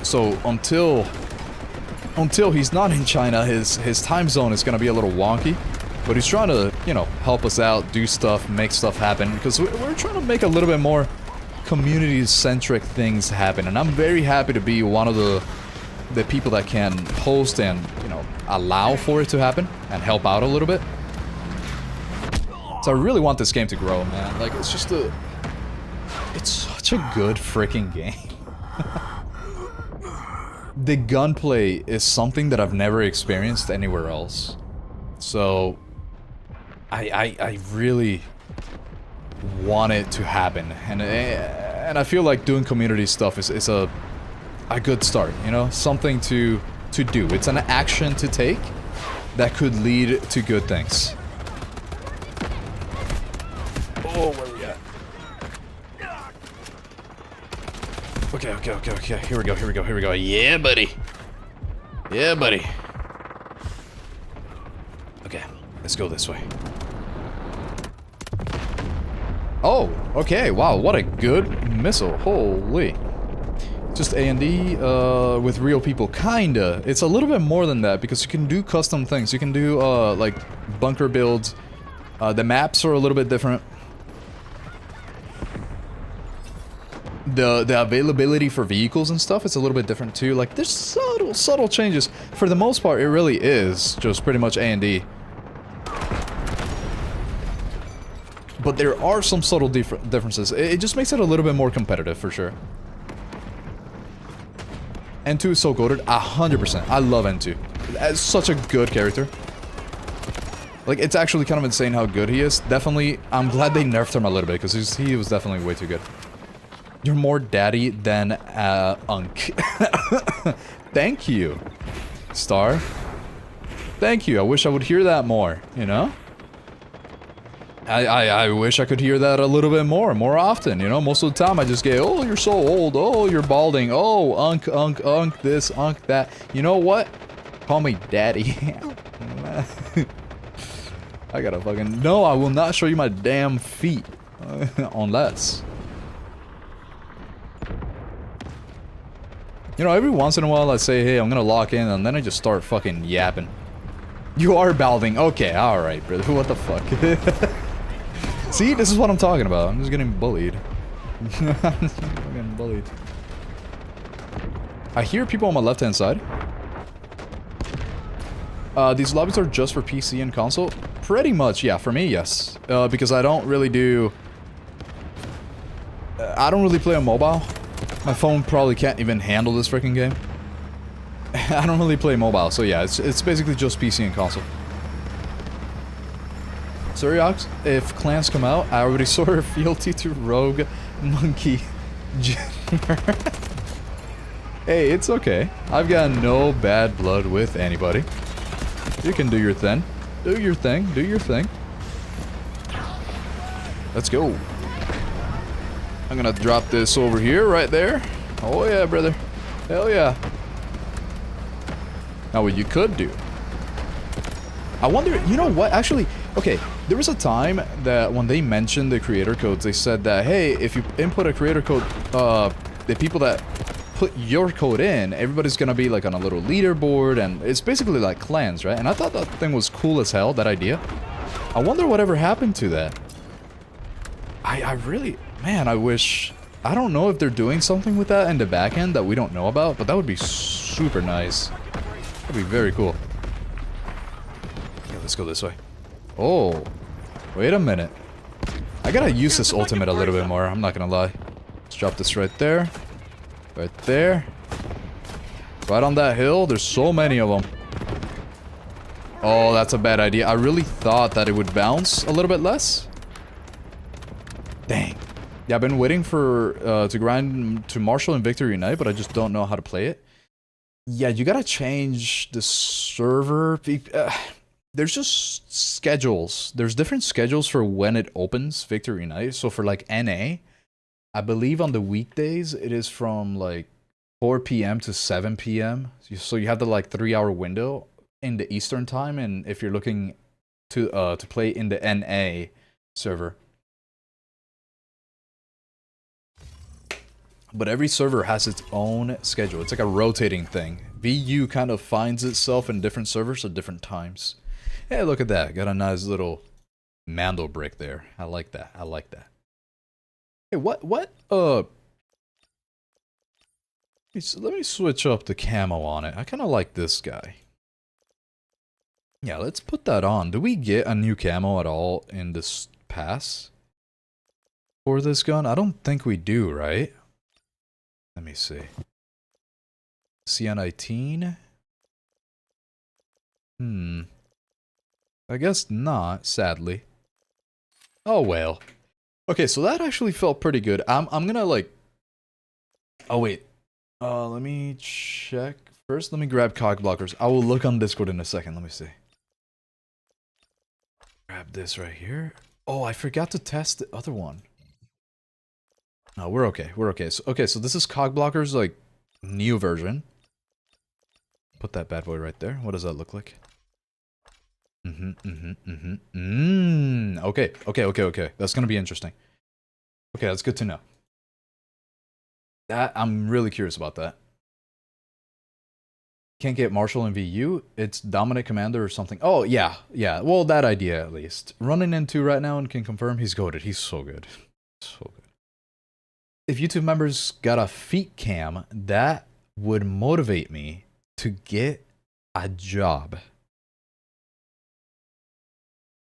So until he's not in China, his time zone is gonna be a little wonky. But he's trying to, you know, help us out, do stuff, make stuff happen. Because we're trying to make a little bit more community-centric things happen. And I'm very happy to be one of the people that can host and, you know, allow for it to happen. And help out a little bit. So I really want this game to grow, man. Like, it's just a... It's such a good freaking game. The gunplay is something that I've never experienced anywhere else. So... I really want it to happen. And I feel like doing community stuff is a good start, you know? Something to do. It's an action to take that could lead to good things. Oh, where we at? Okay. Here we go. Yeah, buddy. Okay, let's go this way. Oh, okay. Wow, what a good missile. Holy. Just A&D with real people, kinda. It's a little bit more than that because you can do custom things. You can do like bunker builds. The maps are a little bit different. The availability for vehicles and stuff is a little bit different too. Like there's subtle changes. For the most part, it really is just pretty much A&D. But there are some subtle differences. It just makes it a little bit more competitive for sure. N2 is so goated, 100%. I love N2. It's such a good character. Like, it's actually kind of insane how good he is. Definitely, I'm glad they nerfed him a little bit, because he was definitely way too good. You're more daddy than Unk. Thank you, Star. Thank you. I wish I would hear that more, you know? I wish I could hear that a little bit more often, you know? Most of the time I just get, oh, you're so old, oh, you're balding, oh, unk this, unk that. You know what? Call me daddy. I gotta fucking... No, I will not show you my damn feet. Unless... You know, every once in a while I say, hey, I'm gonna lock in, and then I just start fucking yapping. You are balding. Okay, alright, brother. What the fuck? See, this is what I'm talking about. I'm just getting bullied. I'm just getting bullied. I hear people on my left-hand side. These lobbies are just for PC and console? Pretty much, yeah. For me, yes. Because I don't really do... I don't really play on mobile. My phone probably can't even handle this freaking game. I don't really play mobile, so yeah, it's basically just PC and console. Sorry, AUX, if clans come out, I already saw her fealty to Rogue Monkey Junior. Hey, it's okay. I've got no bad blood with anybody. You can do your thing. Do your thing. Do your thing. Let's go. I'm gonna drop this over here, right there. Oh yeah, brother. Hell yeah. Now what you could do. I wonder, you know what, actually, okay, there was a time that when they mentioned the creator codes, they said that, hey, if you input a creator code, the people that put your code in, everybody's gonna be like on a little leaderboard, and it's basically like clans, right? And I thought that thing was cool as hell, that idea. I wonder whatever happened to that. I really, man, I wish, I don't know if they're doing something with that in the back end that we don't know about, but that would be super nice. That'd be very cool. Okay, let's go this way. Oh, wait a minute. I gotta use this ultimate a little bit more, I'm not gonna lie. Let's drop this right there. Right there. Right on that hill, there's so many of them. Oh, that's a bad idea. I really thought that it would bounce a little bit less. Dang. Yeah, I've been waiting for, to grind to Marshall and Victory Unite, but I just don't know how to play it. Yeah, you gotta change the server. There's just schedules. There's different schedules for when it opens, Victory Unite. So for like NA, I believe on the weekdays, it is from like 4 p.m. to 7 p.m. So you have the like 3-hour window in the Eastern time, and if you're looking to play in the NA server. But every server has its own schedule. It's like a rotating thing. VU kind of finds itself in different servers at different times. Hey, look at that. Got a nice little Mando brick there. I like that. I like that. Hey, what, let me switch up the camo on it. I kind of like this guy. Yeah, let's put that on. Do we get a new camo at all in this pass? For this gun? I don't think we do, right? Let me see. CN19? I guess not, sadly. Oh well. Okay, so that actually felt pretty good. I'm gonna like... Oh wait. Let me check. First, let me grab cog blockers. I will look on Discord in a second. Let me see. Grab this right here. Oh, I forgot to test the other one. No, we're okay. We're okay. So this is cog blockers, like, new version. Put that bad boy right there. What does that look like? Okay. That's gonna be interesting. Okay, that's good to know. That I'm really curious about that. Can't get Marshall in VU. It's Dominant Commander or something. Oh yeah, yeah. Well, that idea at least. Running into right now and can confirm he's goated. He's so good, so good. If YouTube members got a feet cam, that would motivate me to get a job.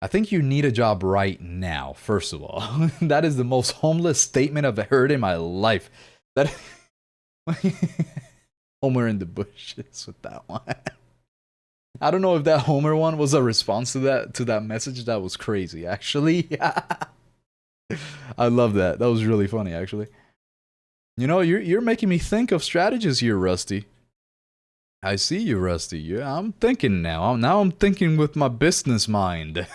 I think you need a job right now, first of all. That is the most homeless statement I've heard in my life. That Homer in the bushes with that one. I don't know if that Homer one was a response to that message. That was crazy, actually. I love that. That was really funny, actually. You know, you're making me think of strategies here, Rusty. I see you, Rusty. Yeah, I'm thinking now. Now I'm thinking with my business mind.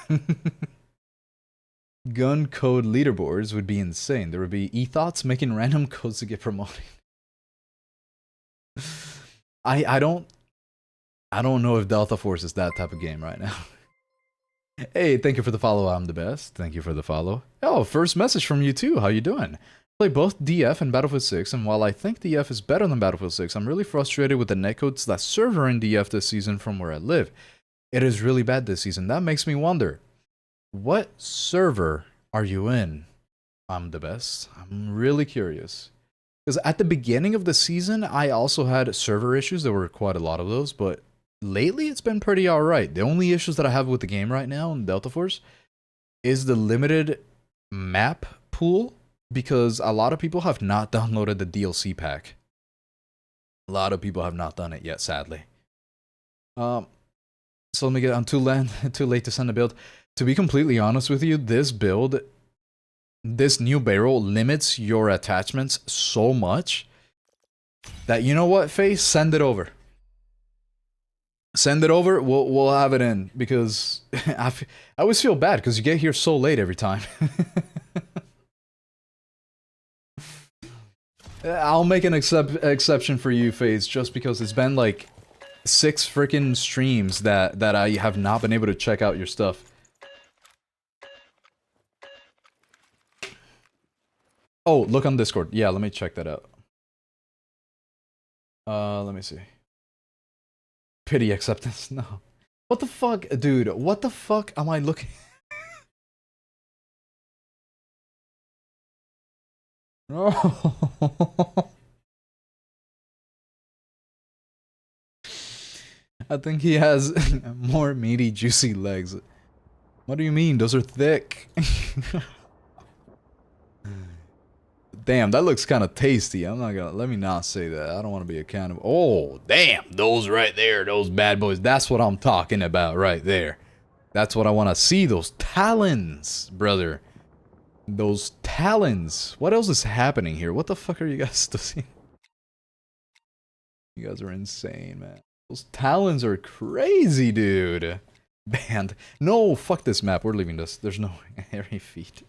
Gun code leaderboards would be insane. There would be e-thoughts making random codes to get promoted. I don't know if Delta Force is that type of game right now. Hey, thank you for the follow. I'm the best. Thank you for the follow. Oh, first message from you too. How you doing? I play both DF and Battlefield 6, and while I think DF is better than Battlefield 6, I'm really frustrated with the netcodes that server in DF this season from where I live. It is really bad this season. That makes me wonder, what server are you in? I'm the best. I'm really curious. Because at the beginning of the season, I also had server issues. There were quite a lot of those, but lately it's been pretty alright. The only issues that I have with the game right now in Delta Force is the limited map pool, because a lot of people have not downloaded the DLC pack. A lot of people have not done it yet, sadly. So let me get on too late to send a build. To be completely honest with you, this build, this new barrel limits your attachments so much that, you know what, Face? Send it over. Send it over. We'll have it in, because I always feel bad because you get here so late every time. I'll make an exception for you, Face, just because it's been like 6 freaking streams that I have not been able to check out your stuff. Oh, look on Discord. Yeah, let me check that out. Let me see. Pity acceptance. No. What the fuck, dude? What the fuck am I looking? No. I think he has more meaty, juicy legs. What do you mean? Those are thick. Damn, that looks kind of tasty. I'm not gonna, let me not say that. I don't want to be a cannibal. Oh, damn, those right there, those bad boys. That's what I'm talking about right there. That's what I want to see. Those talons, brother. Those talons. What else is happening here? What the fuck are you guys still seeing? You guys are insane, man. Those talons are crazy, dude. Banned. No, fuck this map. We're leaving this. There's no hairy feet.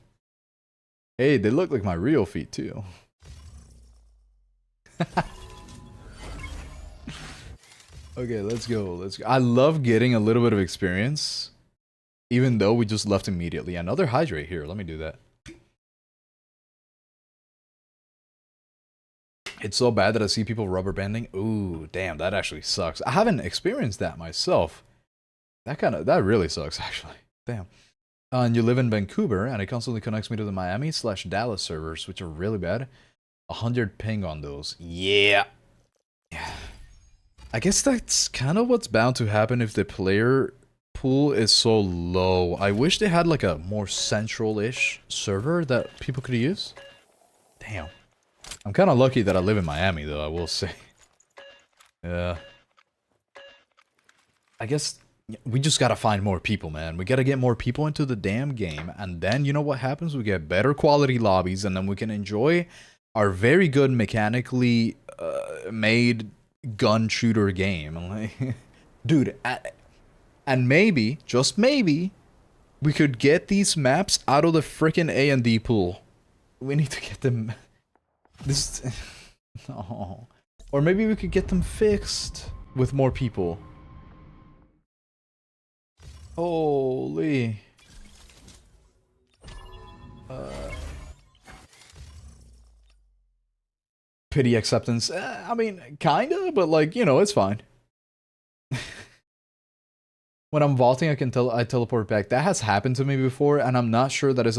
Hey, they look like my real feet, too. Okay, let's go. Let's go. I love getting a little bit of experience, even though we just left immediately. Another hydrate here. Let me do that. It's so bad that I see people rubber banding. Ooh, damn, that actually sucks. I haven't experienced that myself. That really sucks, actually. Damn. And you live in Vancouver, and it constantly connects me to the Miami/Dallas servers, which are really bad. 100 ping on those. Yeah. Yeah. I guess that's kind of what's bound to happen if the player pool is so low. I wish they had like a more central-ish server that people could use. Damn. I'm kind of lucky that I live in Miami, though, I will say. Yeah. I guess we just gotta find more people, man. We gotta get more people into the damn game, and then you know what happens? We get better quality lobbies, and then we can enjoy our very good mechanically made gun shooter game. Dude, and maybe, just maybe, we could get these maps out of the frickin' A&D pool. We need to get them... This... Oh. Or maybe we could get them fixed with more people. Holy. Pity acceptance. I mean, kinda, but like, you know, it's fine. When I'm vaulting, I teleport back. That has happened to me before, and I'm not sure that is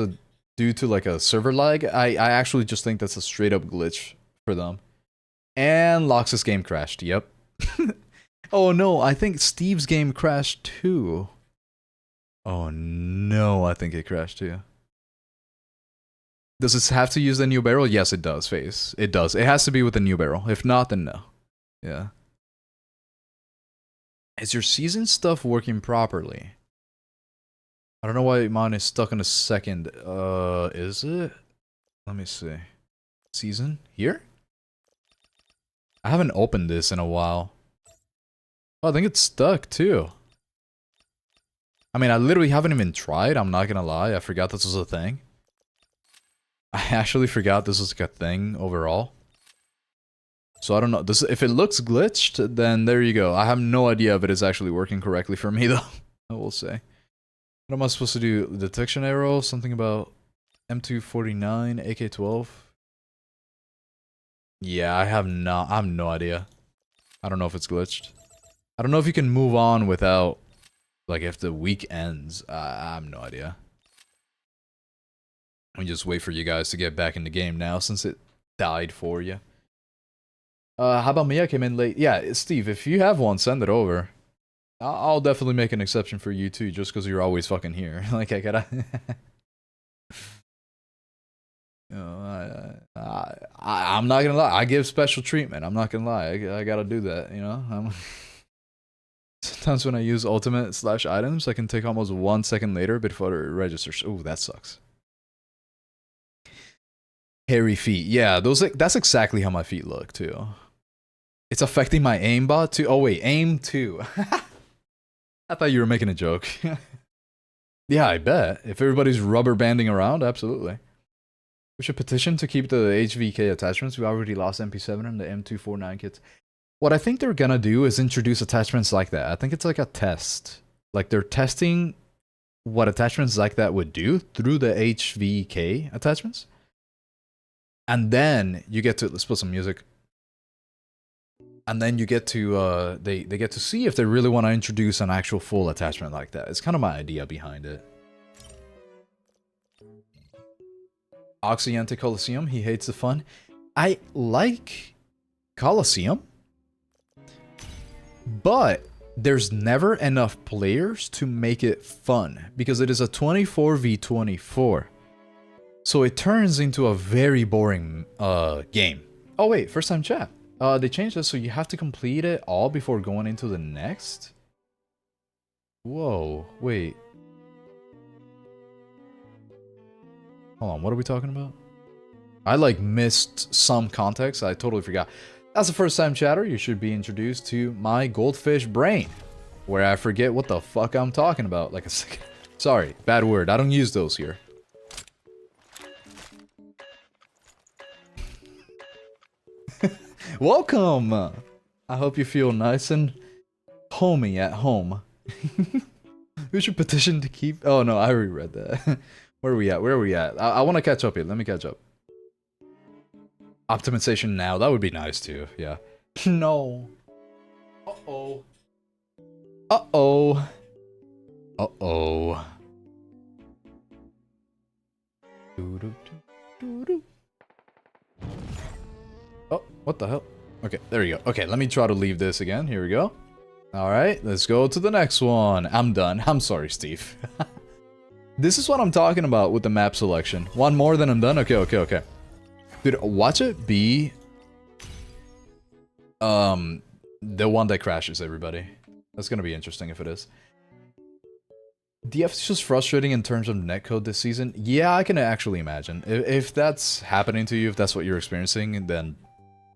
due to like a server lag. I actually just think that's a straight up glitch for them. And Lox's game crashed. Yep. Oh no, I think Steve's game crashed too. Oh no, I think it crashed too. Does it have to use the new barrel? Yes, it does, Face. It does. It has to be with the new barrel. If not, then no. Yeah. Is your season stuff working properly? I don't know why mine is stuck on a second. Is it? Let me see. Season? Here? I haven't opened this in a while. Oh, I think it's stuck too. I mean, I literally haven't even tried. I'm not gonna lie. I forgot this was a thing. I actually forgot this was like a thing overall. So I don't know. If it looks glitched, then there you go. I have no idea if it is actually working correctly for me, though. I will say. What am I supposed to do? Detection arrow? Something about M249, AK-12? Yeah, I have no idea. I don't know if it's glitched. I don't know if you can move on without, like, if the week ends. I have no idea. We just wait for you guys to get back in the game now, since it died for you. How about me? I came in late. Yeah, Steve, if you have one, send it over. I'll definitely make an exception for you too, just because you're always fucking here. Like, I gotta... You know, I'm not gonna lie. I give special treatment. I'm not gonna lie. I gotta do that, you know? Sometimes when I use ultimate/items, I can take almost 1 second later before it registers. Ooh, that sucks. Hairy feet. Yeah, that's exactly how my feet look, too. It's affecting my aimbot, too. Oh, wait. Aim, too. I thought you were making a joke. Yeah, I bet. If everybody's rubber banding around, absolutely. We should petition to keep the HVK attachments. We already lost MP7 and the M249 kits. What I think they're gonna do is introduce attachments like that. I think it's like a test. Like they're testing what attachments like that would do through the HVK attachments. And then you get to, let's put some music. And then you get to, they get to see if they really want to introduce an actual full attachment like that. It's kind of my idea behind it. Oxyante Coliseum, he hates the fun. I like Coliseum, but there's never enough players to make it fun because it is a 24v24. So it turns into a very boring game. Oh wait, first time chat. They changed this so you have to complete it all before going into the next? Whoa, wait. Hold on, what are we talking about? I like missed some context. I totally forgot. That's the first time chatter. You should be introduced to my goldfish brain, where I forget what the fuck I'm talking about. Like a second. Sorry, bad word. I don't use those here. Welcome! I hope you feel nice and homey at home. We should petition to keep... Oh no, I already read that. Where are we at? Where are we at? I want to catch up here. Let me catch up. Optimization now. That would be nice too. Yeah. No. Uh-oh. Uh-oh. Uh-oh. Oh, what the hell? Okay, there we go. Okay, let me try to leave this again. Here we go. Alright, let's go to the next one. I'm done. I'm sorry, Steve. This is what I'm talking about with the map selection. One more, then I'm done? Okay, okay, okay. Dude, watch it be... the one that crashes, everybody. That's gonna be interesting if it is. DF is just frustrating in terms of netcode this season. Yeah, I can actually imagine. If that's happening to you, if that's what you're experiencing, then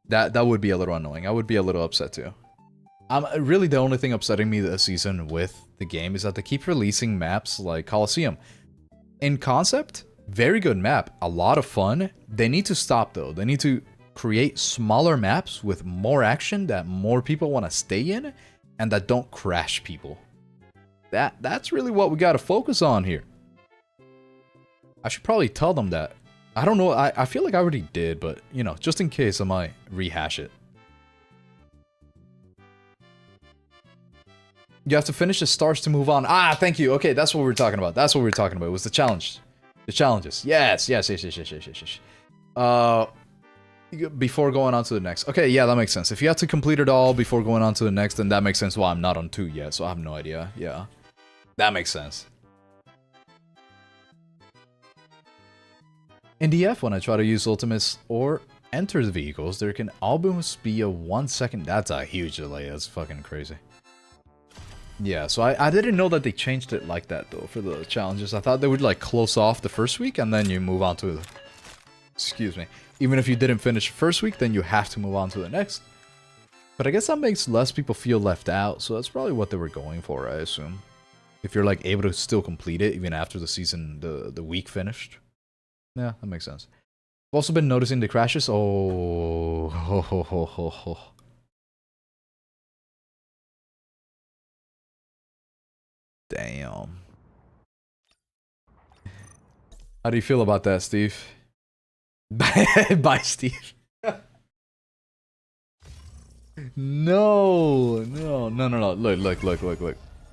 that would be a little annoying. I would be a little upset too. Really, the only thing upsetting me this season with the game is that they keep releasing maps like Coliseum. In concept, very good map, a lot of fun. They need to stop though. They need to create smaller maps with more action that more people want to stay in and that don't crash people. That's really what we got to focus on here. I should probably tell them that. I don't know, I feel like I already did, but, you know, just in case I might rehash it. You have to finish the stars to move on. Ah, thank you. Okay, that's what we were talking about. That's what we were talking about. It was the challenge. The challenges. Yes. Before going on to the next. Okay, yeah, that makes sense. If you have to complete it all before going on to the next, then that makes sense. Well, I'm not on 2 yet, so I have no idea. Yeah. That makes sense. In DF, when I try to use ultimates or enter the vehicles, there can almost be a 1 second. That's a huge delay. That's fucking crazy. Yeah, so I didn't know that they changed it like that, though, for the challenges. I thought they would, like, close off the first week, and then you move on to... Excuse me. Even if you didn't finish the first week, then you have to move on to the next. But I guess that makes less people feel left out, so that's probably what they were going for, I assume. If you're, like, able to still complete it, even after the season, the week finished. Yeah, that makes sense. I've also been noticing the crashes. Oh, ho, ho, ho, ho, ho. Damn. How do you feel about that, Steve? Bye, Steve. No. Look.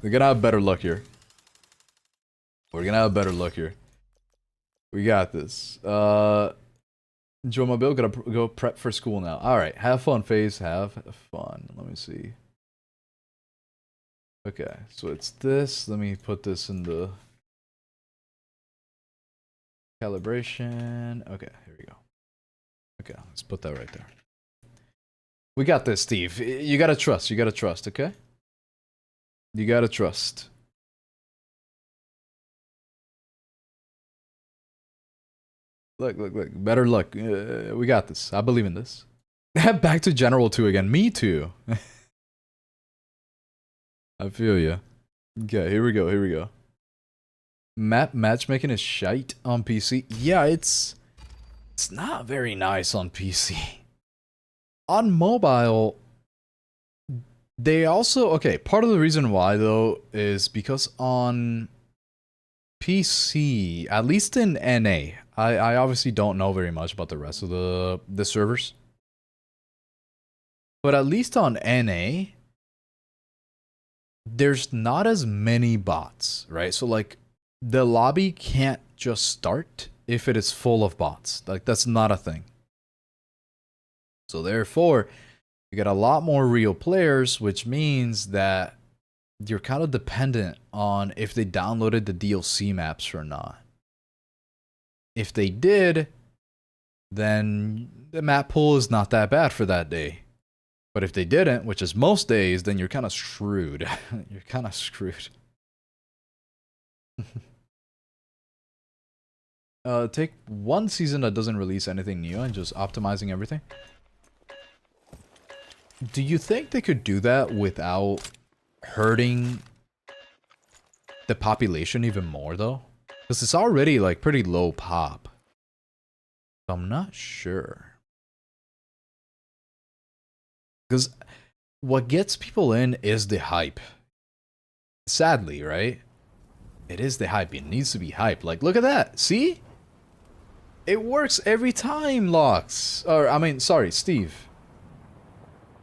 We're gonna have better luck here. We got this. Enjoy my bill. Gotta go prep for school now. Alright, have fun, FaZe. Have fun. Let me see. Okay, so it's this. Let me put this in the calibration. Okay, here we go. Okay, let's put that right there. We got this, Steve. You gotta trust. Okay? You gotta trust. Look. Better luck. We got this. I believe in this. Back to General 2 again. Me too. I feel ya. Okay, here we go. Map matchmaking is shite on PC. Yeah, it's not very nice on PC. On mobile, they also... Okay, part of the reason why, though, is because on PC, at least in NA, I obviously don't know very much about the rest of the servers. But at least on NA, there's not as many bots, right? So, like, the lobby can't just start if it is full of bots. Like, that's not a thing. So, therefore, you get a lot more real players, which means that you're kind of dependent on if they downloaded the DLC maps or not. If they did, then the map pool is not that bad for that day. But if they didn't, which is most days, then you're kind of screwed. You're kind of screwed. Take one season that doesn't release anything new and just optimizing everything. Do you think they could do that without hurting the population even more, though? Because it's already, like, pretty low pop. So I'm not sure. Because what gets people in is the hype. Sadly, right? It is the hype. It needs to be hype. Like, look at that. See? It works every time, Lox. Or, I mean, sorry, Steve.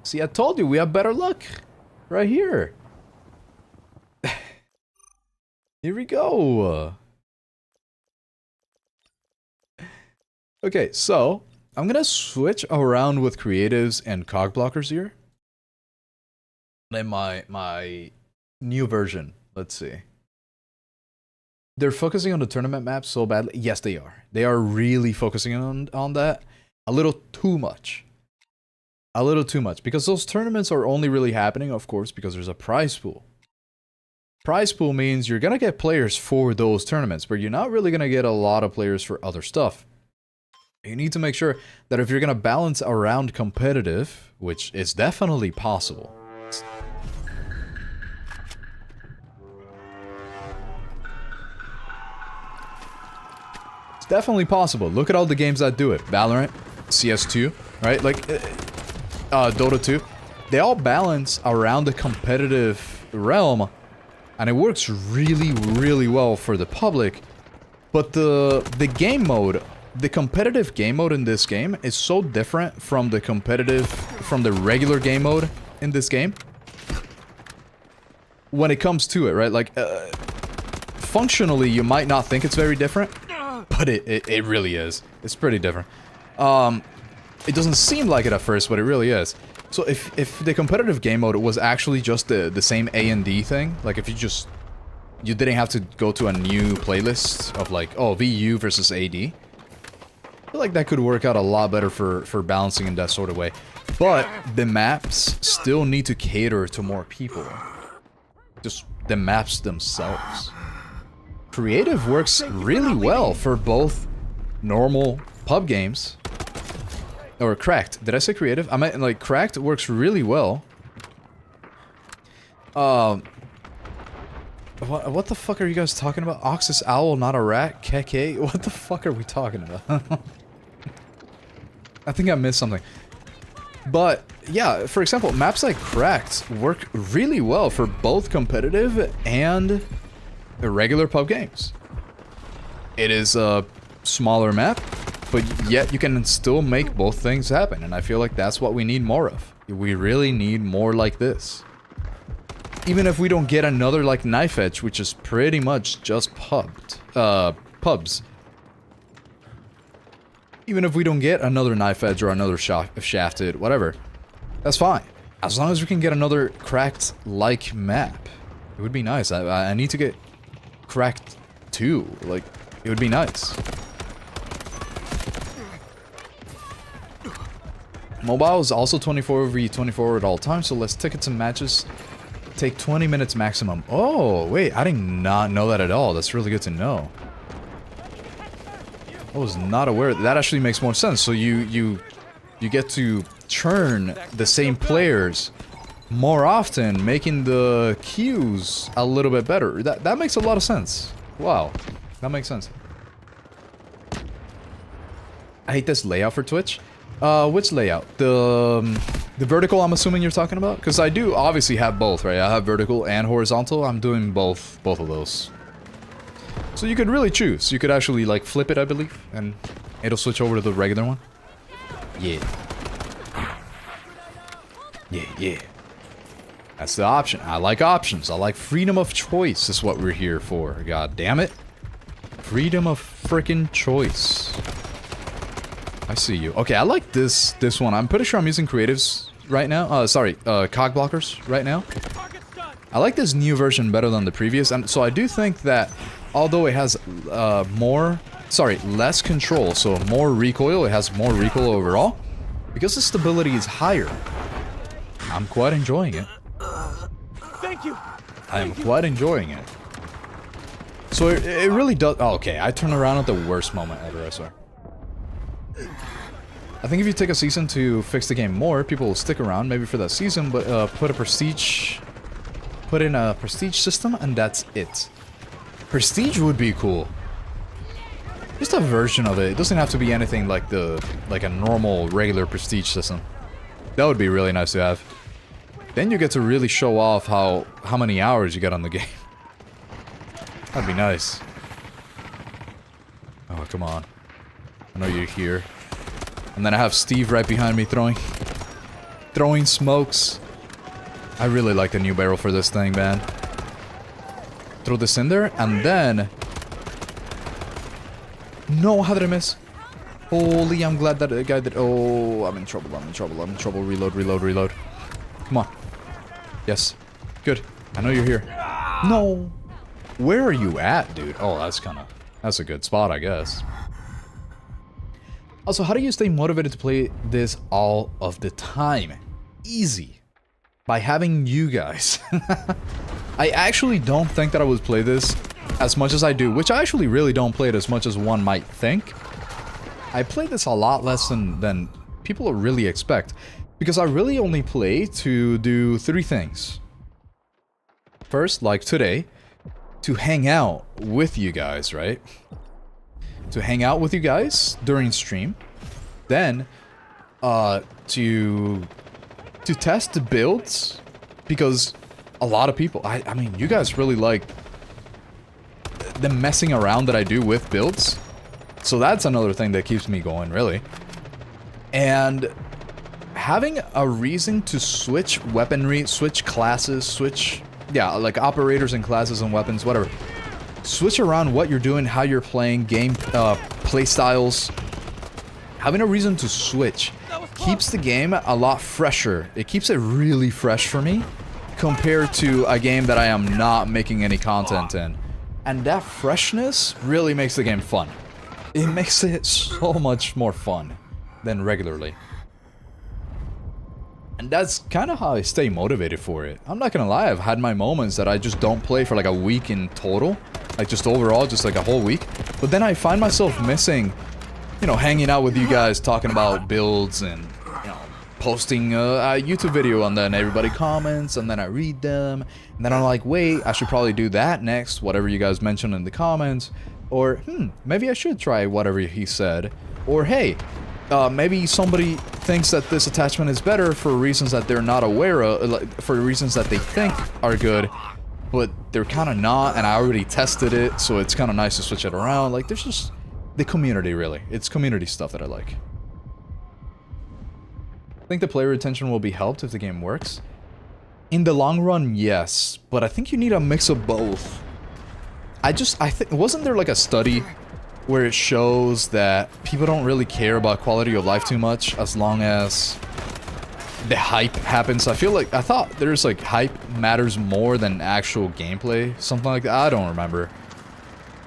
See, I told you we have better luck. Right here. Here we go. Okay, so I'm gonna switch around with creatives and cog blockers here. Then my new version. Let's see. They're focusing on the tournament map so badly. Yes, they are. They are really focusing on that. A little too much. A little too much. Because those tournaments are only really happening, of course, because there's a prize pool. Prize pool means you're gonna get players for those tournaments, but you're not really gonna get a lot of players for other stuff. You need to make sure that if you're gonna balance around competitive, which is definitely possible. It's definitely possible. Look at all the games that do it. Valorant, CS2, right? Like, Dota 2. They all balance around the competitive realm, and it works really, really well for the public. But the game mode the competitive game mode in this game is so different from the regular game mode in this game. When it comes to it, right? Like, functionally, you might not think it's very different, but it really is. It's pretty different. It doesn't seem like it at first, but it really is. So if the competitive game mode was actually just the same A and D thing, like if you didn't have to go to a new playlist of like, oh, VU versus AD, I feel like that could work out a lot better for balancing in that sort of way. But the maps still need to cater to more people. Just the maps themselves. Creative works really well for both normal pub games. Or cracked. Did I say creative? I meant, like, cracked works really well. What the fuck are you guys talking about? AuxOwl, not a rat? Keke? What the fuck are we talking about? I think I missed something. But, yeah, for example, maps like cracked work really well for both competitive and regular pub games. It is a smaller map, but yet you can still make both things happen, and I feel like that's what we need more of. We really need more like this. Even if we don't get another like Knife Edge, which is pretty much just pubs. Even if we don't get another Knife Edge or another Shafted, whatever, that's fine. As long as we can get another cracked-like map, it would be nice. I need to get cracked 2. Like, it would be nice. Mobile is also 24v24 at all times, so let's ticket some matches. Take 20 minutes maximum. Oh, wait, I did not know that at all. That's really good to know. I was not aware. That actually makes more sense. So you get to churn the same players more often, making the queues a little bit better. That makes a lot of sense. Wow, that makes sense. I hate this layout for Twitch. Which layout? The vertical, I'm assuming you're talking about? Because I do obviously have both, right? I have vertical and horizontal. I'm doing both of those. So you could really choose. You could actually, like, flip it, I believe, and it'll switch over to the regular one. Yeah. Yeah. That's the option. I like options. I like freedom of choice is what we're here for. God damn it. Freedom of frickin' choice. I see you. Okay, I like this one. I'm pretty sure I'm using creatives right now. Cog blockers right now. I like this new version better than the previous, and so I do think that although it has less control, so more recoil, it has more recoil overall, because the stability is higher. I'm quite enjoying it. Thank you. I am quite enjoying it. So it really does. Oh, okay, I turn around at the worst moment ever, I swear. I think if you take a season to fix the game more, people will stick around maybe for that season, but put in a prestige system, and that's it. Prestige would be cool. Just a version of it. It doesn't have to be anything like a normal, regular prestige system. That would be really nice to have. Then you get to really show off how many hours you got on the game. That'd be nice. Oh, come on. I know you're here. And then I have Steve right behind me throwing smokes. I really like the new barrel for this thing, man. Throw this in there, and then... No, how did I miss? Holy, I'm glad that guy did... Oh, I'm in trouble. Reload. Come on. Yes. Good. I know you're here. No. Where are you at, dude? Oh, that's a good spot, I guess. Also, how do you stay motivated to play this all of the time? Easy. By having you guys. I actually don't think that I would play this as much as I do, which I actually really don't play it as much as one might think. I play this a lot less than people really expect, because I really only play to do 3 things. First, like today, to hang out with you guys, right? To hang out with you guys during stream. Then, to test the builds, because a lot of people, I mean, you guys really like the messing around that I do with builds. So that's another thing that keeps me going, really. And having a reason to switch weaponry, switch classes, switch, yeah, like operators and classes and weapons, whatever. Switch around what you're doing, how you're playing, play styles. Having a reason to switch keeps the game a lot fresher. It keeps it really fresh for me compared to a game that I am not making any content in. And that freshness really makes the game fun. It makes it so much more fun than regularly. And that's kind of how I stay motivated for it. I'm not gonna lie, I've had my moments that I just don't play for like a week in total. Like just overall, just like a whole week. But then I find myself missing, you know, hanging out with you guys, talking about builds and, you know, posting a YouTube video and then everybody comments and then I read them. And then I'm like, wait, I should probably do that next, whatever you guys mentioned in the comments. Or, maybe I should try whatever he said. Or, hey, maybe somebody thinks that this attachment is better for reasons that they're not aware of, like, for reasons that they think are good, but they're kind of not, and I already tested it, so it's kind of nice to switch it around. Like, there's just the community, really. It's community stuff that I like. I think the player retention will be helped if the game works. In the long run, yes, but I think you need a mix of both. I think, wasn't there like a study where it shows that people don't really care about quality of life too much as long as the hype happens? I thought there's like hype matters more than actual gameplay, something like that. I don't remember.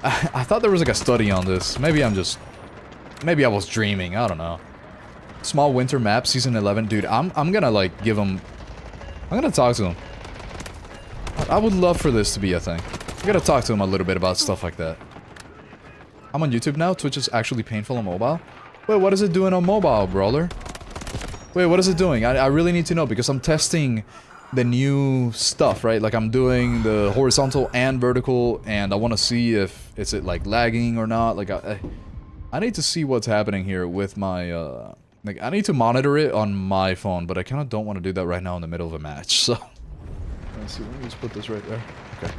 I thought there was like a study on this. Maybe I was dreaming, I don't know. Small winter map, season 11, dude, I'm gonna like give him, I'm gonna talk to him. I would love for this to be a thing. I gotta talk to him a little bit about stuff like that. I'm on YouTube now. Twitch is actually painful on mobile. Wait, what is it doing on mobile, brawler? Wait, what is it doing? I really need to know because I'm testing the new stuff, right? Like I'm doing the horizontal and vertical and I want to see if it's like lagging or not. Like I need to see what's happening here with my like I need to monitor it on my phone, but I kind of don't want to do that right now in the middle of a match. So let's see. Let me just put this right there. Okay.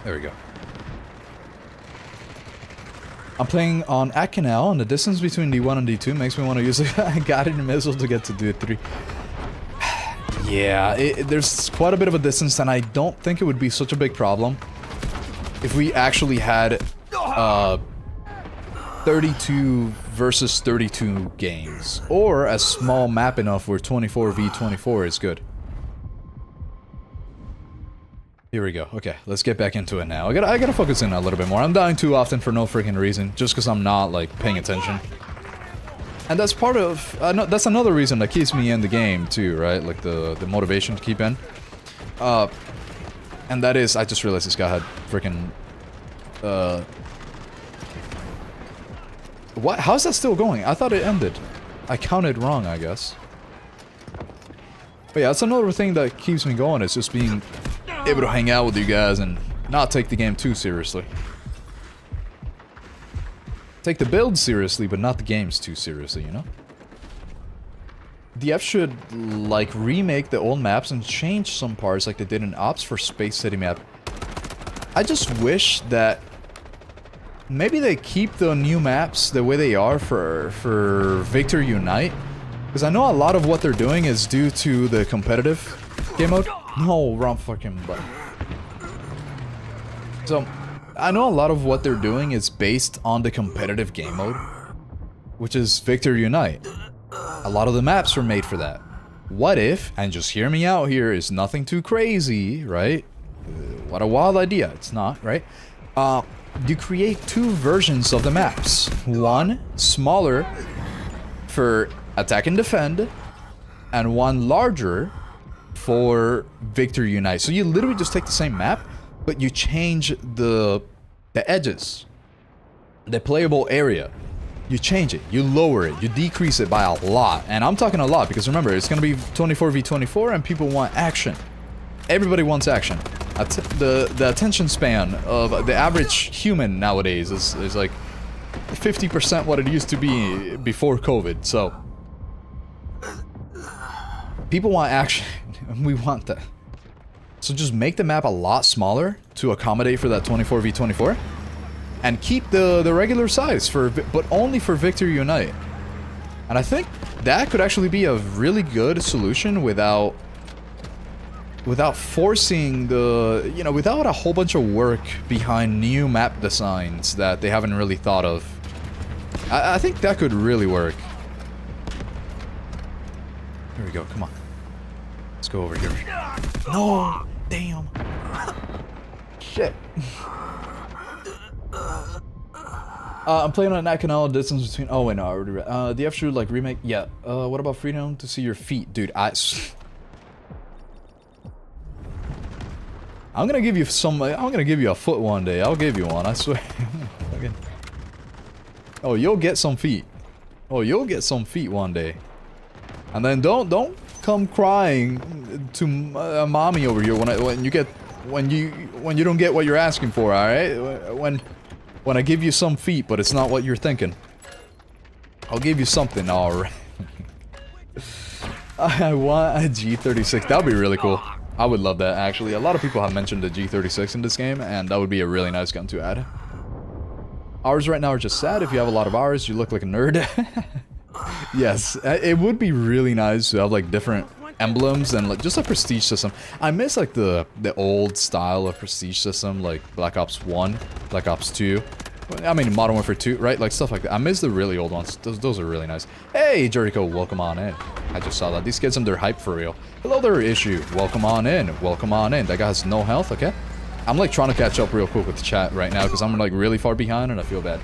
There we go. I'm playing on Akanal, and the distance between D1 and D2 makes me want to use a guided missile to get to D3. Yeah, there's quite a bit of a distance, and I don't think it would be such a big problem if we actually had 32 versus 32 games, or a small map enough where 24v24 is good. Here we go. Okay, let's get back into it now. I gotta focus in a little bit more. I'm dying too often for no freaking reason, just because I'm not, like, paying attention. And that's part of... that's another reason that keeps me in the game, too, right? Like, the motivation to keep in. And that is... I just realized this guy had freaking... What? How's that still going? I thought it ended. I counted wrong, I guess. But yeah, that's another thing that keeps me going, is just being... able to hang out with you guys and not take the game too seriously. Take the build seriously, but not the games too seriously, you know? DF should, like, remake the old maps and change some parts like they did in Ops for Space City map. I just wish that maybe they keep the new maps the way they are for Victor Unite. Because I know a lot of what they're doing is due to the competitive game mode. No, wrong fucking button. So, I know a lot of what they're doing is based on the competitive game mode, which is Victor Unite. A lot of the maps were made for that. What if, and just hear me out here, is nothing too crazy, right? What a wild idea. It's not, right? You create two versions of the maps. One smaller for attack and defend, and one larger for Victor Unite. So you literally just take the same map, but you change the edges, the playable area. You change it, you lower it, you decrease it by a lot. And I'm talking a lot because remember, it's gonna be 24v24 and people want action. Everybody wants action. The attention span of the average human nowadays is like 50% what it used to be before COVID, so people want action. We want that. So just make the map a lot smaller to accommodate for that 24v24. and keep the regular size but only for Victory Unite. And I think that could actually be a really good solution without forcing the, you know, without a whole bunch of work behind new map designs that they haven't really thought of. I think that could really work. Here we go, come on. Let's go over here. No! Damn! Shit. I'm playing on a neck and all distance between... Oh, wait, no, I already read. The F-Shoot, like, remake? Yeah. What about freedom to see your feet? Dude, I'm gonna give you some... I'm gonna give you a foot one day. I'll give you one, I swear. Oh, you'll get some feet. Oh, you'll get some feet one day. And then don't come crying to mommy over here when you don't get what you're asking for, alright? When I give you some feet, but it's not what you're thinking. I'll give you something, alright. I want a G36. That would be really cool. I would love that, actually. A lot of people have mentioned the G36 in this game, and that would be a really nice gun to add. Ours right now are just sad. If you have a lot of ours, you look like a nerd. Yes, it would be really nice to have like different emblems and like just a prestige system. I miss like the old style of prestige system, like Black Ops 1, Black Ops 2. I mean Modern Warfare 2, right? Like stuff like that. I miss the really old ones. Those are really nice. Hey, Jericho, welcome on in. I just saw that. These kids and their hype for real. Hello there, Issue. Welcome on in. Welcome on in. That guy has no health, okay? I'm like trying to catch up real quick with the chat right now because I'm like really far behind and I feel bad.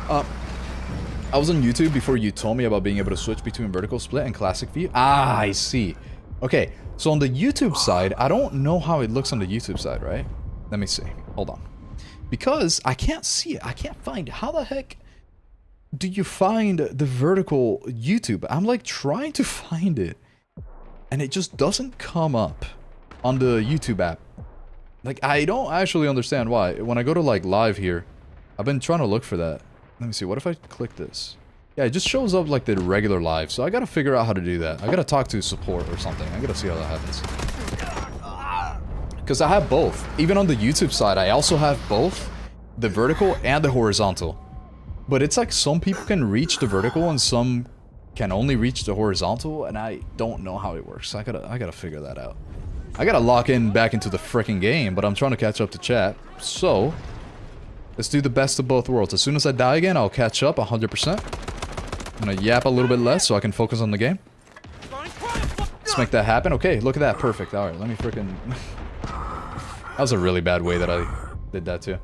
I was on YouTube before you told me about being able to switch between vertical split and classic view. Ah, I see. Okay, so on the YouTube side, I don't know how it looks on the YouTube side, right? Let me see. Hold on. Because I can't see it. I can't find it. How the heck do you find the vertical YouTube? I'm like trying to find it. And it just doesn't come up on the YouTube app. Like, I don't actually understand why. When I go to like live here, I've been trying to look for that. Let me see, what if I click this? Yeah, it just shows up like the regular live, so I gotta figure out how to do that. I gotta talk to support or something. I gotta see how that happens. Because I have both. Even on the YouTube side, I also have both the vertical and the horizontal. But it's like some people can reach the vertical and some can only reach the horizontal, and I don't know how it works. I gotta figure that out. I gotta lock in back into the freaking game, but I'm trying to catch up to chat. So, let's do the best of both worlds. As soon as I die again, I'll catch up 100%. I'm gonna yap a little bit less so I can focus on the game. Let's make that happen. Okay, look at that. Perfect. Alright, let me freaking... That was a really bad way that I did that too.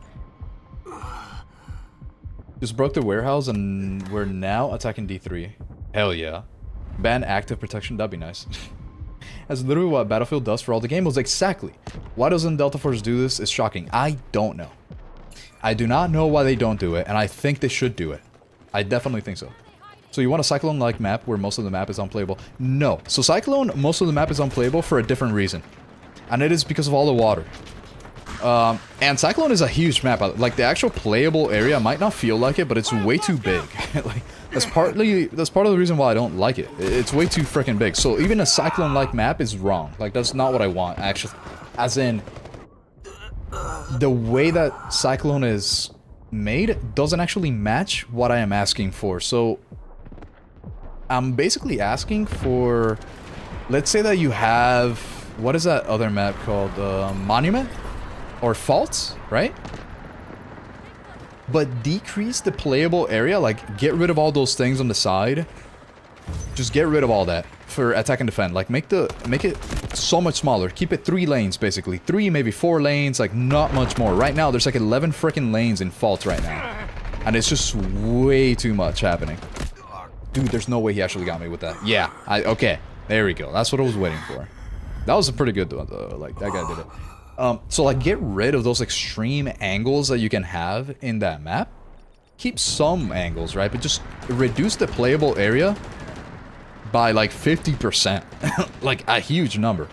Just broke the warehouse and we're now attacking D3. Hell yeah. Ban active protection, that'd be nice. That's literally what Battlefield does for all the game modes. Exactly. Why doesn't Delta Force do this? It's shocking. I don't know. I do not know why they don't do it, and I think they should do it. I definitely think so. So you want a Cyclone-like map where most of the map is unplayable? No. So Cyclone, most of the map is unplayable for a different reason. And it is because of all the water. And Cyclone is a huge map. Like, the actual playable area might not feel like it, but it's way too big. Like, that's part of the reason why I don't like it. It's way too freaking big. So even a Cyclone-like map is wrong. Like, that's not what I want, actually. As in, the way that Cyclone is made doesn't actually match what I am asking for. So, I'm basically asking for... Let's say that you have... What is that other map called? Monument? Or Fault, right? But decrease the playable area, like get rid of all those things on the side. Just get rid of all that for attack and defend. Like make it so much smaller. Keep it 3 lanes basically. 3, maybe 4 lanes, like not much more. Right now there's like 11 freaking lanes in Fault right now. And it's just way too much happening. Dude, there's no way he actually got me with that. Yeah, okay. There we go. That's what I was waiting for. That was a pretty good one though. Like that guy did it. So like get rid of those extreme angles that you can have in that map. Keep some angles, right? But just reduce the playable area by like 50%. Like a huge number.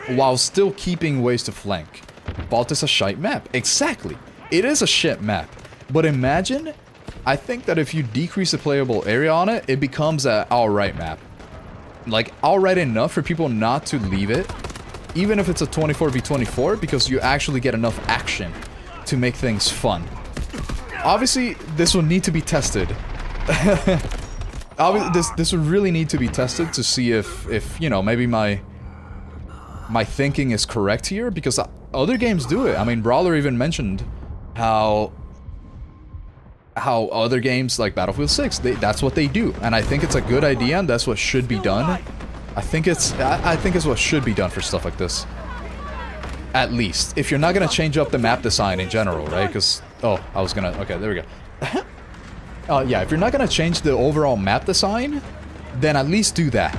While still keeping ways to flank. Vault is a shite map. Exactly. It is a shit map. But imagine, I think that if you decrease the playable area on it, it becomes an alright map. Like alright enough for people not to leave it. Even if it's a 24v24, because you actually get enough action to make things fun. obviously, this will need to be tested. This would really need to be tested to see if you know, maybe my thinking is correct here, because other games do it. I mean, Brawler even mentioned how other games like Battlefield 6, that's what they do, and I think it's a good idea, and that's what should be done. I think it's what should be done for stuff like this. At least, if you're not gonna change up the map design in general, right? Because okay, there we go. Yeah, if you're not gonna change the overall map design, then at least do that.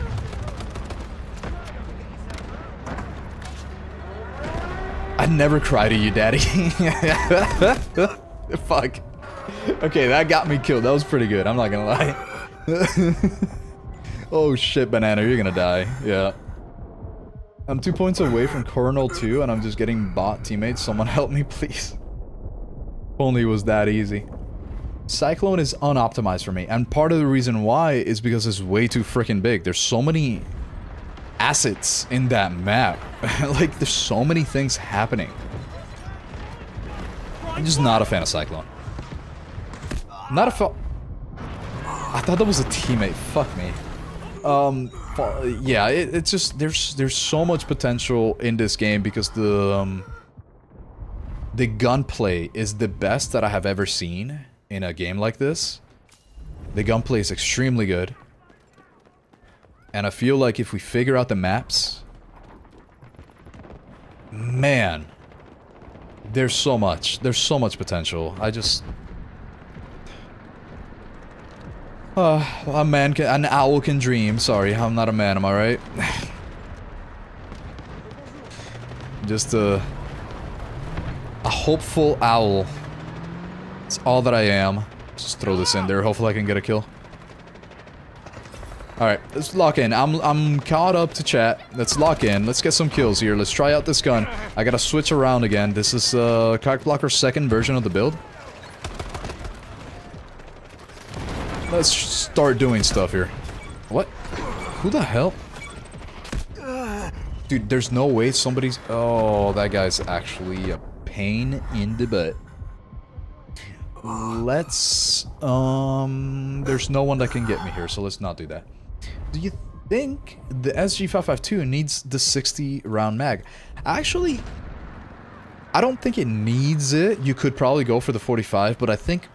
I'd never cry to you, daddy. Fuck. Okay, that got me killed. That was pretty good, I'm not gonna lie. Oh shit, Banana, you're gonna die. Yeah. I'm 2 points away from Colonel 2, and I'm just getting bot teammates. Someone help me, please. If only it was that easy. Cyclone is unoptimized for me, and part of the reason why is because it's way too freaking big. There's so many assets in that map. Like, there's so many things happening. I'm just not a fan of Cyclone. Not a fan. I thought that was a teammate. Fuck me. Yeah, it's just there's so much potential in this game because the gunplay is the best that I have ever seen in a game like this. The gunplay is extremely good, and I feel like if we figure out the maps, man, there's so much potential. I just an owl can dream. Sorry, I'm not a man, am I right? Just a hopeful owl. It's all that I am. Just throw this in there. Hopefully I can get a kill. Alright, let's lock in. I'm caught up to chat. Let's lock in. Let's get some kills here. Let's try out this gun. I gotta switch around again. This is Cockblocker's second version of the build. Let's start doing stuff here. What? Who the hell? Dude, there's no way somebody's... Oh, that guy's actually a pain in the butt. Let's... There's no one that can get me here, so let's not do that. Do you think the SG552 needs the 60 round mag? Actually, I don't think it needs it. You could probably go for the 45, but I think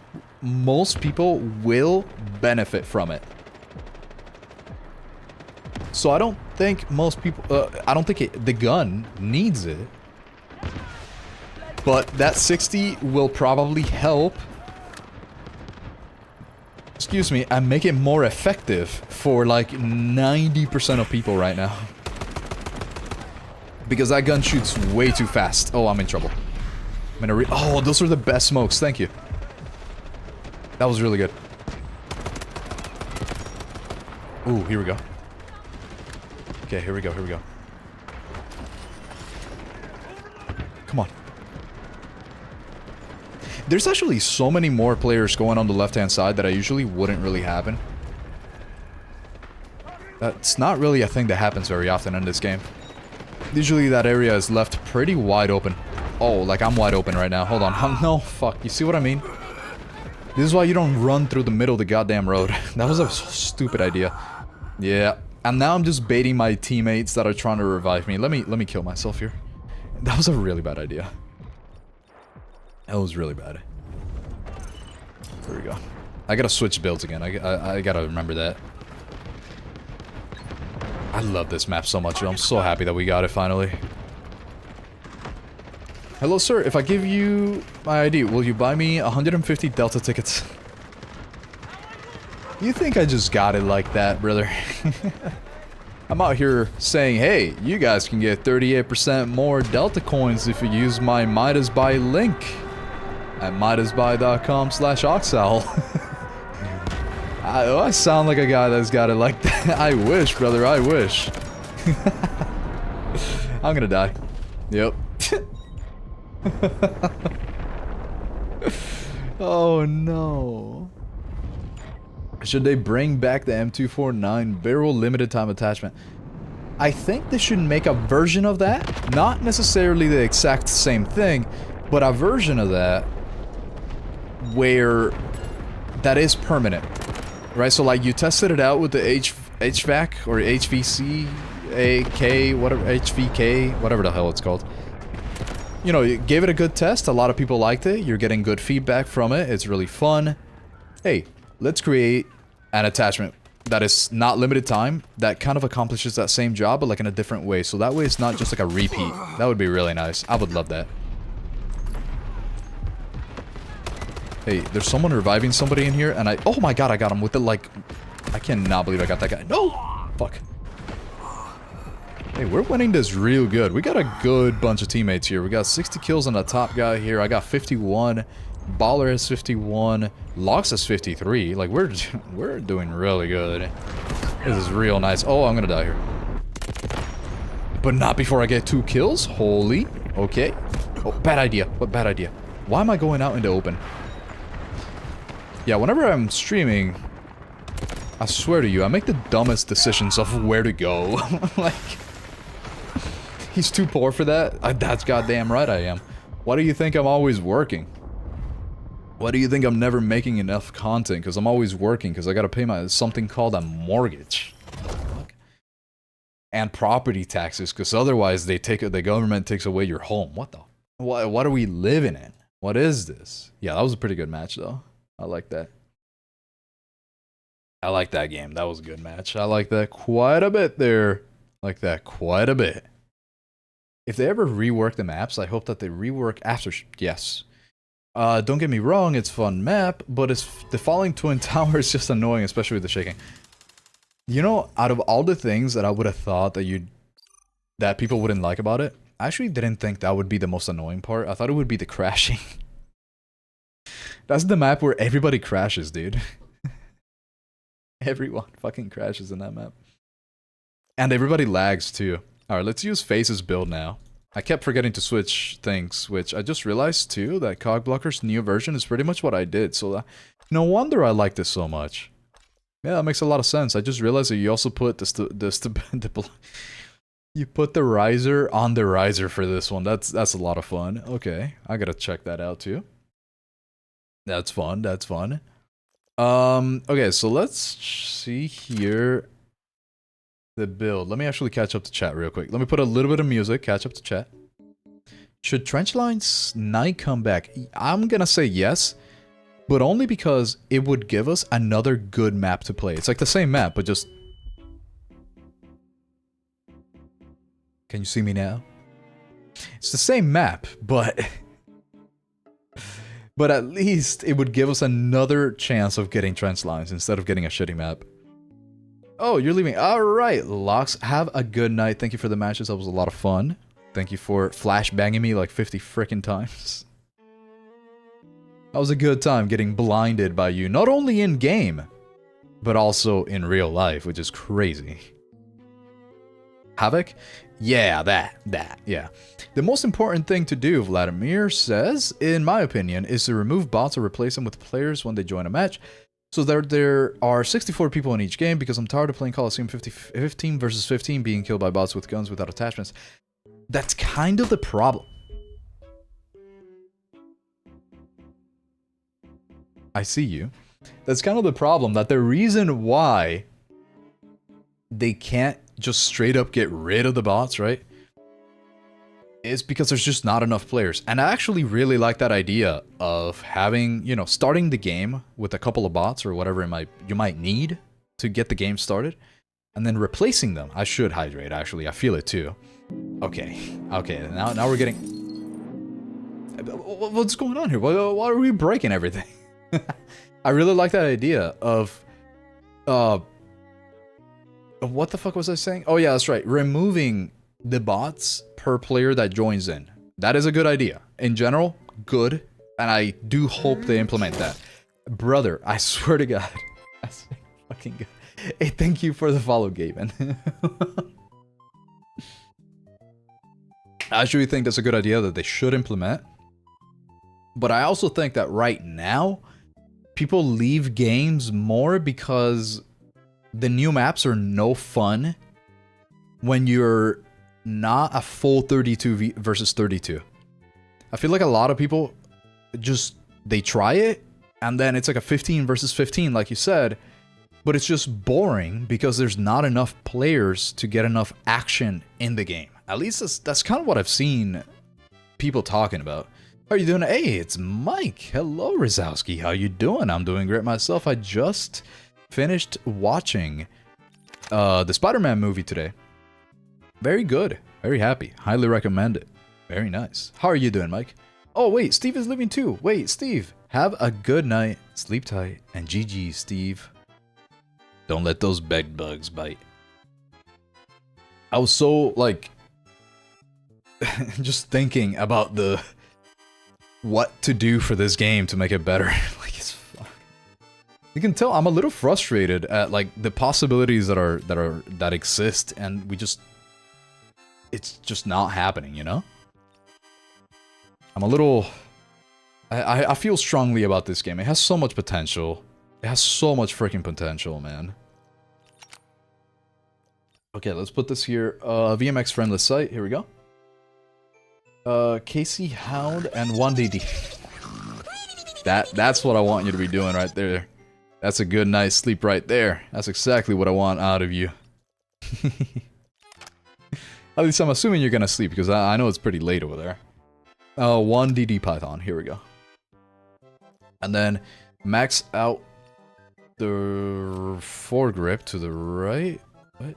most people will benefit from it. So I don't think most people... I don't think the gun needs it. But that 60 will probably help... Excuse me, and make it more effective for like 90% of people right now. Because that gun shoots way too fast. Oh, I'm in trouble. I'm gonna oh, those are the best smokes. Thank you. That was really good. Ooh, here we go. Okay, here we go, here we go. Come on. There's actually so many more players going on the left-hand side that I usually wouldn't really happen. That's not really a thing that happens very often in this game. Usually that area is left pretty wide open. Oh, like I'm wide open right now. Hold on. No, fuck. You see what I mean? This is why you don't run through the middle of the goddamn road. That was a stupid idea. Yeah. And now I'm just baiting my teammates that are trying to revive me. Let me kill myself here. That was a really bad idea. That was really bad. There we go. I gotta switch builds again. I gotta remember that. I love this map so much. I'm so happy that we got it finally. Hello, sir. If I give you my ID, will you buy me 150 Delta tickets? You think I just got it like that, brother? I'm out here saying, hey, you guys can get 38% more Delta coins if you use my Midas Buy link at midasbuy.com/AuxOwl. I sound like a guy that's got it like that. I wish, brother, I wish. I'm gonna die. Yep. Oh no. Should they bring back the M249 barrel limited time attachment? I think they should make a version of that. Not necessarily the exact same thing, but a version of that. where that is permanent, right? So like you tested it out with the HVAC or HVC, AK, whatever, HVK, whatever the hell it's called. You know, you gave it a good test. A lot of people liked it. You're getting good feedback from it. It's really fun. Hey, let's create an attachment that is not limited time, that kind of accomplishes that same job, but like in a different way. So that way it's not just like a repeat. That would be really nice. I would love that. Hey, there's someone reviving somebody in here, and oh my god, I got him with the, like, I cannot believe I got that guy. No! Fuck. Hey, we're winning this real good. We got a good bunch of teammates here. We got 60 kills on the top guy here. I got 51. Baller has 51. Lox has 53. Like, we're doing really good. This is real nice. Oh, I'm gonna die here. But not before I get 2 kills. Holy. Okay. Oh, bad idea. What bad idea? Why am I going out in the open? Yeah, whenever I'm streaming, I swear to you, I make the dumbest decisions of where to go. Like, he's too poor for that? That's goddamn right I am. Why do you think I'm always working? Why do you think I'm never making enough content? Because I'm always working, because I gotta pay something called a mortgage. And property taxes, because otherwise the government takes away your home. What the? What are we living in? What is this? Yeah, that was a pretty good match, though. I like that. I like that game. That was a good match. I like that quite a bit there. Like that quite a bit. If they ever rework the maps, I hope that they rework after. Yes. Don't get me wrong, it's a fun map, but the falling twin tower is just annoying, especially with the shaking. You know, out of all the things that I would have thought that people wouldn't like about it, I actually didn't think that would be the most annoying part. I thought it would be the crashing. That's the map where everybody crashes, dude. Everyone fucking crashes in that map. And everybody lags too. Alright, let's use Face's build now. I kept forgetting to switch things, which I just realized too, that Cogblocker's new version is pretty much what I did, so no wonder I like this so much. Yeah, that makes a lot of sense. I just realized that you also put you put the riser on the riser for this one. That's a lot of fun. Okay, I gotta check that out too. That's fun, that's fun. Okay, so let's see here. The build. Let me actually catch up to chat real quick. Let me put a little bit of music, catch up to chat. Should Trenchline's Night come back? I'm gonna say yes, but only because it would give us another good map to play. It's like the same map, but just... Can you see me now? It's the same map, but... but at least it would give us another chance of getting Trenchlines instead of getting a shitty map. Oh, you're leaving. Alright, Lox, have a good night. Thank you for the matches. That was a lot of fun. Thank you for flashbanging me like 50 frickin' times. That was a good time getting blinded by you, not only in game, but also in real life, which is crazy. Havoc? Yeah, yeah. The most important thing to do, Vladimir says, in my opinion, is to remove bots or replace them with players when they join a match. So there are 64 people in each game, because I'm tired of playing Coliseum 15 versus 15 being killed by bots with guns without attachments. That's kind of the problem. I see you. That's kind of the problem, that the reason why they can't just straight up get rid of the bots, right? Is because there's just not enough players. And I actually really like that idea of having, you know, starting the game with a couple of bots or whatever you might need to get the game started, and then replacing them. I should hydrate, actually. I feel it too. Okay, now we're getting... What's going on here? Why are we breaking everything? I really like that idea of... what the fuck was I saying? Oh yeah, that's right. Removing the bots per player that joins in. That is a good idea. In general, good. And I do hope they implement that. Brother, I swear to God. I swear to fucking God. Hey, thank you for the follow, Gaben. I actually think that's a good idea that they should implement. But I also think that right now, people leave games more because the new maps are no fun when you're not a full 32 versus 32. I feel like a lot of people just, they try it And then it's like a 15 versus 15, like you said. But it's just boring because there's not enough players to get enough action in the game. At least that's kind of what I've seen people talking about. How are you doing? Hey, it's Mike. Hello, Rizowski. How you doing? I'm doing great myself. I just finished watching the Spider-Man movie today. Very good. Very happy. Highly recommend it. Very nice. How are you doing, Mike? Oh, wait, Steve is leaving too. Wait, Steve, have a good night. Sleep tight. And GG, Steve. Don't let those bed bugs bite. I was so, like, just thinking about what to do for this game to make it better. Like, it's fun. You can tell I'm a little frustrated at, like, the possibilities that exist, and it's just not happening, you know? I'm a little... I feel strongly about this game. It has so much potential. It has so much freaking potential, man. Okay, let's put this here. VMX friendless site. Here we go. Casey Hound and 1DD. That's what I want you to be doing right there. That's a good night's sleep right there. That's exactly what I want out of you. At least I'm assuming you're gonna sleep because I know it's pretty late over there. 1DD Python. Here we go. And then max out the foregrip to the right. What?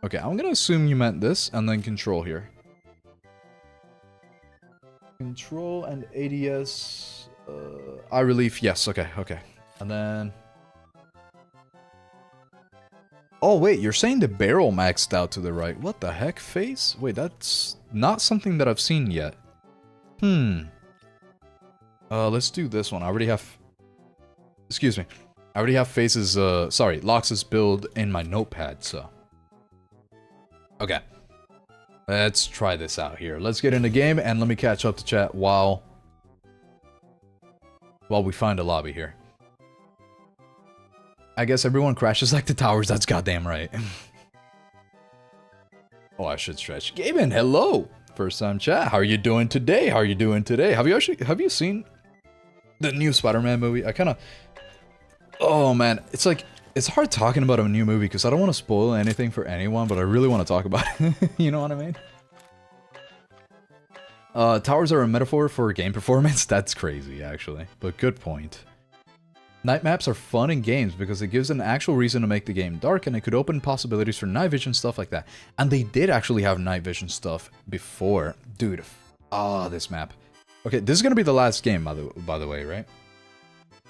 Okay, I'm gonna assume you meant this, and then control here. Control and ADS, eye relief, yes, okay. And then... Oh wait, you're saying the barrel maxed out to the right. What the heck, face? Wait, that's not something that I've seen yet. Let's do this one. I already have... Excuse me. I already have faces, sorry, Lox's build in my notepad, so... Okay. Let's try this out here. Let's get in the game, and let me catch up to chat while we find a lobby here. I guess everyone crashes like the towers, that's goddamn right. Oh, I should stretch. Gaben, hello! First time chat, how are you doing today? Have you seen the new Spider-Man movie? I kinda... Oh man, it's like... It's hard talking about a new movie because I don't want to spoil anything for anyone, but I really want to talk about it. You know what I mean? Towers are a metaphor for game performance? That's crazy, actually. But good point. Night maps are fun in games because it gives an actual reason to make the game dark, and it could open possibilities for night vision stuff like that. And they did actually have night vision stuff before. Dude, this map. Okay, this is going to be the last game, by the way, right?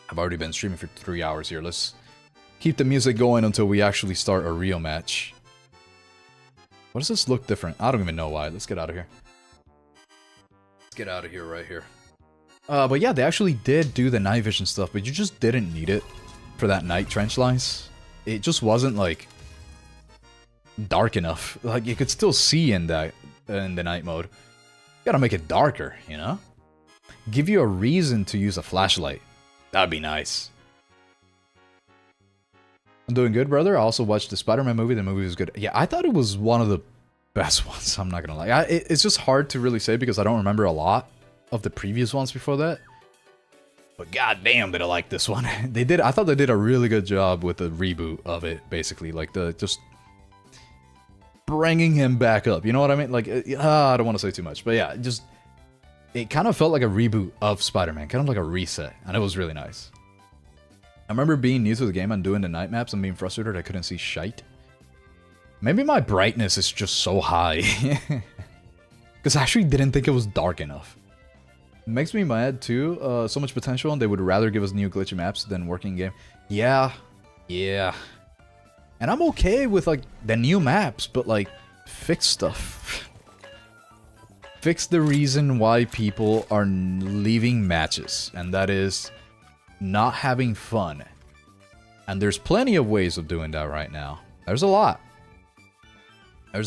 I've already been streaming for 3 hours here. Let's... keep the music going until we actually start a real match. Why does this look different? I don't even know why. Let's get out of here. Let's get out of here right here. But yeah, they actually did do the night vision stuff, but you just didn't need it for that night trench lines. It just wasn't, like, dark enough. Like, you could still see in the night mode. You gotta make it darker, you know? Give you a reason to use a flashlight. That'd be nice. I'm doing good, brother. I also watched the Spider-Man movie. The movie was good. Yeah, I thought it was one of the best ones. I'm not gonna lie. It's just hard to really say because I don't remember a lot of the previous ones before that. But goddamn, did I like this one. I thought they did a really good job with the reboot of it, basically. Like, just bringing him back up. You know what I mean? Like, I don't want to say too much. But yeah, it kind of felt like a reboot of Spider-Man. Kind of like a reset. And it was really nice. I remember being new to the game and doing the night maps and being frustrated I couldn't see shite. Maybe my brightness is just so high. Because I actually didn't think it was dark enough. It makes me mad too. So much potential and they would rather give us new glitchy maps than working game. Yeah. And I'm okay with, like, the new maps, but, like, fix stuff. Fix the reason why people are leaving matches. And that is... not having fun. And there's plenty of ways of doing that right now. There's a lot. I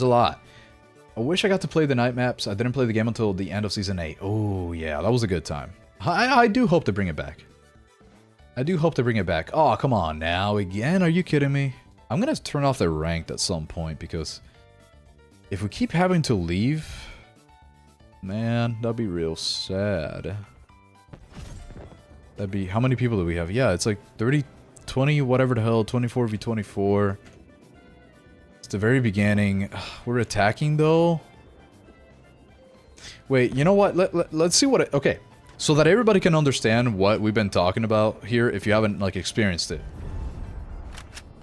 wish I got to play the night maps. I didn't play the game until the end of Season 8. Oh, yeah, that was a good time. I do hope to bring it back. Oh, come on now. Again? Are you kidding me? I'm gonna turn off the ranked at some point because if we keep having to leave, man, that'd be real sad. That'd be... How many people do we have? Yeah, it's like 30, 20, whatever the hell, 24v24. It's the very beginning. We're attacking, though. Wait, you know what? Let's see what... Okay, so that everybody can understand what we've been talking about here if you haven't, like, experienced it.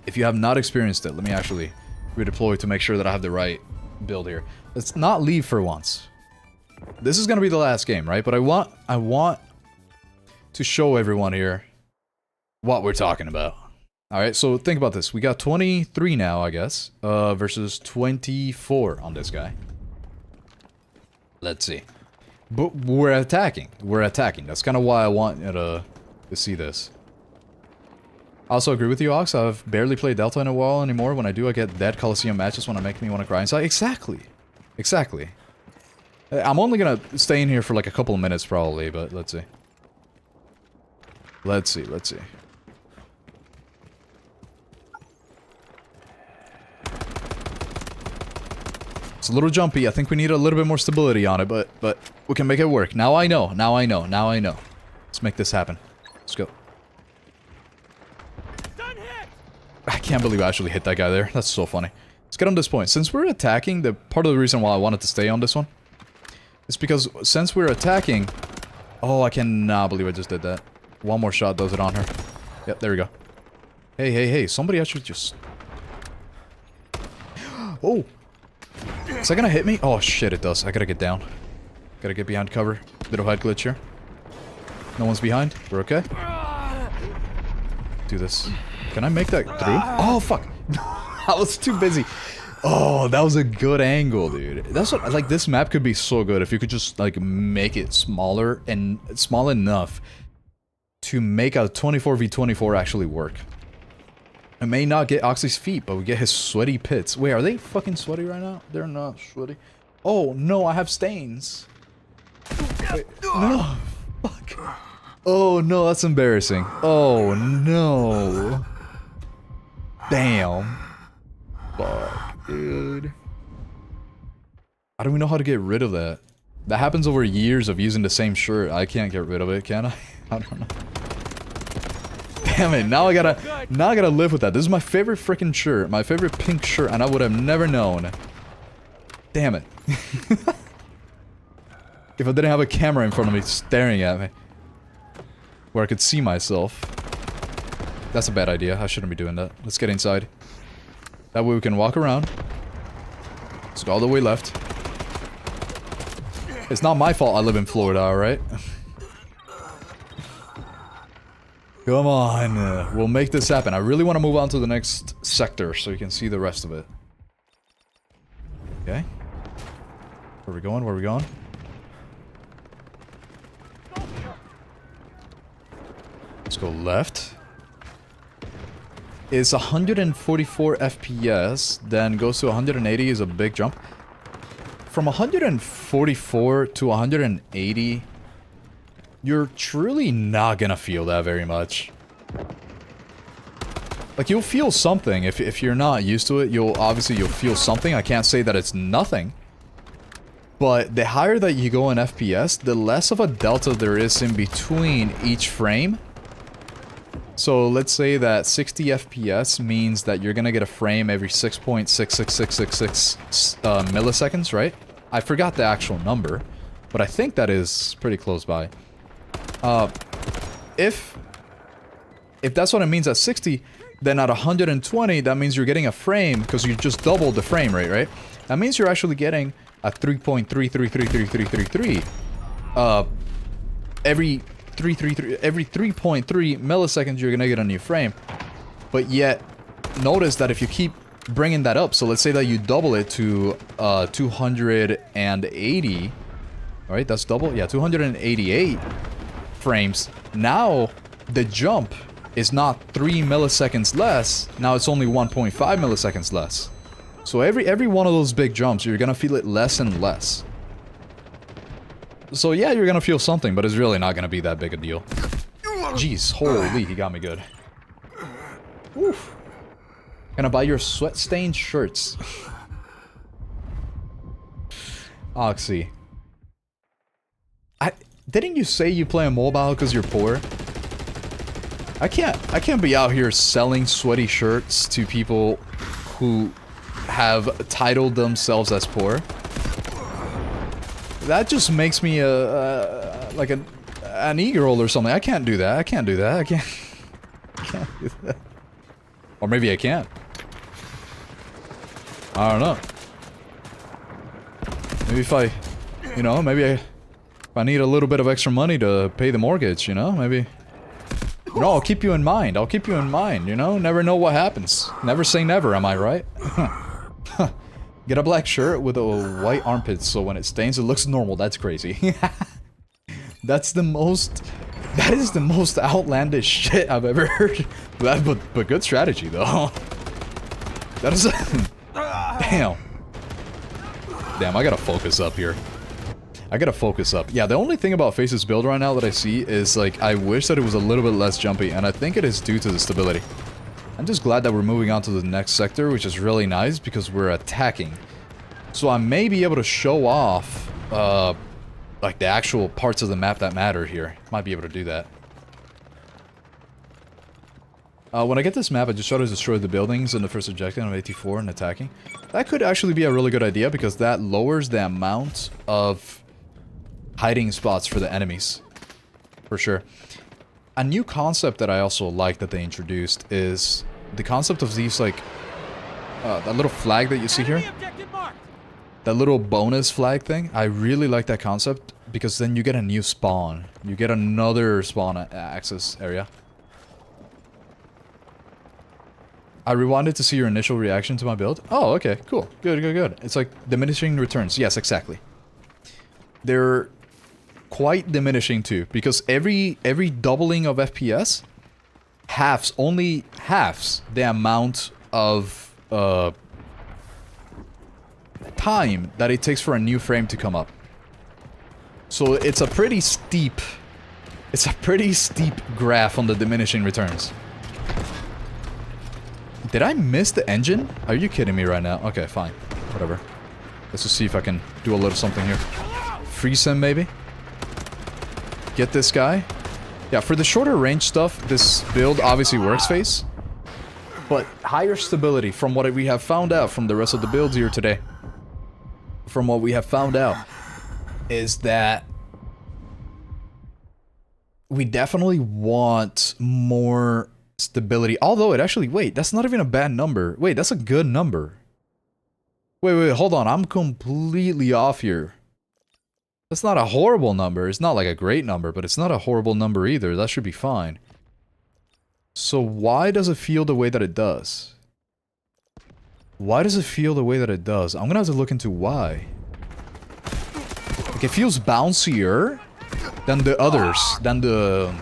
If you have not experienced it, let me actually redeploy to make sure that I have the right build here. Let's not leave for once. This is gonna be the last game, right? But I want to show everyone here what we're talking about. Alright, so think about this. We got 23 now, I guess, versus 24 on this guy. Let's see. But we're attacking. We're attacking. That's kind of why I want you to see this. I also agree with you, Aux. I've barely played Delta in a while anymore. When I do, I get dead Coliseum matches when it make me want to cry inside. Exactly. Exactly. I'm only gonna stay in here for like a couple of minutes probably, but let's see. Let's see, let's see. It's a little jumpy. I think we need a little bit more stability on it, but we can make it work. Now I know. Now I know. Now I know. Let's make this happen. Let's go. I can't believe I actually hit that guy there. That's so funny. Let's get on this point. Since we're attacking, the part of the reason why I wanted to stay on this one is because since we're attacking... Oh, I cannot believe I just did that. One more shot does it on her. Yep, there we go. Hey, hey, hey. Somebody actually just... Oh! Is that gonna hit me? Oh, shit, it does. I gotta get down. Gotta get behind cover. Little head glitch here. No one's behind. We're okay. Do this. Can I make that through? Oh, fuck. I was too busy. Oh, that was a good angle, dude. That's what, like, this map could be so good if you could just, like, make it smaller and small enough to make a 24v24 actually work. I may not get Oxy's feet, but we get his sweaty pits. Wait, are they fucking sweaty right now? They're not sweaty. Oh, no, I have stains. Wait, no. Fuck. Oh, no, that's embarrassing. Oh, no. Damn. Fuck, dude. I don't even know how to get rid of that. That happens over years of using the same shirt. I can't get rid of it, can I? I don't know. Damn it, now I gotta live with that. This is my favorite freaking shirt. My favorite pink shirt, and I would have never known. Damn it. If I didn't have a camera in front of me staring at me. Where I could see myself. That's a bad idea. I shouldn't be doing that. Let's get inside. That way we can walk around. Let's go all the way left. It's not my fault I live in Florida, alright? Come on. We'll make this happen. I really want to move on to the next sector so you can see the rest of it. Okay. Where are we going? Where are we going? Let's go left. It's 144 FPS, then goes to 180 is a big jump. From 144 to 180, you're truly not gonna feel that very much. Like, you'll feel something. If you're not used to it, you'll feel something. I can't say that it's nothing. But the higher that you go in FPS, the less of a delta there is in between each frame. So let's say that 60 FPS means that you're gonna get a frame every 6.66666 milliseconds, right? I forgot the actual number, but I think that is pretty close by. If that's what it means at 60, then at 120, that means you're getting a frame, because you just doubled the frame rate, right? That means you're actually getting a 3.3333333. Every 3.3 milliseconds you're gonna get a new frame. But yet, notice that if you keep bringing that up, so let's say that you double it to 280, right? That's double? Yeah, 288 frames. Now, the jump is not 3 milliseconds less, now it's only 1.5 milliseconds less. So every one of those big jumps, you're gonna feel it less and less. So yeah, you're gonna feel something, but it's really not gonna be that big a deal. Jeez, holy, he got me good. Oof. Gonna buy your sweat-stained shirts. Oxy. Didn't you say you play on mobile because you're poor? I can't be out here selling sweaty shirts to people who have titled themselves as poor. That just makes me like an e-girl or something. I can't do that. I can't do that. I can't do that. Or maybe I can. I don't know. Maybe if I, you know, if I need a little bit of extra money to pay the mortgage, you know, maybe. You know, I'll keep you in mind. I'll keep you in mind, you know? Never know what happens. Never say never, am I right? Get a black shirt with a white armpits so when it stains it looks normal. That's crazy. That is the most outlandish shit I've ever heard. But good strategy though. That is damn. Damn, I gotta focus up here. I gotta focus up. Yeah, the only thing about Face's build right now that I see is like I wish that it was a little bit less jumpy, and I think it is due to the stability. I'm just glad that we're moving on to the next sector, which is really nice because we're attacking. So I may be able to show off, like the actual parts of the map that matter here. Might be able to do that. When I get this map, I just try to destroy the buildings in the first objective of 84 and attacking. That could actually be a really good idea because that lowers the amount of hiding spots for the enemies. For sure. A new concept that I also like that they introduced is the concept of these, like, that little flag that you see here. That little bonus flag thing. I really like that concept because then you get a new spawn. You get another spawn access area. I rewinded to see your initial reaction to my build. Oh, okay, cool. Good, good, good. It's like diminishing returns. Yes, exactly. They're quite diminishing too, because every doubling of FPS only halves the amount of time that it takes for a new frame to come up. So it's a pretty steep graph on the diminishing returns. Did I miss the engine? Are you kidding me right now? Okay, fine. Whatever. Let's just see if I can do a little something here. Freeze him, maybe? Get this guy. Yeah, for the shorter range stuff, this build obviously works, Face. But higher stability, from what we have found out from the rest of the builds here today. From what we have found out, is that we definitely want more stability. Although it actually, wait, that's not even a bad number. Wait, that's a good number. Wait, hold on. I'm completely off here. That's not a horrible number. It's not like a great number, but it's not a horrible number either. That should be fine. So why does it feel the way that it does? Why does it feel the way that it does? I'm gonna have to look into why. Like, it feels bouncier than the others, than the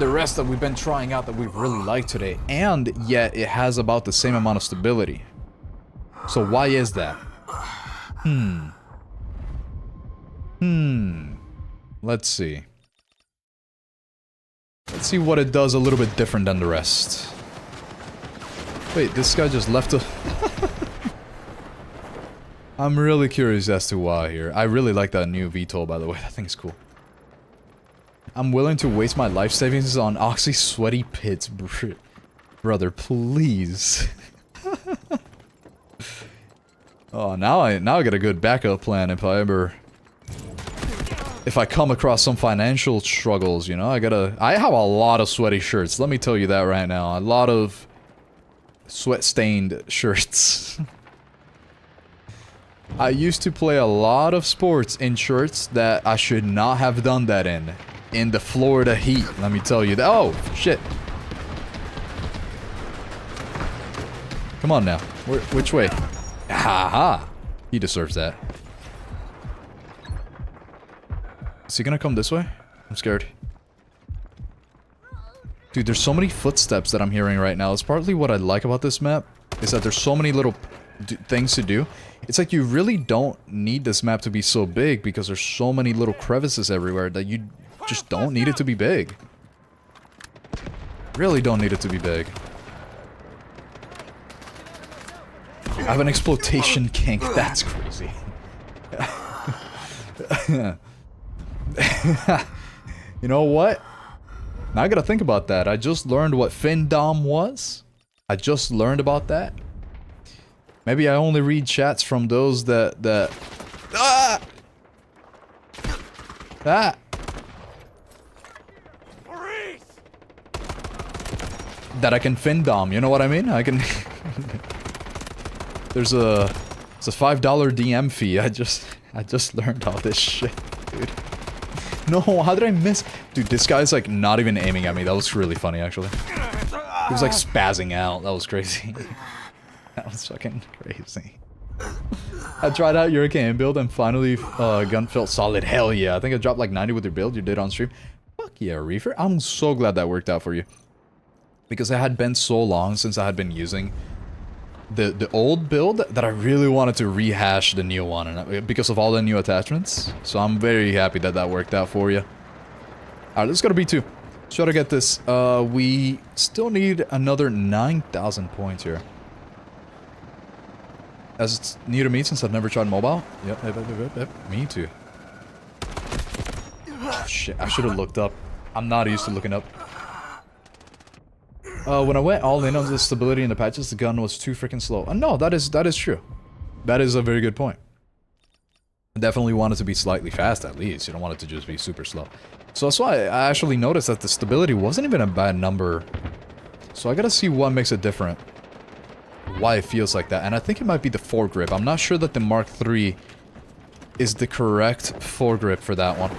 rest that we've been trying out that we've really liked today. And yet it has about the same amount of stability. So why is that? Let's see. Let's see what it does a little bit different than the rest. Wait, this guy just left a... I'm really curious as to why here. I really like that new VTOL, by the way. That thing is cool. I'm willing to waste my life savings on Oxy sweaty pits, brother, please. Oh, now I got a good backup plan if I come across some financial struggles, you know. I have a lot of sweaty shirts, let me tell you that right now. A lot of sweat-stained shirts. I used to play a lot of sports in shirts that I should not have done that in the Florida heat, let me tell you that. Oh, shit. Come on now. Which way? Haha. He deserves that. Is he gonna come this way? I'm scared. Dude, there's so many footsteps that I'm hearing right now. It's partly what I like about this map, is that there's so many little things to do. It's like you really don't need this map to be so big because there's so many little crevices everywhere that you just don't need it to be big. Really don't need it to be big. I have an exploitation kink. That's crazy. You know what? Now I gotta think about that. I just learned what FinDom was. I just learned about that. Maybe I only read chats from those that... Ah! Ah! That I can FinDom, you know what I mean? I can... There's a... It's a $5 DM fee. I just learned all this shit, dude. No, how did I miss? Dude, this guy's like not even aiming at me. That was really funny, actually. He was like spazzing out. That was crazy. That was fucking crazy. I tried out your game build and finally gun felt solid. Hell yeah. I think I dropped like 90 with your build you did on stream. Fuck yeah, Reefer. I'm so glad that worked out for you. Because it had been so long since I had been using the old build that I really wanted to rehash the new one, and because of all the new attachments. So I'm very happy that that worked out for you. Alright, let's go to B2. Let's try to get this. We still need another 9,000 points here. As it's new to me since I've never tried mobile. Yep. Me too. Oh, shit, I should have looked up. I'm not used to looking up. When I went all in on the stability in the patches, the gun was too freaking slow. No, that is true. That is a very good point. I definitely want it to be slightly fast at least. You don't want it to just be super slow. So that's why I actually noticed that the stability wasn't even a bad number. So I gotta see what makes it different. Why it feels like that. And I think it might be the foregrip. I'm not sure that the Mark III is the correct foregrip for that one.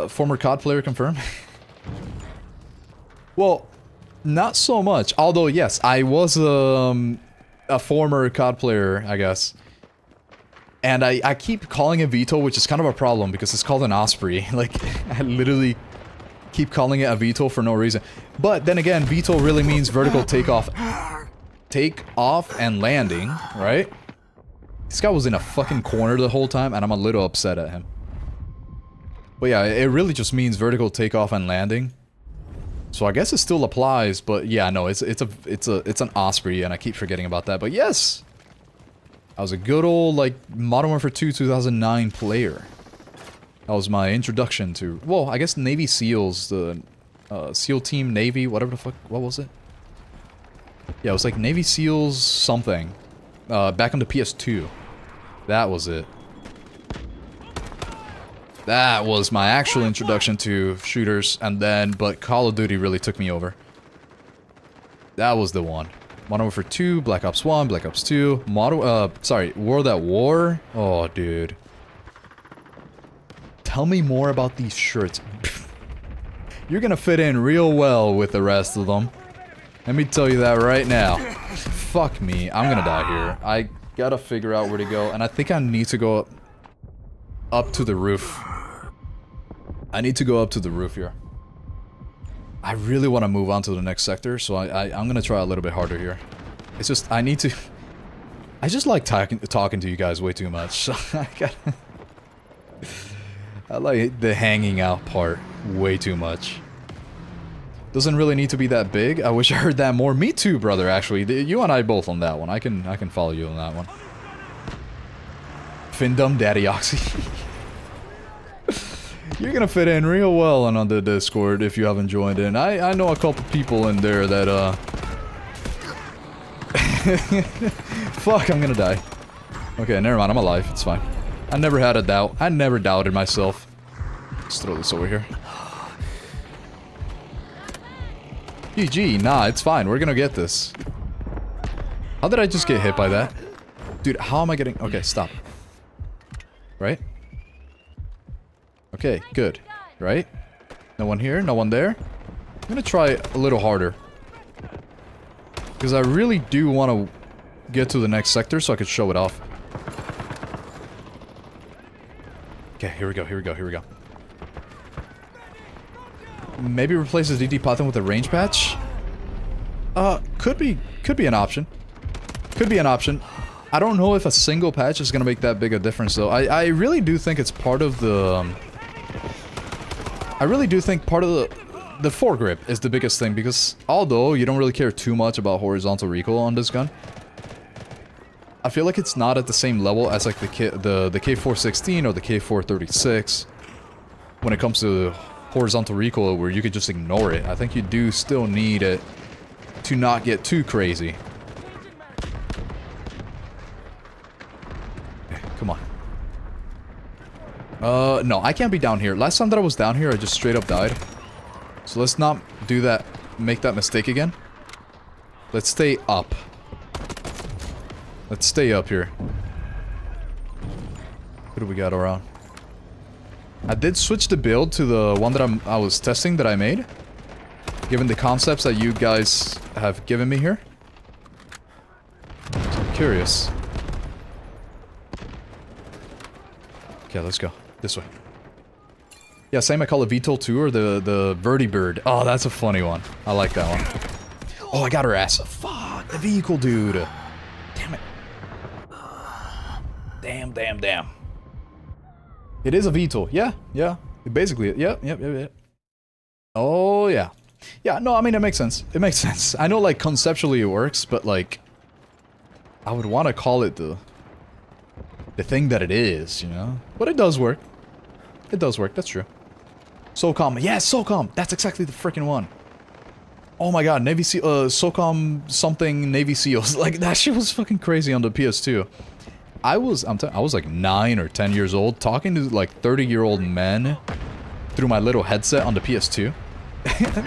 Former COD player confirmed. Well, not so much. Although, yes, I was a former COD player, I guess. And I keep calling it Vito, which is kind of a problem because it's called an Osprey. Like, I literally keep calling it a Vito for no reason. But then again, Vito really means vertical takeoff and landing, right? This guy was in a fucking corner the whole time, and I'm a little upset at him. But yeah, it really just means vertical takeoff and landing. So I guess it still applies, but yeah, no, it's an Osprey, and I keep forgetting about that. But yes, I was a good old like Modern Warfare 2 2009 player. That was my introduction to, well, I guess Navy SEALs, the SEAL Team Navy, whatever the fuck, what was it? Yeah, it was like Navy SEALs something, back on the PS2. That was it. That was my actual introduction to shooters, and then, but Call of Duty really took me over. That was the one. Modern Warfare 2, Black Ops 1, Black Ops 2, World at War. Oh, dude. Tell me more about these shirts. You're gonna fit in real well with the rest of them. Let me tell you that right now. Fuck me, I'm gonna die here. I gotta figure out where to go, and I think I need to go up to the roof. I need to go up to the roof here. I really want to move on to the next sector, so I'm gonna try a little bit harder here. It's just, I need to... I just like talking to you guys way too much, so I gotta... I like the hanging out part way too much. Doesn't really need to be that big. I wish I heard that more. Me too, brother, actually. You and I both on that one. I can follow you on that one. Findom Daddy Oxy. You're gonna fit in real well on the Discord if you haven't joined in. I know a couple people in there that fuck, I'm gonna die. Okay, never mind, I'm alive, it's fine. I never had a doubt. I never doubted myself. Let's throw this over here. GG, nah, it's fine, we're gonna get this. How did I just get hit by that? Dude, how am I getting... Okay, stop. Right? Okay, good. Right? No one here, no one there. I'm gonna try a little harder. Because I really do want to get to the next sector so I could show it off. Okay, here we go, here we go, here we go. Maybe replace the DD Python with a range patch? Could be an option. Could be an option. I don't know if a single patch is gonna make that big a difference though. I really do think it's part of the... I really do think part of the foregrip is the biggest thing, because although you don't really care too much about horizontal recoil on this gun, I feel like it's not at the same level as like the K416 or the K436. when it comes to horizontal recoil where you could just ignore it. I think you do still need it to not get too crazy. Okay, come on. No, I can't be down here. Last time that I was down here, I just straight up died. So let's not do that, make that mistake again. Let's stay up. Let's stay up here. What do we got around? I did switch the build to the one that I was testing that I made. Given the concepts that you guys have given me here. So I'm curious. Okay, let's go. This way. Yeah, same I call it VTOL 2 or the Vertibird. Oh, that's a funny one. I like that one. Oh, I got her ass. Fuck, the vehicle, dude. Damn it. Damn. It is a VTOL. Yeah. Basically, yeah. Oh, yeah. Yeah, no, I mean, it makes sense. It makes sense. I know, like, conceptually it works, but, like, I would want to call it the thing that it is, you know? But it does work. It does work, that's true. SOCOM. Yeah, SOCOM! That's exactly the freaking one. Oh my god, Navy SEAL, SOCOM something Navy SEALs. Like, that shit was fucking crazy on the PS2. I was like 9 or 10 years old, talking to like 30-year-old men through my little headset on the PS2.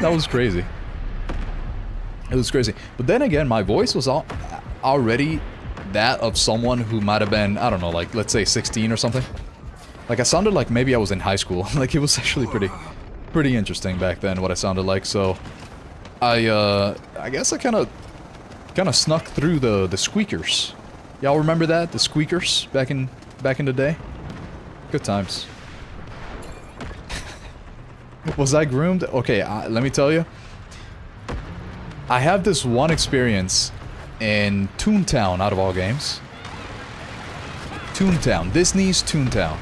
That was crazy. It was crazy. But then again, my voice was already that of someone who might have been, I don't know, like, let's say 16 or something. Like, I sounded like maybe I was in high school. Like, it was actually pretty interesting back then, what I sounded like, so... I guess I kind of snuck through the squeakers. Y'all remember that? The squeakers back in the day? Good times. Was I groomed? Okay, let me tell you. I have this one experience in Toontown, out of all games. Toontown. Disney's Toontown.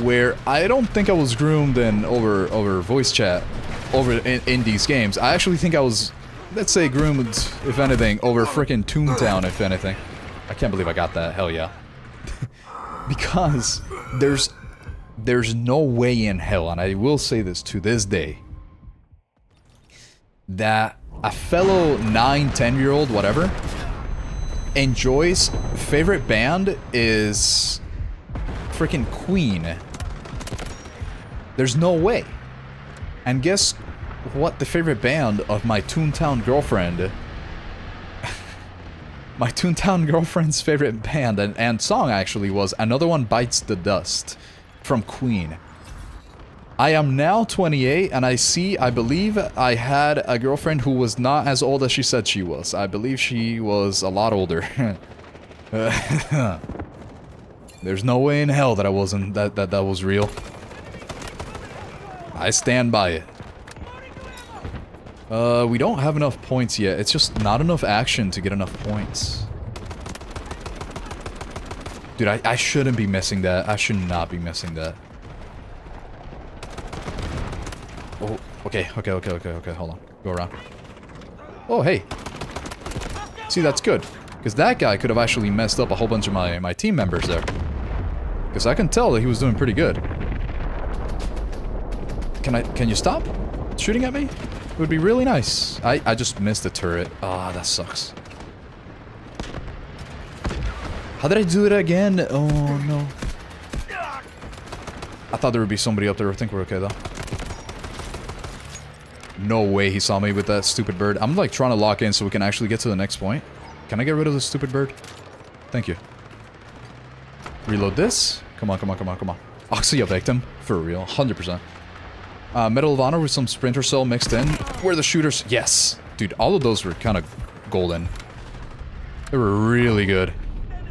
Where I don't think I was groomed over voice chat in these games. I actually think I was, let's say, groomed, if anything, over frickin' Toontown, if anything. I can't believe I got that. Hell yeah. Because there's no way in hell, and I will say this to this day, that a fellow 9, 10-year-old, whatever, enjoys favorite band is freaking Queen. There's no way. And guess what the favorite band of my Toontown girlfriend... my Toontown girlfriend's favorite band and song actually was Another One Bites the Dust from Queen. I am now 28 and I believe I had a girlfriend who was not as old as she said she was. I believe she was a lot older. There's no way in hell that I wasn't, that was real. I stand by it. We don't have enough points yet. It's just not enough action to get enough points. Dude, I shouldn't be missing that. I should not be missing that. Oh, okay, hold on. Go around. Oh, hey. See, that's good. Because that guy could have actually messed up a whole bunch of my team members there. Because I can tell that he was doing pretty good. Can you stop shooting at me? It would be really nice. I just missed the turret. Ah, that sucks. How did I do it again? Oh, no. I thought there would be somebody up there. I think we're okay, though. No way he saw me with that stupid bird. I'm, like, trying to lock in so we can actually get to the next point. Can I get rid of this stupid bird? Thank you. Reload this. Come on. Actually a victim. For real. 100%. Medal of Honor with some Sprinter Cell mixed in. Where the shooters... Yes! Dude, all of those were kind of golden. They were really good.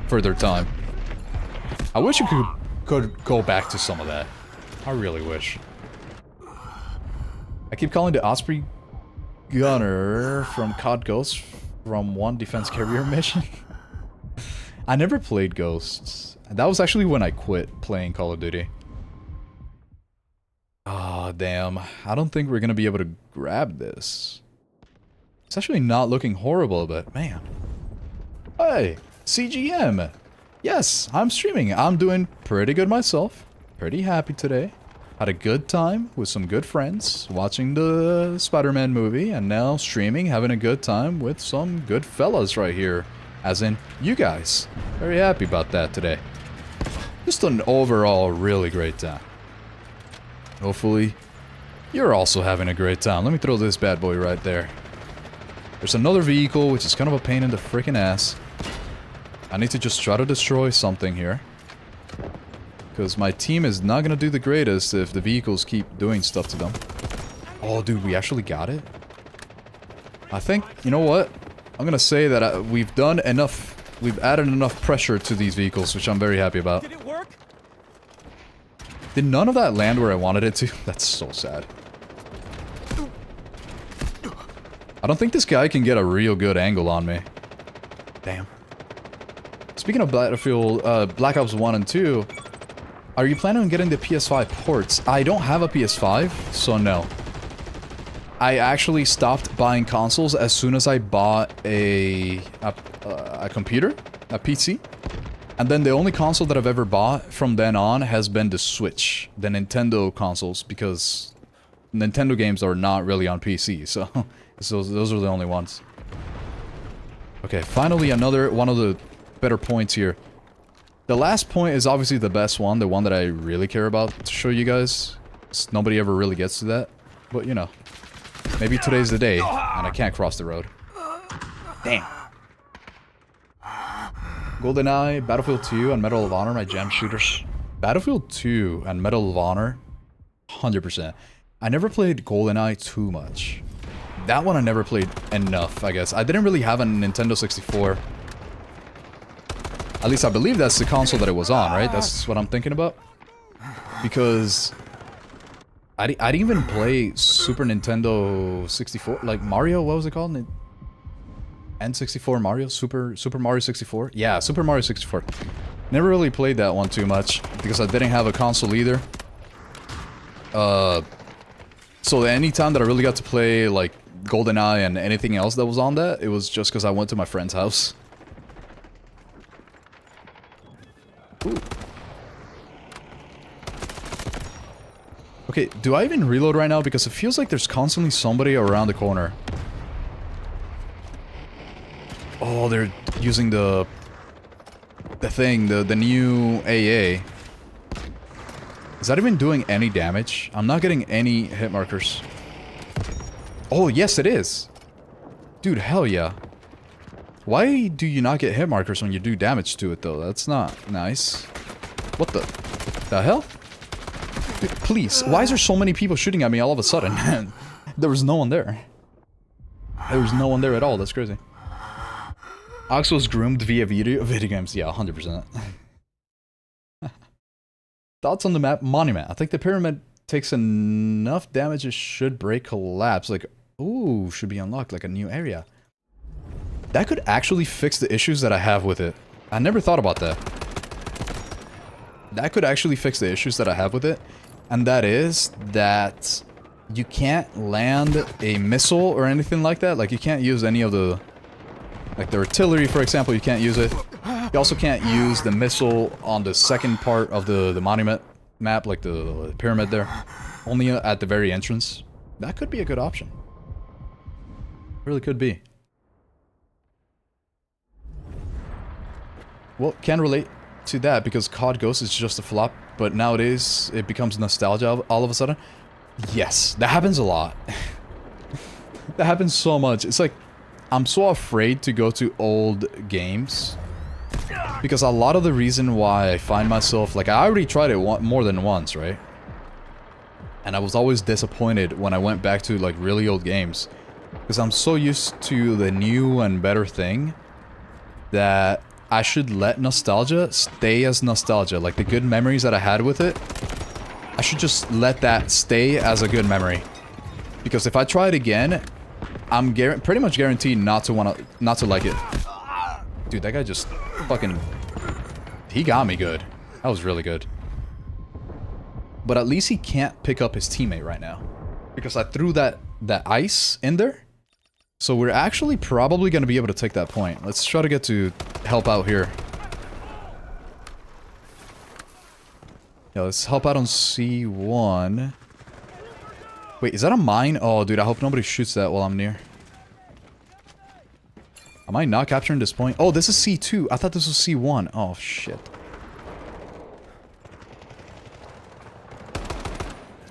For their time. I wish you could go back to some of that. I really wish. I keep calling the Osprey Gunner from COD Ghosts from one defense carrier mission. I never played Ghosts. That was actually when I quit playing Call of Duty. Ah, damn. I don't think we're gonna be able to grab this. It's actually not looking horrible, but man. Hey, CGM. Yes, I'm streaming. I'm doing pretty good myself. Pretty happy today. Had a good time with some good friends, watching the Spider-Man movie, and now streaming, having a good time with some good fellas right here. As in, you guys. Very happy about that today. Just an overall really great time. Hopefully, you're also having a great time. Let me throw this bad boy right there. There's another vehicle, which is kind of a pain in the freaking ass. I need to just try to destroy something here. Because my team is not going to do the greatest if the vehicles keep doing stuff to them. Oh, dude, we actually got it? I think, you know what? I'm going to say that we've done enough. We've added enough pressure to these vehicles, which I'm very happy about. Did it work? Did none of that land where I wanted it to? That's so sad. I don't think this guy can get a real good angle on me. Damn. Speaking of Battlefield, Black Ops 1 and 2... Are you planning on getting the PS5 ports? I don't have a PS5, so no. I actually stopped buying consoles as soon as I bought a computer, a PC. And then the only console that I've ever bought from then on has been the Switch, the Nintendo consoles, because Nintendo games are not really on PC, so those are the only ones. Okay, finally another one of the better points here. The last point is obviously the best one, the one that I really care about to show you guys. Nobody ever really gets to that, but you know. Maybe today's the day, and I can't cross the road. Damn. GoldenEye, Battlefield 2, and Medal of Honor, my jam shooters. Battlefield 2 and Medal of Honor, 100%. I never played GoldenEye too much. That one I never played enough, I guess. I didn't really have a Nintendo 64. At least I believe that's the console that it was on, right? That's what I'm thinking about. Because I didn't even play Super Nintendo 64. Like Mario, what was it called? N64 Mario? Super Mario 64? Yeah, Super Mario 64. Never really played that one too much. Because I didn't have a console either. So any time that I really got to play like GoldenEye and anything else that was on that, it was just because I went to my friend's house. Ooh. Okay, do I even reload right now? Because it feels like there's constantly somebody around the corner. Oh, they're using the new AA. Is that even doing any damage? I'm not getting any hit markers. Oh, yes it is. Dude, hell yeah. Why do you not get hit markers when you do damage to it, though? That's not nice. What the hell? Dude, please, why is there so many people shooting at me all of a sudden? There was no one there. There was no one there at all. That's crazy. Ox was groomed via video games. Yeah, 100%. Thoughts on the map? Monument. I think the pyramid takes enough damage it should break collapse. Like, ooh, should be unlocked like a new area. That could actually fix the issues that I have with it. I never thought about that. That could actually fix the issues that I have with it. And that is that you can't land a missile or anything like that. Like, you can't use any of the... Like, the artillery, for example, you can't use it. You also can't use the missile on the second part of the monument map, like the pyramid there. Only at the very entrance. That could be a good option. Really could be. Well, can relate to that because COD Ghost is just a flop, but nowadays it becomes nostalgia all of a sudden. Yes, that happens a lot. That happens so much. It's like, I'm so afraid to go to old games because a lot of the reason why I find myself, like, I already tried it more than once, right? And I was always disappointed when I went back to, like, really old games because I'm so used to the new and better thing that I should let nostalgia stay as nostalgia. Like, the good memories that I had with it, I should just let that stay as a good memory. Because if I try it again, I'm pretty much guaranteed not to like it. Dude, that guy just fucking... He got me good. That was really good. But at least he can't pick up his teammate right now. Because I threw that ice in there. So we're actually probably going to be able to take that point. Let's try to get to help out here. Yeah, let's help out on C1. Wait, is that a mine? Oh, dude, I hope nobody shoots that while I'm near. Am I not capturing this point? Oh, this is C2. I thought this was C1. Oh, shit.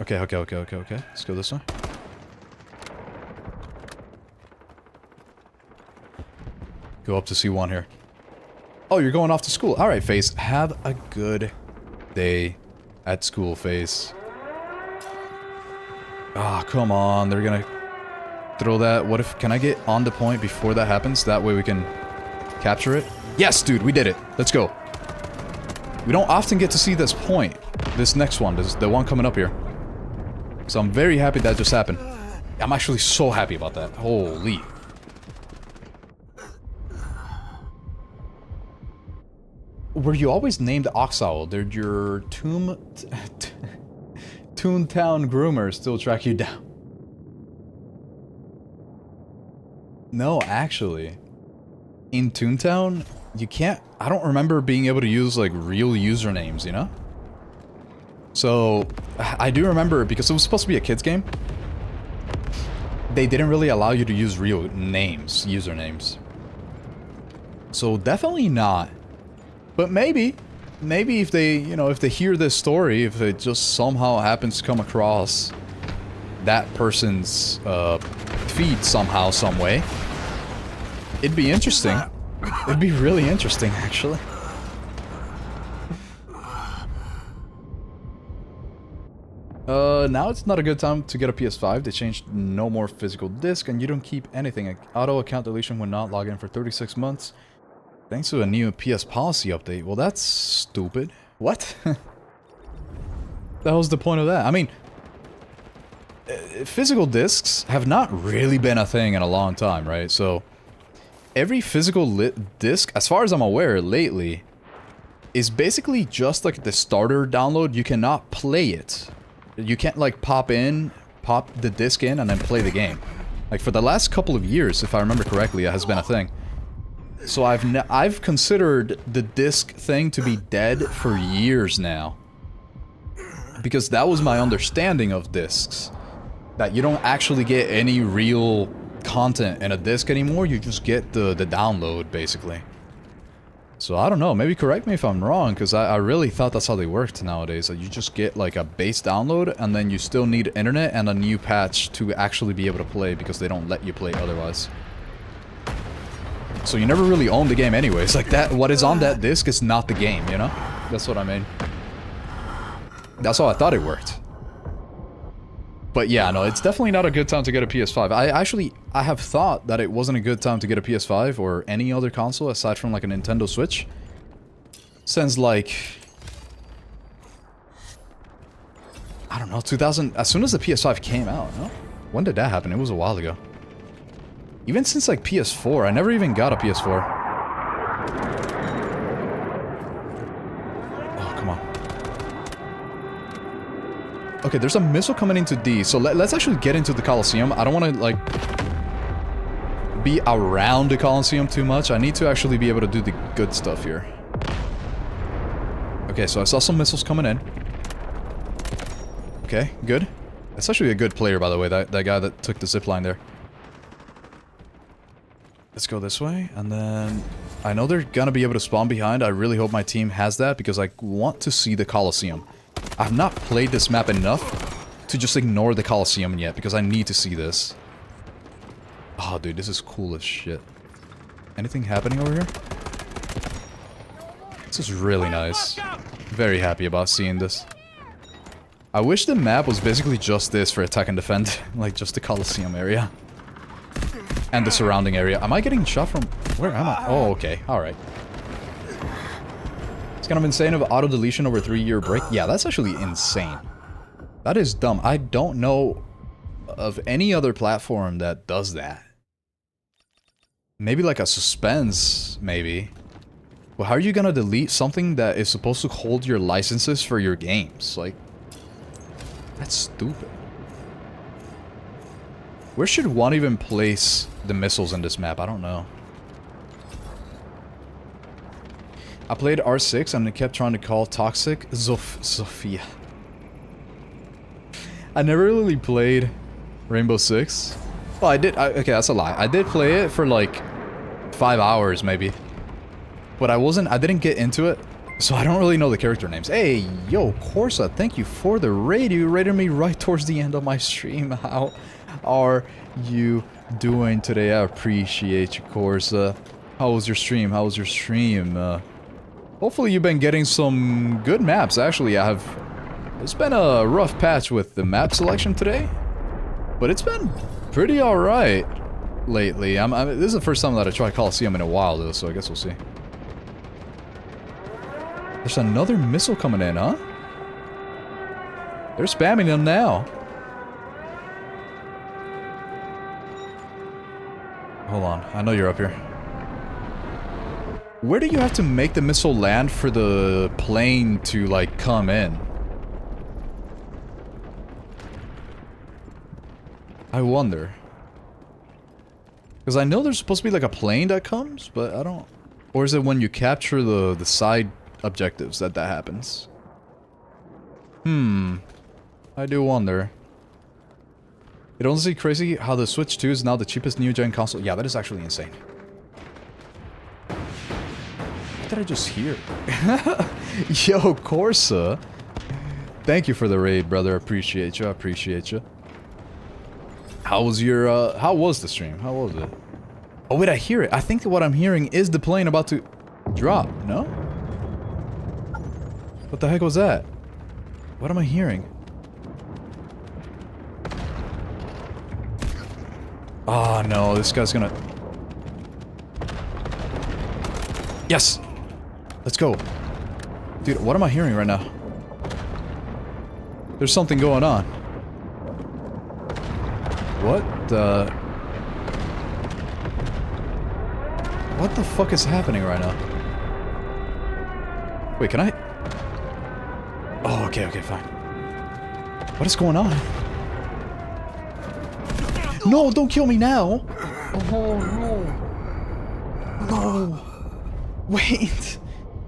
Okay. Let's go this way. Go up to C1 here. Oh, you're going off to school. Alright, Face. Have a good day at school, Face. Ah, come on. They're gonna throw that. What if... Can I get on the point before that happens? That way we can capture it. Yes, dude. We did it. Let's go. We don't often get to see this point. This next one. This is the one coming up here. So I'm very happy that just happened. I'm actually so happy about that. Holy... Were you always named AuxOwl? Did your Toontown groomer still track you down? No, actually. In Toontown, you can't... I don't remember being able to use, like, real usernames, you know? So, I do remember, because it was supposed to be a kid's game, they didn't really allow you to use real names, usernames. So, definitely not. But maybe if they, you know, if they hear this story, if it just somehow happens to come across that person's feed somehow, some way, it'd be interesting. It'd be really interesting, actually. Now it's not a good time to get a PS5. They changed no more physical disc, and you don't keep anything. Auto account deletion when not logged in for 36 months. Thanks to a new PS policy update. Well, that's stupid. What? That was the point of that. I mean, physical discs have not really been a thing in a long time, right? So, every physical disc, as far as I'm aware, lately, is basically just like the starter download. You cannot play it. You can't, like, pop the disc in, and then play the game. Like, for the last couple of years, if I remember correctly, it has been a thing. So I've considered the disc thing to be dead for years now. Because that was my understanding of discs. That you don't actually get any real content in a disc anymore, you just get the download, basically. So I don't know, maybe correct me if I'm wrong, because I really thought that's how they worked nowadays. That you just get like a base download, and then you still need internet and a new patch to actually be able to play, because they don't let you play otherwise. So you never really own the game anyways. Like that, what is on that disc is not the game, you know? That's what I mean. That's how I thought it worked. But yeah, no, it's definitely not a good time to get a PS5. I have thought that it wasn't a good time to get a PS5 or any other console aside from like a Nintendo Switch. Since like... I don't know, 2000... As soon as the PS5 came out, no? When did that happen? It was a while ago. Even since, like, PS4. I never even got a PS4. Oh, come on. Okay, there's a missile coming into D, so let's actually get into the Coliseum. I don't want to, like, be around the Coliseum too much. I need to actually be able to do the good stuff here. Okay, so I saw some missiles coming in. Okay, good. That's actually a good player, by the way, that guy that took the zipline there. Let's go this way, and then... I know they're gonna be able to spawn behind. I really hope my team has that, because I want to see the Coliseum. I've not played this map enough to just ignore the Coliseum yet, because I need to see this. Oh, dude, this is cool as shit. Anything happening over here? This is really nice. Very happy about seeing this. I wish the map was basically just this for attack and defend. Like, just the Coliseum area. And the surrounding area. Am I getting shot from... Where am I? Oh, okay. Alright. It's kind of insane of auto-deletion over a 3-year break. Yeah, that's actually insane. That is dumb. I don't know of any other platform that does that. Maybe like a suspense, maybe. Well, how are you gonna delete something that is supposed to hold your licenses for your games? Like... That's stupid. Where should one even place the missiles in this map? I don't know. I played R6 and it kept trying to call Toxic Sophia. I never really played Rainbow Six. Well, I did. Okay, that's a lie. I did play it for like 5 hours maybe. But I didn't get into it. So I don't really know the character names. Hey, yo, Corsa, thank you for the raid. You raided me right towards the end of my stream. How are you doing today? I appreciate you, Corsa. How was your stream? How was your stream? Hopefully you've been getting some good maps. Actually, it's been a rough patch with the map selection today. But it's been pretty alright lately. This is the first time that I tried Coliseum in a while though, so I guess we'll see. There's another missile coming in, huh? They're spamming them now. Hold on, I know you're up here. Where do you have to make the missile land for the plane to, like, come in? I wonder. Because I know there's supposed to be, like, a plane that comes, but I don't... Or is it when you capture the side objectives that happens? I do wonder. It honestly crazy how the Switch 2 is now the cheapest new-gen console. Yeah, that is actually insane. What did I just hear? Yo, Corsa. Thank you for the raid, brother. Appreciate you. I appreciate you. How was your, how was the stream? How was it? Oh, wait, I hear it. I think what I'm hearing is the plane about to drop, no? What the heck was that? What am I hearing? Oh, no, this guy's gonna... Yes! Let's go. Dude, what am I hearing right now? There's something going on. What the... What the fuck is happening right now? Wait, can I... Oh, okay, okay, fine. What is going on? No, don't kill me now! Oh, no. No. Wait.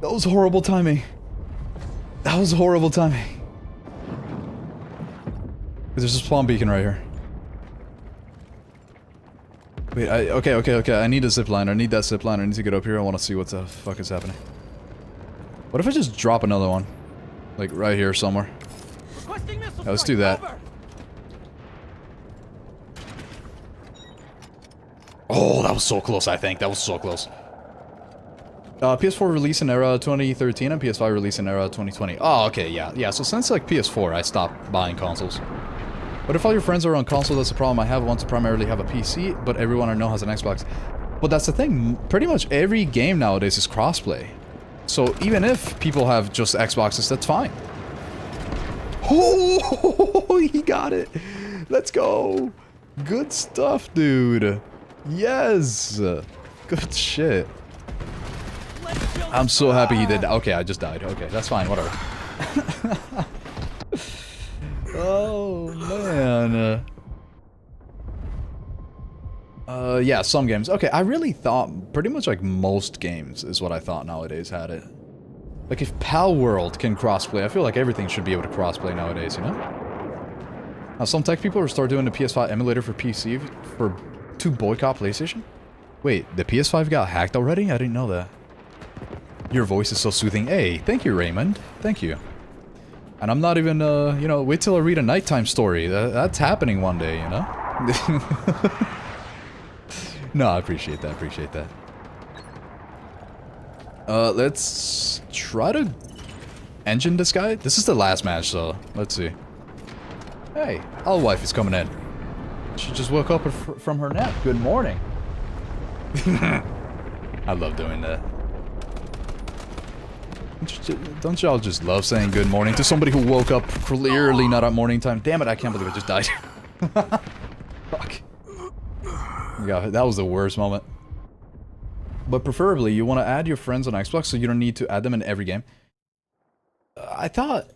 That was horrible timing. That was horrible timing. There's a spawn beacon right here. Wait, okay. I need a zipline. I need that zipline. I need to get up here. I want to see what the fuck is happening. What if I just drop another one? Like, right here somewhere. Yeah, let's do that. Oh, that was so close, I think. That was so close. PS4 release in era 2013 and PS5 release in era 2020. Oh, okay, yeah. So since, like, PS4, I stopped buying consoles. But if all your friends are on console, that's the problem I have. I want to primarily have a PC, but everyone I know has an Xbox. But that's the thing. Pretty much every game nowadays is crossplay. So even if people have just Xboxes, that's fine. Oh, he got it. Let's go. Good stuff, dude. Yes. Good shit. I'm so happy he did that. Okay, I just died. Okay, that's fine. Whatever. Oh, man. Yeah, some games. Okay, I really thought pretty much like most games is what I thought nowadays had it. Like if Pal World can crossplay, I feel like everything should be able to crossplay nowadays, you know? Now some tech people are start doing the PS5 emulator for PC to boycott PlayStation? Wait, the PS5 got hacked already? I didn't know that. Your voice is so soothing. Hey, thank you, Raymond. Thank you. And I'm not even, you know, wait till I read a nighttime story. That's happening one day, you know? No, I appreciate that, let's try to engine this guy. This is the last match, so let's see. Hey, our wife is coming in. She just woke up from her nap. Good morning. I love doing that. Don't y'all just love saying good morning to somebody who woke up clearly not at morning time? Damn it, I can't believe I just died. Fuck. Yeah, that was the worst moment. But preferably, you want to add your friends on Xbox so you don't need to add them in every game. I thought,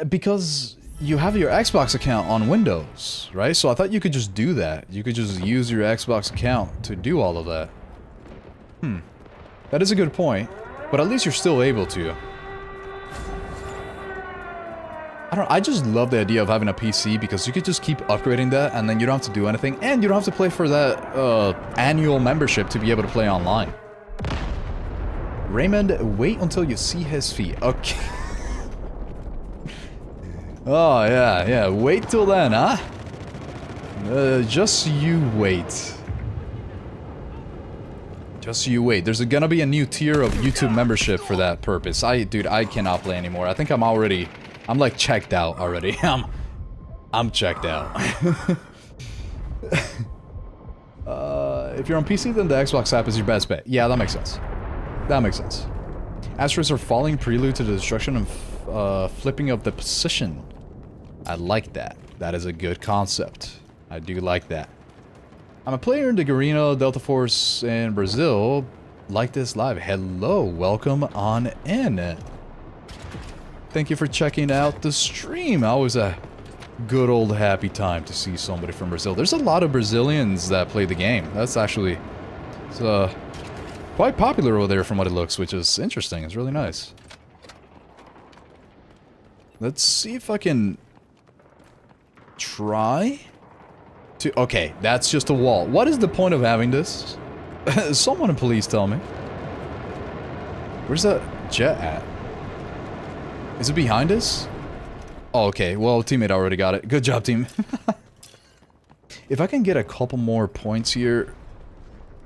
because you have your Xbox account on Windows, right? So I thought you could just do that. You could just use your Xbox account to do all of that. That is a good point. But at least you're still able to. I just love the idea of having a PC because you could just keep upgrading that and then you don't have to do anything. And you don't have to play for that annual membership to be able to play online. Raymond, wait until you see his feet. Okay. Oh, yeah. Wait till then, huh? Just you wait. Just you wait. There's gonna be a new tier of YouTube membership for that purpose. Dude, I cannot play anymore. I think I'm like checked out already. I'm checked out. If you're on PC, then the Xbox app is your best bet. Yeah, that makes sense. That makes sense. Asteroids are falling, prelude to the destruction and flipping of the position. I like that. That is a good concept. I do like that. I'm a player in the Garino Delta Force in Brazil. Like this live. Hello, welcome on in. Thank you for checking out the stream. Always a good old happy time to see somebody from Brazil. There's a lot of Brazilians that play the game. That's actually quite popular over there from what it looks, which is interesting. It's really nice. Let's see if I can try to... Okay, that's just a wall. What is the point of having this? Someone please tell me. Where's that jet at? Is it behind us? Oh, okay. Well, teammate already got it. Good job, team. If I can get a couple more points here,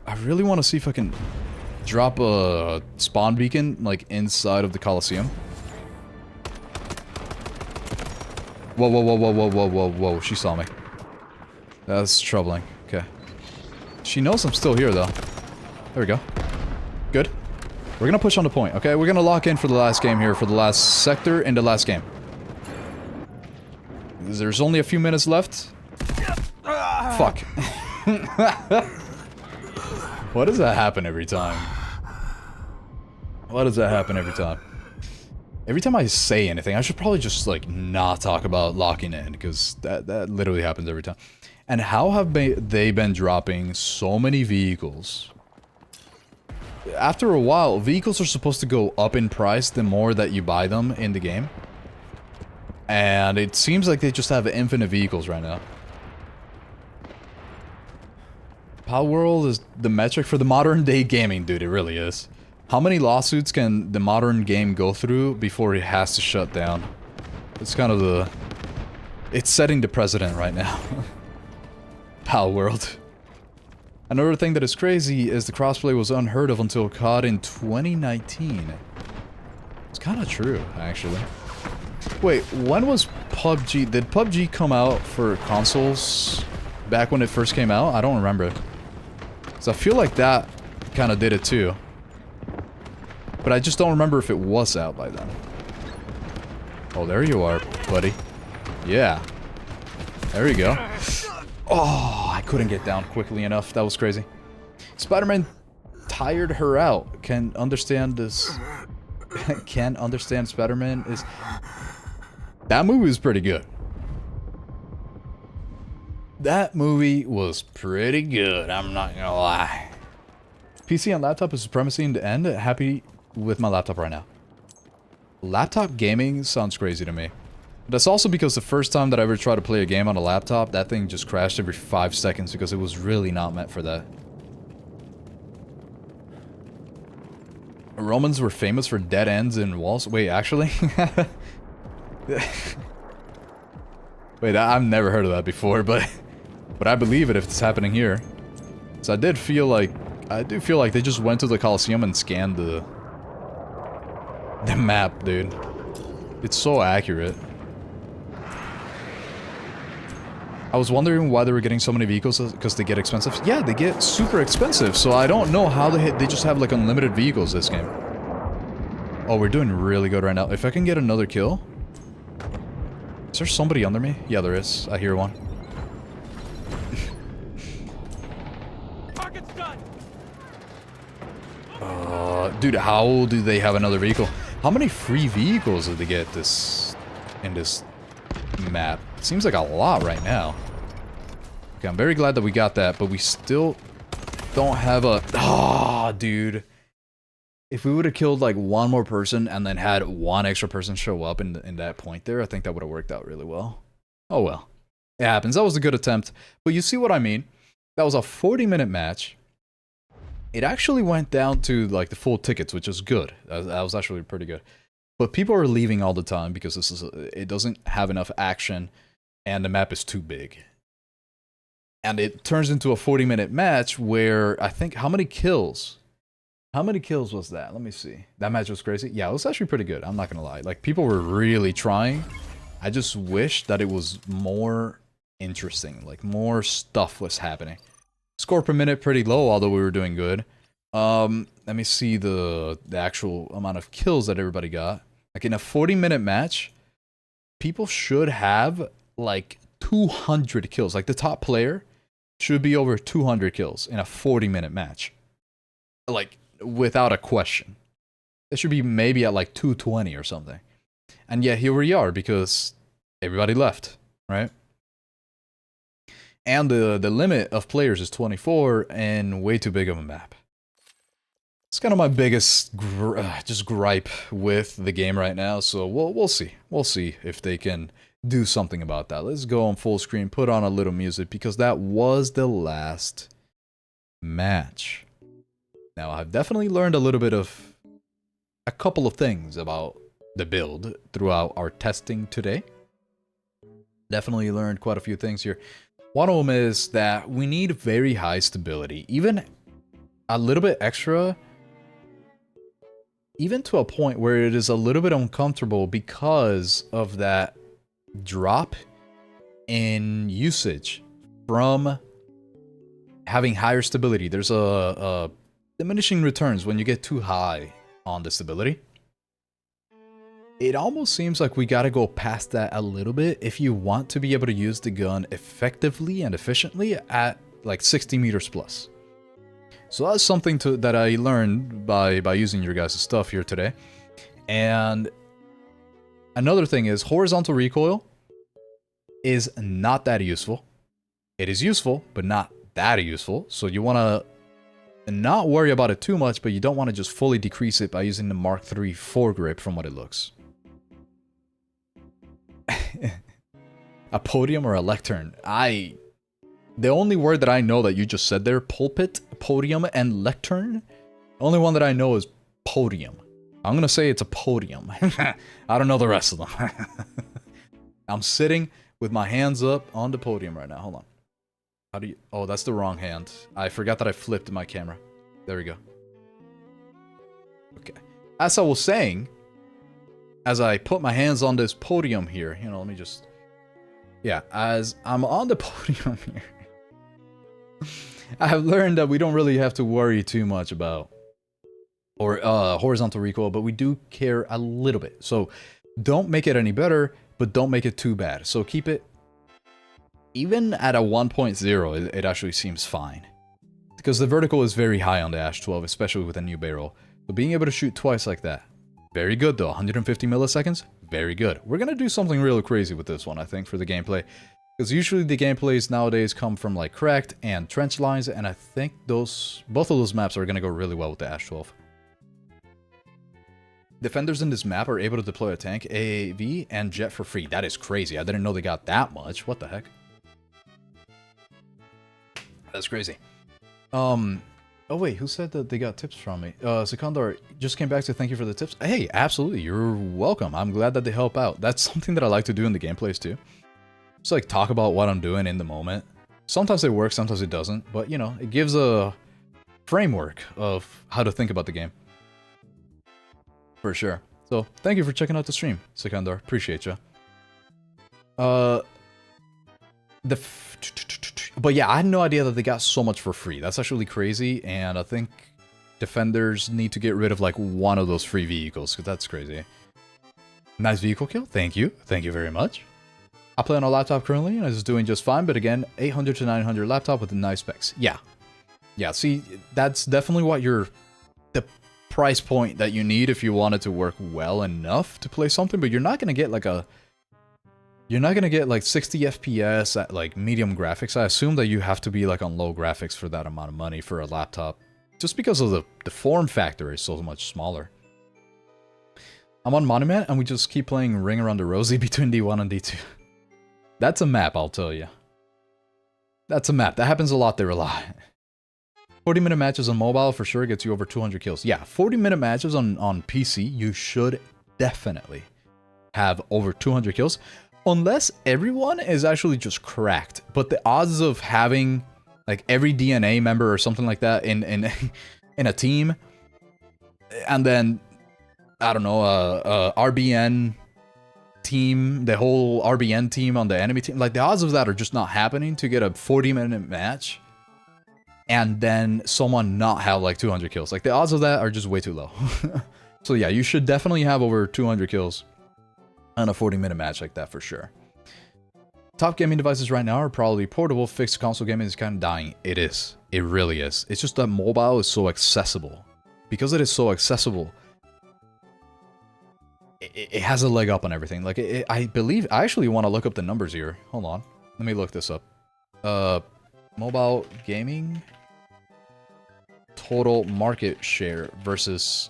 I really want to see if I can drop a spawn beacon, like, inside of the Coliseum. Whoa. She saw me. That's troubling. Okay. She knows I'm still here, though. There we go. Good. We're gonna push on the point, okay? We're gonna lock in for the last game here, for the last sector in the last game. There's only a few minutes left. Fuck. Why does that happen every time? Why does that happen every time? Every time I say anything, I should probably just, like, not talk about locking in, because that literally happens every time. And how have they been dropping so many vehicles? After a while, vehicles are supposed to go up in price the more that you buy them in the game. And it seems like they just have infinite vehicles right now. Power World is the metric for the modern day gaming, dude. It really is. How many lawsuits can the modern game go through before it has to shut down? It's kind of the... It's setting the precedent right now. Power World. Another thing that is crazy is the crossplay was unheard of until COD in 2019. It's kind of true, actually. Wait, when was PUBG... Did PUBG come out for consoles back when it first came out? I don't remember. So I feel like that kind of did it too. But I just don't remember if it was out by then. Oh, there you are, buddy. Yeah. There you go. Oh, I couldn't get down quickly enough. That was crazy. Spider-Man tired her out. Can understand this. Can understand Spider-Man is... That movie was pretty good. That movie was pretty good. I'm not gonna lie. PC and laptop is supremacy in the end. Happy with my laptop right now. Laptop gaming sounds crazy to me. That's also because the first time that I ever tried to play a game on a laptop, that thing just crashed every 5 seconds because it was really not meant for that. Romans were famous for dead ends in walls. Wait, actually? Wait, I've never heard of that before, but I believe it if it's happening here. So I do feel like they just went to the Coliseum and scanned the map, dude. It's so accurate. I was wondering why they were getting so many vehicles, because they get expensive. Yeah, they get super expensive, so I don't know how they just have like unlimited vehicles this game. Oh, we're doing really good right now. If I can get another kill... Is there somebody under me? Yeah, there is. I hear one. Target's done. Dude, how do they have another vehicle? How many free vehicles did they get in this map? It seems like a lot right now. Okay, I'm very glad that we got that, but we still don't have a... Ah, dude. If we would have killed like one more person and then had one extra person show up in that point there, I think that would have worked out really well. Oh well. It happens. That was a good attempt. But you see what I mean? That was a 40-minute match. It actually went down to like the full tickets, which is good. That was actually pretty good. But people are leaving all the time because it doesn't have enough action and the map is too big. And it turns into a 40-minute match where I think how many kills? How many kills was that? Let me see. That match was crazy. Yeah, it was actually pretty good. I'm not gonna lie. Like, people were really trying. I just wish that it was more interesting. Like, more stuff was happening. Score per minute pretty low, although we were doing good. Let me see the actual amount of kills that everybody got. Like, in a 40-minute match, people should have, like, 200 kills. Like, the top player should be over 200 kills in a 40-minute match. Like, without a question. It should be maybe at, like, 220 or something. And yet, here we are, because everybody left, right? And the limit of players is 24, and way too big of a map. It's kind of my biggest just gripe with the game right now, so we'll see. We'll see if they can do something about that. Let's go on full screen, put on a little music, because that was the last match. Now, I've definitely learned a little bit of a couple of things about the build throughout our testing today. Definitely learned quite a few things here. One of them is that we need very high stability, even a little bit extra, even to a point where it is a little bit uncomfortable because of that drop in usage from having higher stability. There's a diminishing returns when you get too high on the stability. It almost seems like we gotta go past that a little bit if you want to be able to use the gun effectively and efficiently at like 60 meters plus. So that's something that I learned by using your guys' stuff here today. And another thing is horizontal recoil is not that useful. It is useful, but not that useful. So you want to not worry about it too much, but you don't want to just fully decrease it by using the Mark III foregrip from what it looks. A podium or a lectern? The only word that I know that you just said there, pulpit, podium, and lectern, the only one that I know is podium. I'm gonna say it's a podium. I don't know the rest of them. I'm sitting with my hands up on the podium right now. Hold on. How do you... Oh, that's the wrong hand. I forgot that I flipped my camera. There we go. Okay. As I was saying, as I put my hands on this podium here, you know, let me just... Yeah, as I'm on the podium here, I have learned that we don't really have to worry too much about horizontal recoil, but we do care a little bit. So don't make it any better, but don't make it too bad. So keep it, even at a 1.0, it actually seems fine. Because the vertical is very high on the Ash-12, especially with a new barrel. So being able to shoot twice like that, very good though. 150 milliseconds, very good. We're gonna do something real crazy with this one, I think, for the gameplay. Because usually the gameplays nowadays come from like Cracked and Trench Lines, and I think both of those maps are gonna go really well with the Ash-12. Defenders in this map are able to deploy a tank, AAV, and jet for free. That is crazy. I didn't know they got that much. What the heck? That's crazy. Oh wait, who said that they got tips from me? Sekandar just came back to thank you for the tips. Hey, absolutely, you're welcome. I'm glad that they help out. That's something that I like to do in the gameplays too. Just like talk about what I'm doing in the moment. Sometimes it works, sometimes it doesn't, but you know, it gives a framework of how to think about the game. For sure. So, thank you for checking out the stream, Sekandar. Appreciate you. But yeah, I had no idea that they got so much for free. That's actually crazy, and I think defenders need to get rid of like one of those free vehicles, because that's crazy. Nice vehicle kill. Thank you. Thank you very much. I play on a laptop currently, and it's doing just fine, but again, 800 to 900 laptop with nice specs. Yeah. Yeah, see, that's definitely what the price point that you need if you want it to work well enough to play something, but you're not going to get like you're not going to get like 60 FPS at like medium graphics. I assume that you have to be like on low graphics for that amount of money for a laptop. Just because of the form factor is so much smaller. I'm on Monument, and we just keep playing Ring Around the Rosie between D1 and D2. That's a map, I'll tell you. That's a map. That happens a lot there a lot. 40-minute matches on mobile for sure gets you over 200 kills. Yeah, 40-minute matches on PC, you should definitely have over 200 kills. Unless everyone is actually just cracked. But the odds of having like every DNA member or something like that in a team, and then I don't know, RBN team, the whole RBN team on the enemy team, like the odds of that are just not happening to get a 40-minute match and then someone not have like 200 kills. Like the odds of that are just way too low. So yeah, you should definitely have over 200 kills on a 40-minute match like that for sure. Top gaming devices right now are probably portable. Fixed console gaming is kind of dying. It is. It really is. It's just that mobile is so accessible. Because it is so accessible, it has a leg up on everything. Like, I believe... I actually want to look up the numbers here. Hold on. Let me look this up. Mobile gaming... total market share versus...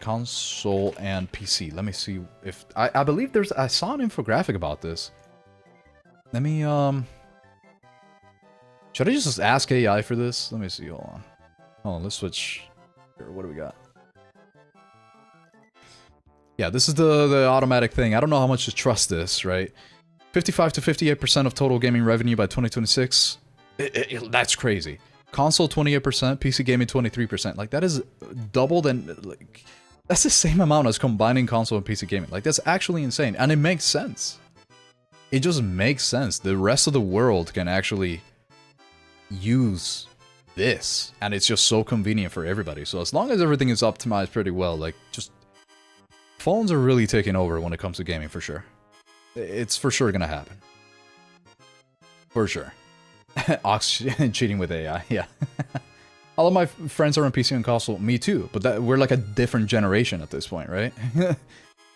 console and PC. Let me see if... I believe there's... I saw an infographic about this. Let me, should I just ask AI for this? Let me see, hold on. Hold on, let's switch. Here, what do we got? Yeah, this is the automatic thing. I don't know how much to trust this, right? 55 to 58% of total gaming revenue by 2026. That's crazy. Console 28%, PC gaming 23%. Like, that is doubled and, like, that's the same amount as combining console and PC gaming. Like, that's actually insane. And it makes sense. It just makes sense. The rest of the world can actually use this, and it's just so convenient for everybody. So as long as everything is optimized pretty well, like, just... phones are really taking over when it comes to gaming, for sure. It's for sure gonna happen. For sure. Ox cheating with AI, yeah. All of my friends are on PC and console. Me too, but we're like a different generation at this point, right? We're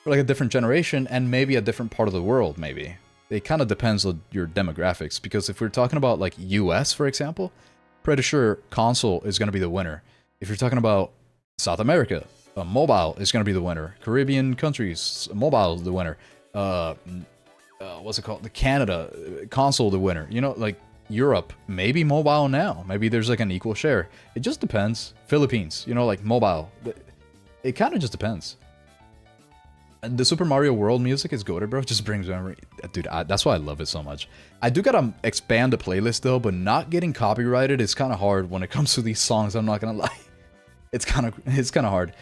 like a different generation, and maybe a different part of the world, maybe. It kind of depends on your demographics, because if we're talking about, like, US, for example, pretty sure console is going to be the winner. If you're talking about South America, mobile is going to be the winner. Caribbean countries, mobile is the winner. What's it called? The Canada, console the winner. You know, like, Europe, maybe mobile now. Maybe there's, like, an equal share. It just depends. Philippines, you know, like, mobile. It kind of just depends. And the Super Mario World music is goated, bro. It just brings memory. Dude, that's why I love it so much. I do gotta expand the playlist, though, but not getting copyrighted is kind of hard when it comes to these songs, I'm not gonna lie. It's kind of hard.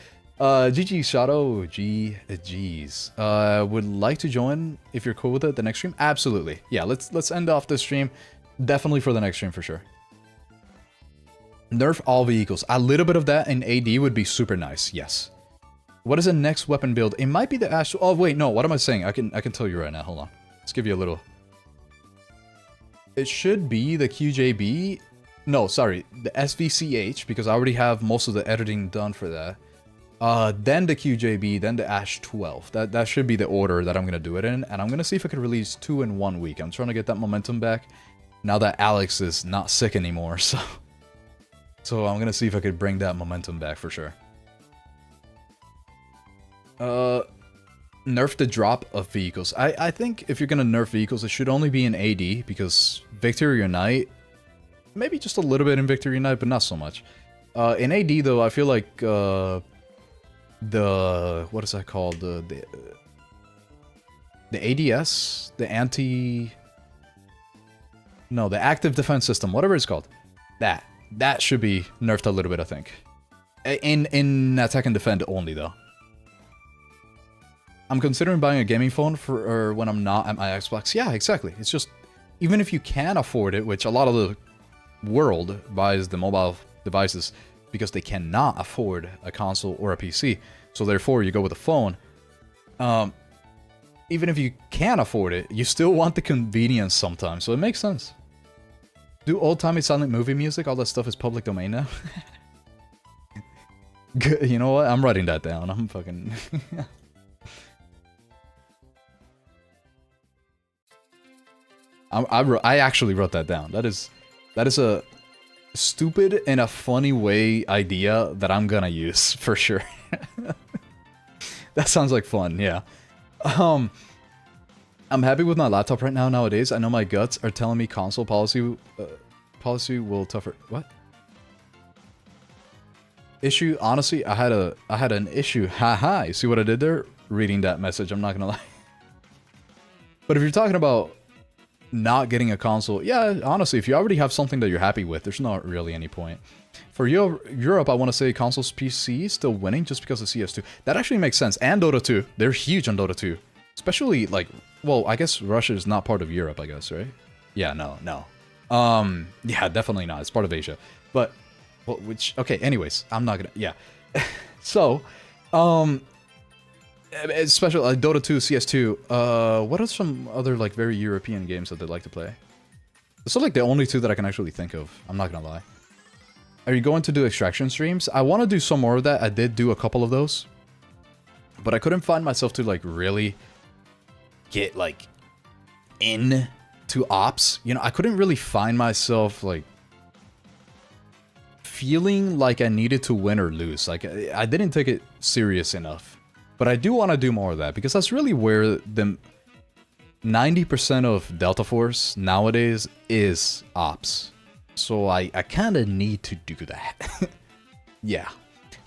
GG Shadow, GG's. Would like to join if you're cool with it the next stream? Absolutely. Yeah, let's end off this stream. Definitely for the next stream, for sure. Nerf all vehicles. A little bit of that in AD would be super nice, yes. What is the next weapon build? It might be the Ash... Oh, wait, no. What am I saying? I can tell you right now. Hold on. Let's give you a little... It should be the QJB... No, sorry. The SVCH, because I already have most of the editing done for that. Then the QJB, then the Ash-12. That should be the order that I'm going to do it in. And I'm going to see if I can release 2 in 1 week. I'm trying to get that momentum back. Now that Alex is not sick anymore, so... So I'm going to see if I could bring that momentum back for sure. Nerf the drop of vehicles. I think if you're gonna nerf vehicles, it should only be in AD, because Victory Unite, maybe just a little bit in Victory Unite, but not so much. In AD though, I feel like the what is that called? The ADS, the active defense system, whatever it's called. That should be nerfed a little bit, I think. In attack and defend only though. I'm considering buying a gaming phone for when I'm not at my Xbox. Yeah, exactly. It's just, even if you can afford it, which a lot of the world buys the mobile devices because they cannot afford a console or a PC, so therefore you go with a phone. Even if you can afford it, you still want the convenience sometimes, so it makes sense. Do old-timey silent movie music? All that stuff is public domain now? You know what? I'm writing that down. I'm fucking... I actually wrote that down. That is a stupid in a funny way idea that I'm gonna use for sure. That sounds like fun, yeah. I'm happy with my laptop right now nowadays. I know my guts are telling me console policy will tougher. What? Issue? Honestly, I had an issue. Haha. You see what I did there? Reading that message, I'm not gonna lie. But if you're talking about not getting a console, yeah, honestly, if you already have something that you're happy with, there's not really any point. For Europe, I want to say consoles PC still winning just because of CS2. That actually makes sense. And Dota 2. They're huge on Dota 2. Especially, like, well, I guess Russia is not part of Europe, I guess, right? Yeah, no. Yeah, definitely not. It's part of Asia. But, well, okay, anyways, I'm not gonna, yeah. So, especially like Dota 2, CS2, what are some other, like, very European games that they like to play? Those are, like, the only two that I can actually think of. I'm not gonna lie. Are you going to do extraction streams? I want to do some more of that. I did do a couple of those. But I couldn't find myself to, like, really get, like, in to ops. You know, I couldn't really find myself, like, feeling like I needed to win or lose. Like, I didn't take it serious enough. But I do want to do more of that, because that's really where the 90% of Delta Force nowadays is ops. So I kind of need to do that. Yeah.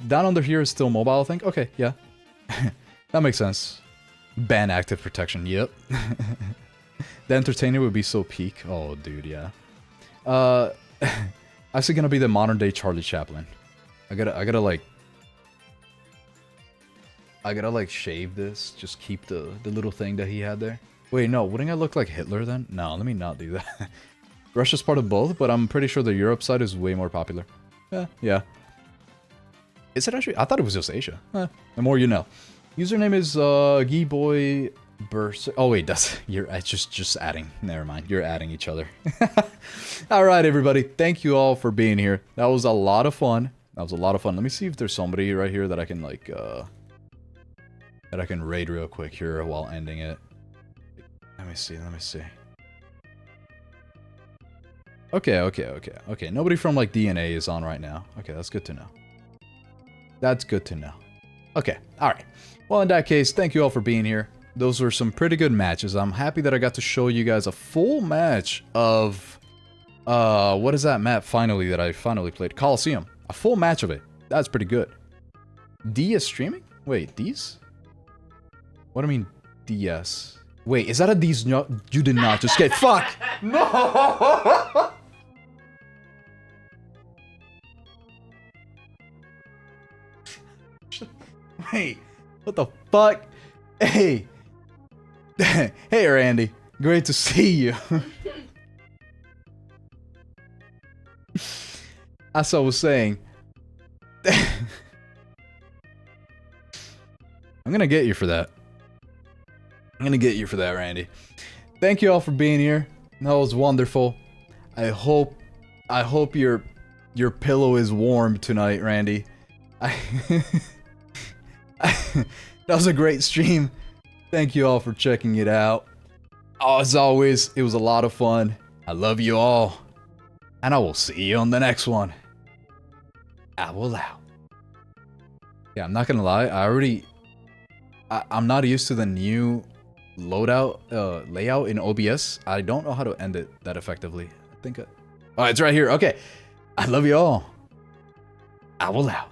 Down Under here is still mobile, I think. Okay, yeah. That makes sense. Ban active protection, yep. The entertainer would be so peak. Oh, dude, yeah. Actually gonna be the modern day Charlie Chaplin. I gotta like shave this. Just keep the little thing that he had there. Wait, no, wouldn't I look like Hitler then? No, let me not do that. Russia's part of both, but I'm pretty sure the Europe side is way more popular. Yeah. Is it actually? I thought it was just Asia. The more you know. Username is Geeboy Burst. Oh wait, you're just adding. Never mind. You're adding each other. All right, everybody. Thank you all for being here. That was a lot of fun. Let me see if there's somebody right here that I can like that I can raid real quick here while ending it. Let me see. Okay. Nobody from like DNA is on right now. Okay, that's good to know. Okay, alright. Well, in that case, thank you all for being here. Those were some pretty good matches. I'm happy that I got to show you guys a full match of... what is that map that I finally played? Coliseum. A full match of it. That's pretty good. D is streaming? Wait, D's? What do I mean, DS? Wait, is that a D's? No, you did not just get... Fuck! No! Wait, what the fuck? Hey. Hey, Randy. Great to see you. As I was saying. I'm gonna get you for that. Randy. Thank you all for being here. That was wonderful. I hope your pillow is warm tonight, Randy. That was a great stream. Thank you all for checking it out. Oh, as always, it was a lot of fun. I love you all. And I will see you on the next one. AuxOwl out. Yeah, I'm not gonna lie. I'm not used to the new loadout layout in OBS. I don't know how to end it that effectively. Oh, it's right here. Okay. I love you all. AuxOwl out.